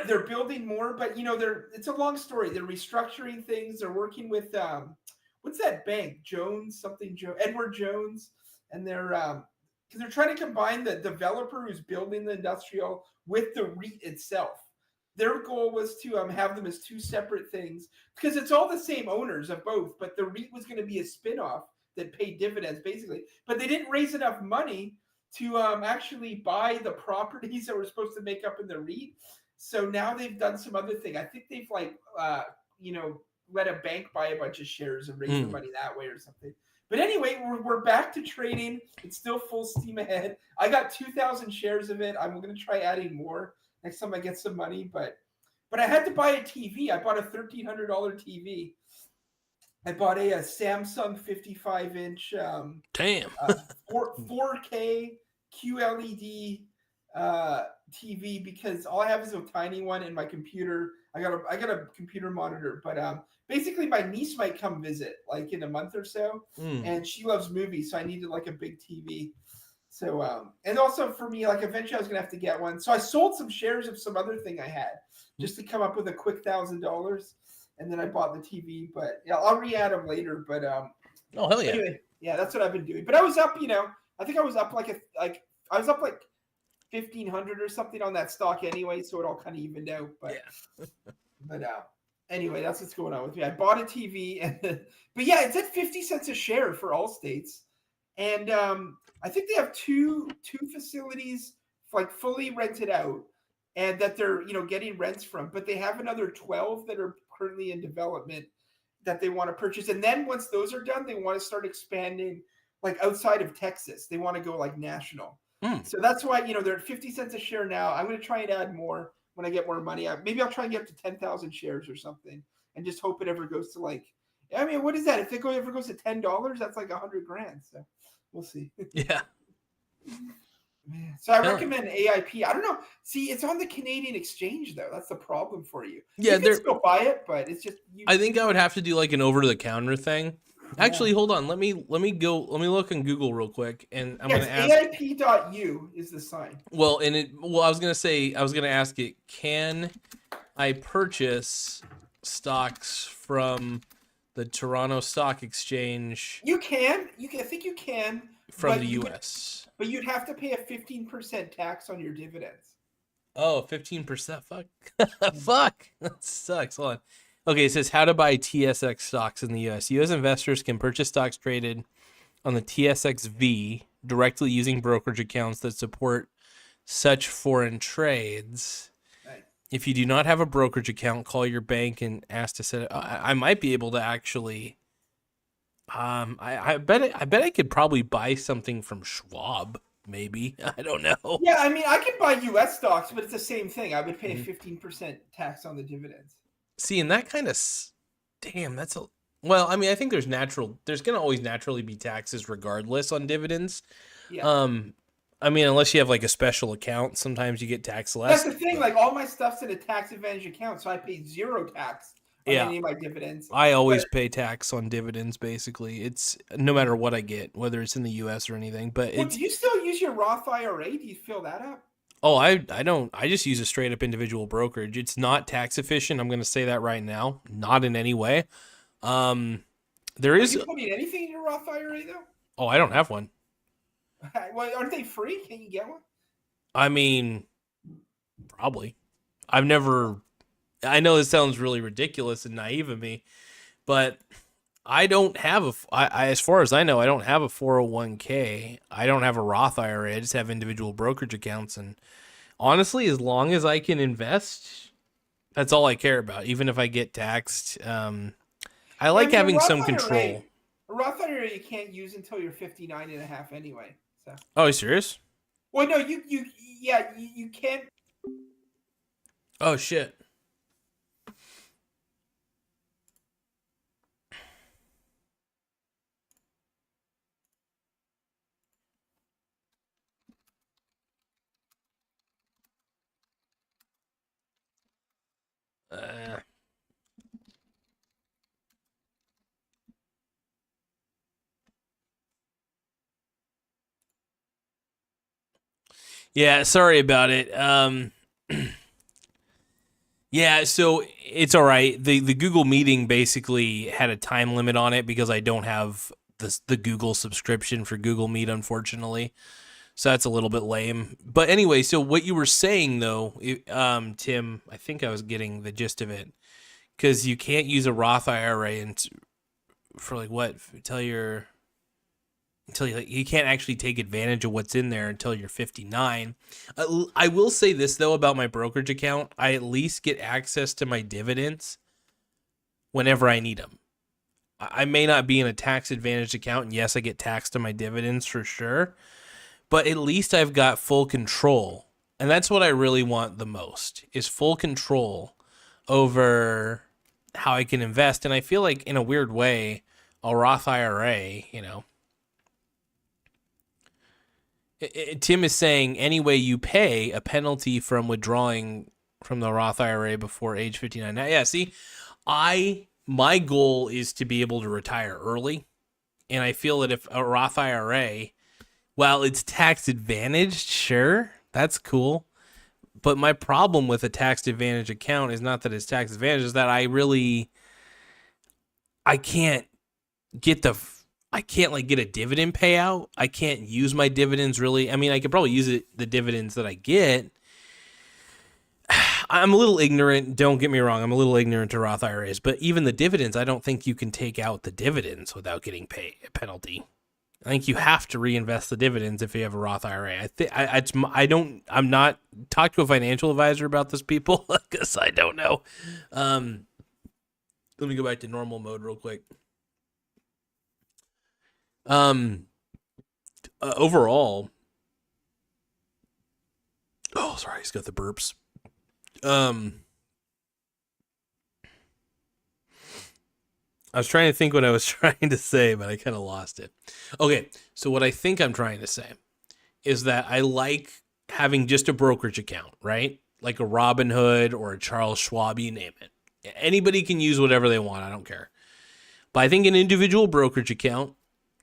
They're building more, but it's a long story. They're restructuring things. They're working with what's that bank? Edward Jones, and they're trying to combine the developer who's building the industrial with the REIT itself. Their goal was to have them as two separate things because it's all the same owners of both, but the REIT was going to be a spinoff that paid dividends basically, but they didn't raise enough money to actually buy the properties that were supposed to make up in the REIT. So now they've done some other thing. I think they've let a bank buy a bunch of shares and raise the money that way or something. But anyway, we're back to trading. It's still full steam ahead. I got 2,000 shares of it. I'm going to try adding more next time I get some money. But I had to buy a TV. I bought a $1,300 TV. I bought a Samsung 55-inch 4K QLED TV because all I have is a tiny one in my computer. I got a computer monitor, but basically my niece might come visit like in a month or so, and she loves movies, so I needed like a big TV. So and also for me, like eventually I was gonna have to get one. So I sold some shares of some other thing I had just to come up with a quick $1,000, and then I bought the TV. But yeah, I'll re-add them later. But oh hell yeah, anyway, yeah, that's what I've been doing. But I was up, I think I was up like 1,500 or something on that stock anyway, so it all kind of evened out. But yeah. but anyway, that's what's going on with me. I bought a TV, but yeah, it's at 50 cents a share for all states, and I think they have two facilities like fully rented out, and that they're getting rents from. But they have another 12 that are currently in development that they want to purchase, and then once those are done, they want to start expanding like outside of Texas. They want to go like national. So that's why they're at 50 cents a share now. I'm going to try and add more when I get more money. Maybe I'll try and get up to 10,000 shares or something, and just hope it ever goes to like. I mean, what is that? If it ever goes to $10, that's like $100,000. So we'll see. Yeah. So I recommend AIP. I don't know. See, it's on the Canadian exchange though. That's the problem for you. Yeah, you can still buy it, but it's just. I think I would have to do like an over-the-counter thing. Actually, hold on. Let me look in Google real quick, and I'm gonna ask. AIP.U is the sign. Well, I was gonna ask it. Can I purchase stocks from the Toronto Stock Exchange? You can. I think you can. From the U.S. But you'd have to pay a 15% tax on your dividends. Oh, 15%. Fuck. Fuck. That sucks. Hold on. Okay, it says how to buy TSX stocks in the U.S. U.S. investors can purchase stocks traded on the TSXV directly using brokerage accounts that support such foreign trades. Right. If you do not have a brokerage account, call your bank and ask to set it. I might be able to actually. I bet I could probably buy something from Schwab. Maybe. I don't know. Yeah, I mean, I could buy U.S. stocks, but it's the same thing. I would pay a 15% tax on the dividends. See, and that kind of, damn, that's a, well, I mean, I think there's going to always naturally be taxes regardless on dividends. Yeah. I mean, unless you have like a special account, sometimes you get taxed less. That's the thing. Like all my stuff's in a tax advantage account, so I pay zero tax on any of my dividends. I always pay tax on dividends, basically. It's no matter what I get, whether it's in the U.S. or anything. But do you still use your Roth IRA? Do you fill that up? Oh, I don't. I just use a straight up individual brokerage. It's not tax efficient. I'm going to say that right now. Not in any way. There is. Are you putting anything in your Roth IRA though? Oh, I don't have one. Well, aren't they free? Can you get one? I mean, probably. I've never. I know this sounds really ridiculous and naive of me, but I don't have as far as I know, I don't have a 401k. I don't have a Roth IRA. I just have individual brokerage accounts. And honestly, as long as I can invest, that's all I care about. Even if I get taxed, I like having some control. A Roth IRA you can't use until you're 59 and a half anyway. So. Oh, are you serious? Well, no, you can't. Oh, shit. Yeah, sorry about it. Yeah, so it's all right. The Google meeting basically had a time limit on it because I don't have the Google subscription for Google Meet, unfortunately. So that's a little bit lame. But anyway, so what you were saying though, Tim, I think I was getting the gist of it, because you can't use a Roth IRA for like what until you can't actually take advantage of what's in there until you're 59. I will say this though about my brokerage account, I at least get access to my dividends whenever I need them. I may not be in a tax advantaged account, and yes, I get taxed on my dividends for sure, but at least I've got full control. And that's what I really want the most, is full control over how I can invest. And I feel like in a weird way, a Roth IRA, Tim is saying anyway you pay a penalty from withdrawing from the Roth IRA before age 59. Now, yeah, see, I my goal is to be able to retire early. And I feel that if a Roth IRA, while it's tax advantaged, sure, that's cool. But my problem with a tax advantage account is not that it's tax advantage, is that I can't get get a dividend payout. I can't use my dividends really. I mean, I could probably use the dividends that I get. I'm a little ignorant. Don't get me wrong. I'm a little ignorant to Roth IRAs, but even the dividends, I don't think you can take out the dividends without getting a penalty. I think you have to reinvest the dividends if you have a Roth IRA. I'm not talk to a financial advisor about this, people, because I don't know. Let me go back to normal mode real quick. Overall, oh, sorry, he's got the burps. I was trying to think what I was trying to say, but I kind of lost it. Okay, so what I think I'm trying to say is that I like having just a brokerage account, right? Like a Robinhood or a Charles Schwab, you name it. Anybody can use whatever they want, I don't care. But I think an individual brokerage account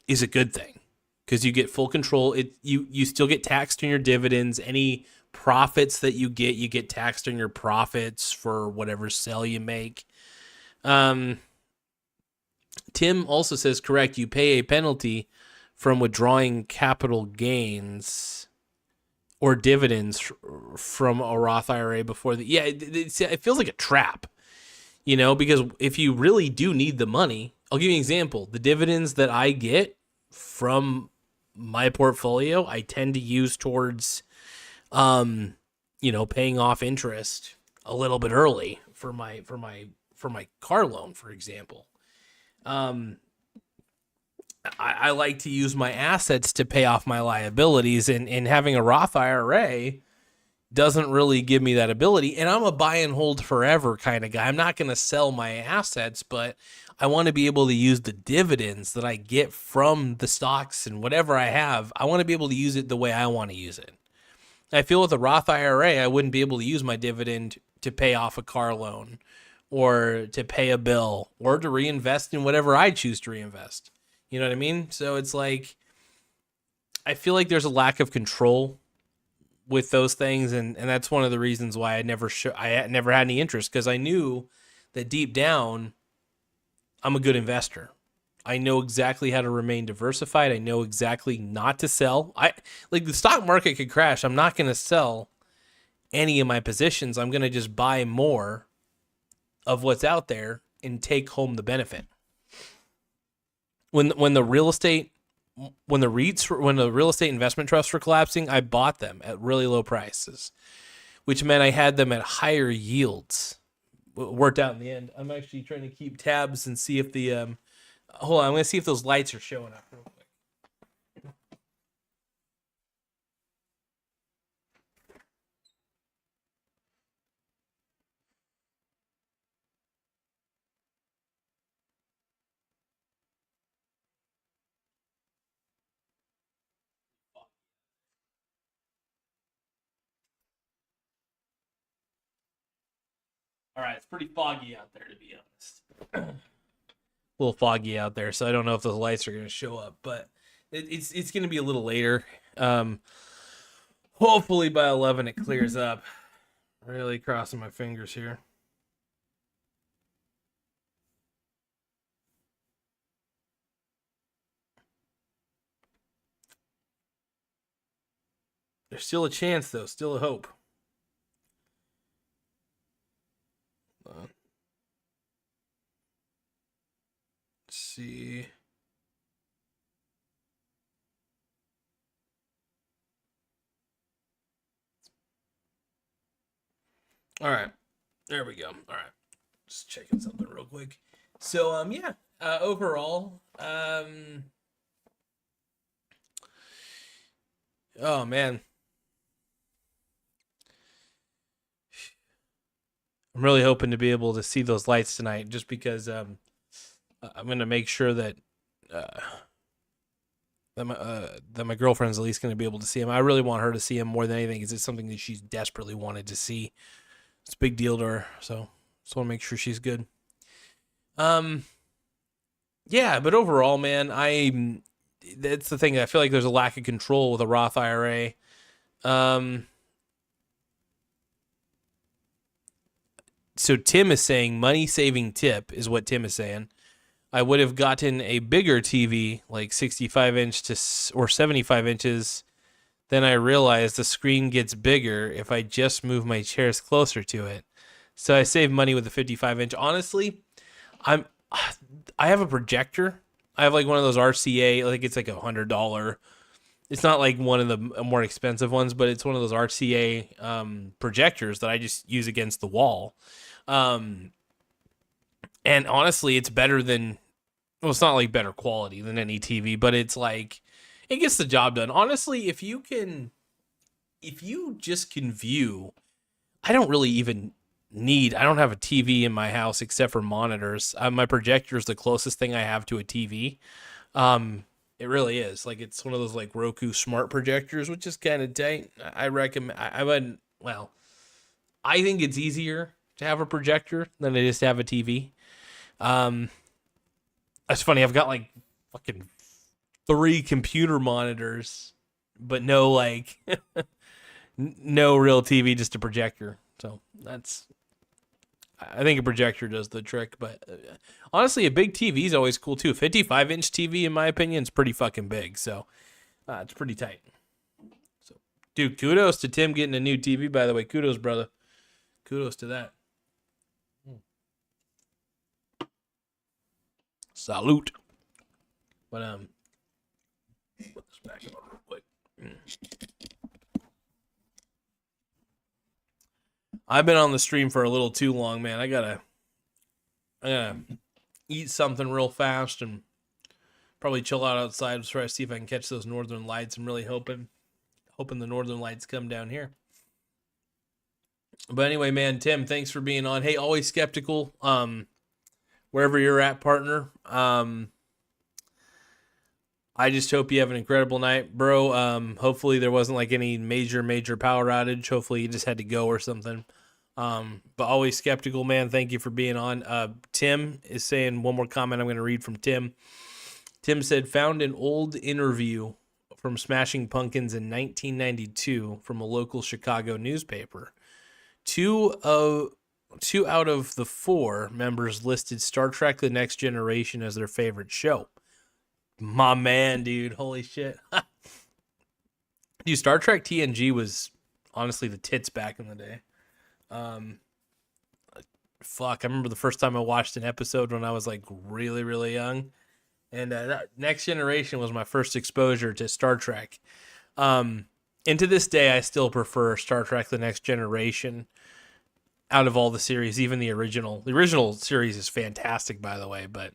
is a good thing because you get full control. You still get taxed on your dividends. Any profits that you get taxed on your profits for whatever sale you make. Tim also says, correct, you pay a penalty from withdrawing capital gains or dividends from a Roth IRA before the... Yeah, it feels like a trap, because if you really do need the money... I'll give you an example. The dividends that I get from my portfolio, I tend to use towards, paying off interest a little bit early for my car loan, for example. I like to use my assets to pay off my liabilities, and having a Roth IRA doesn't really give me that ability. And I'm a buy and hold forever kind of guy. I'm not going to sell my assets, but I want to be able to use the dividends that I get from the stocks and whatever I have. I want to be able to use it the way I want to use it. I feel with a Roth IRA, I wouldn't be able to use my dividend to pay off a car loan or to pay a bill or to reinvest in whatever I choose to reinvest. You know what I mean? So it's like, I feel like there's a lack of control with those things. And that's one of the reasons why I never had any interest, because I knew that deep down, I'm a good investor. I know exactly how to remain diversified. I know exactly not to sell. The stock market could crash. I'm not going to sell any of my positions. I'm going to just buy more of what's out there and take home the benefit. When the real estate investment trusts were collapsing, I bought them at really low prices, which meant I had them at higher yields. It worked out in the end. I'm actually trying to keep tabs and see if the hold on, I'm going to see if those lights are showing up real quick. All right, it's pretty foggy out there, to be honest. A little foggy out there, so I don't know if those lights are going to show up, but it's going to be a little later. Hopefully by 11 it clears up. Really crossing my fingers here. There's still a chance, though. Still a hope. Let's see. All right. There we go. All right. Just checking something real quick. So, overall, oh, man. I'm really hoping to be able to see those lights tonight, just because I'm going to make sure that my girlfriend's at least going to be able to see him. I really want her to see him more than anything, because it's something that she's desperately wanted to see. It's a big deal to her, so just want to make sure she's good. Yeah, but overall, man, that's the thing. I feel like there's a lack of control with a Roth IRA. So Tim is saying money saving tip is what Tim is saying. I would have gotten a bigger TV, like 65 inch or 75 inches. Then I realized the screen gets bigger if I just move my chairs closer to it. So I save money with the 55 inch. Honestly, I have a projector. I have like one of those RCA, like it's like $100. It's not like one of the more expensive ones, but it's one of those RCA projectors that I just use against the wall. And honestly, it's better than, well, it's not like better quality than any TV, but it's like, it gets the job done. Honestly, if you just can view, I don't really even I don't have a TV in my house except for monitors. My projector is the closest thing I have to a TV. It really is. Like, it's one of those like Roku smart projectors, which is kind of tight. I recommend, I wouldn't, well, I think it's easier to have a projector than it is to have a TV. It's funny. I've got like fucking 3 computer monitors, but no like no real TV, just a projector. So I think a projector does the trick, but honestly, a big TV is always cool too. 55-inch TV, in my opinion, is pretty fucking big. So it's pretty tight. So, dude, kudos to Tim getting a new TV, by the way. Kudos, brother. Kudos to that. Salute. But put this back on real quick. I've been on the stream for a little too long, man. I gotta eat something real fast and probably chill out outside. Try to see if I can catch those northern lights. I'm really hoping the northern lights come down here. But anyway, man, Tim, thanks for being on. Hey, always skeptical. Wherever you're at, partner. I just hope you have an incredible night, bro. Hopefully there wasn't like any major power outage. Hopefully you just had to go or something. But always skeptical, man. Thank you for being on. Tim is saying one more comment I'm going to read from Tim. Tim said, found an old interview from Smashing Pumpkins in 1992 from a local Chicago newspaper. Two out of the 4 members listed Star Trek The Next Generation as their favorite show. My man, dude. Holy shit. Dude, Star Trek TNG was honestly the tits back in the day. Fuck, I remember the first time I watched an episode when I was like really, really young. And that Next Generation was my first exposure to Star Trek. And to this day, I still prefer Star Trek The Next Generation out of all the series, even the original. The original series is fantastic, by the way, but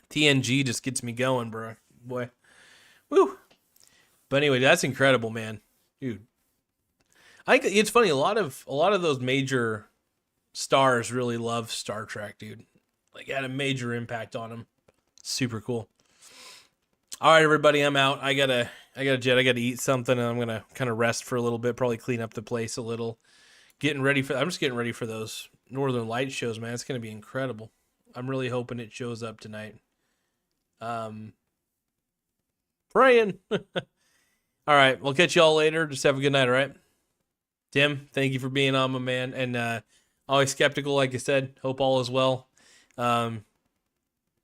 TNG just gets me going, bro. Boy. Woo. But anyway, that's incredible, man. Dude. I think it's funny, a lot of those major stars really love Star Trek, dude. Like, it had a major impact on them. Super cool. All right, everybody, I'm out. I gotta jet. I gotta eat something, and I'm gonna kind of rest for a little bit, probably clean up the place a little. I'm just getting ready for those Northern Light shows, man. It's gonna be incredible. I'm really hoping it shows up tonight. Praying. All right, we'll catch y'all later. Just have a good night, all right? Tim, thank you for being on, my man. And always skeptical, like I said. Hope all is well.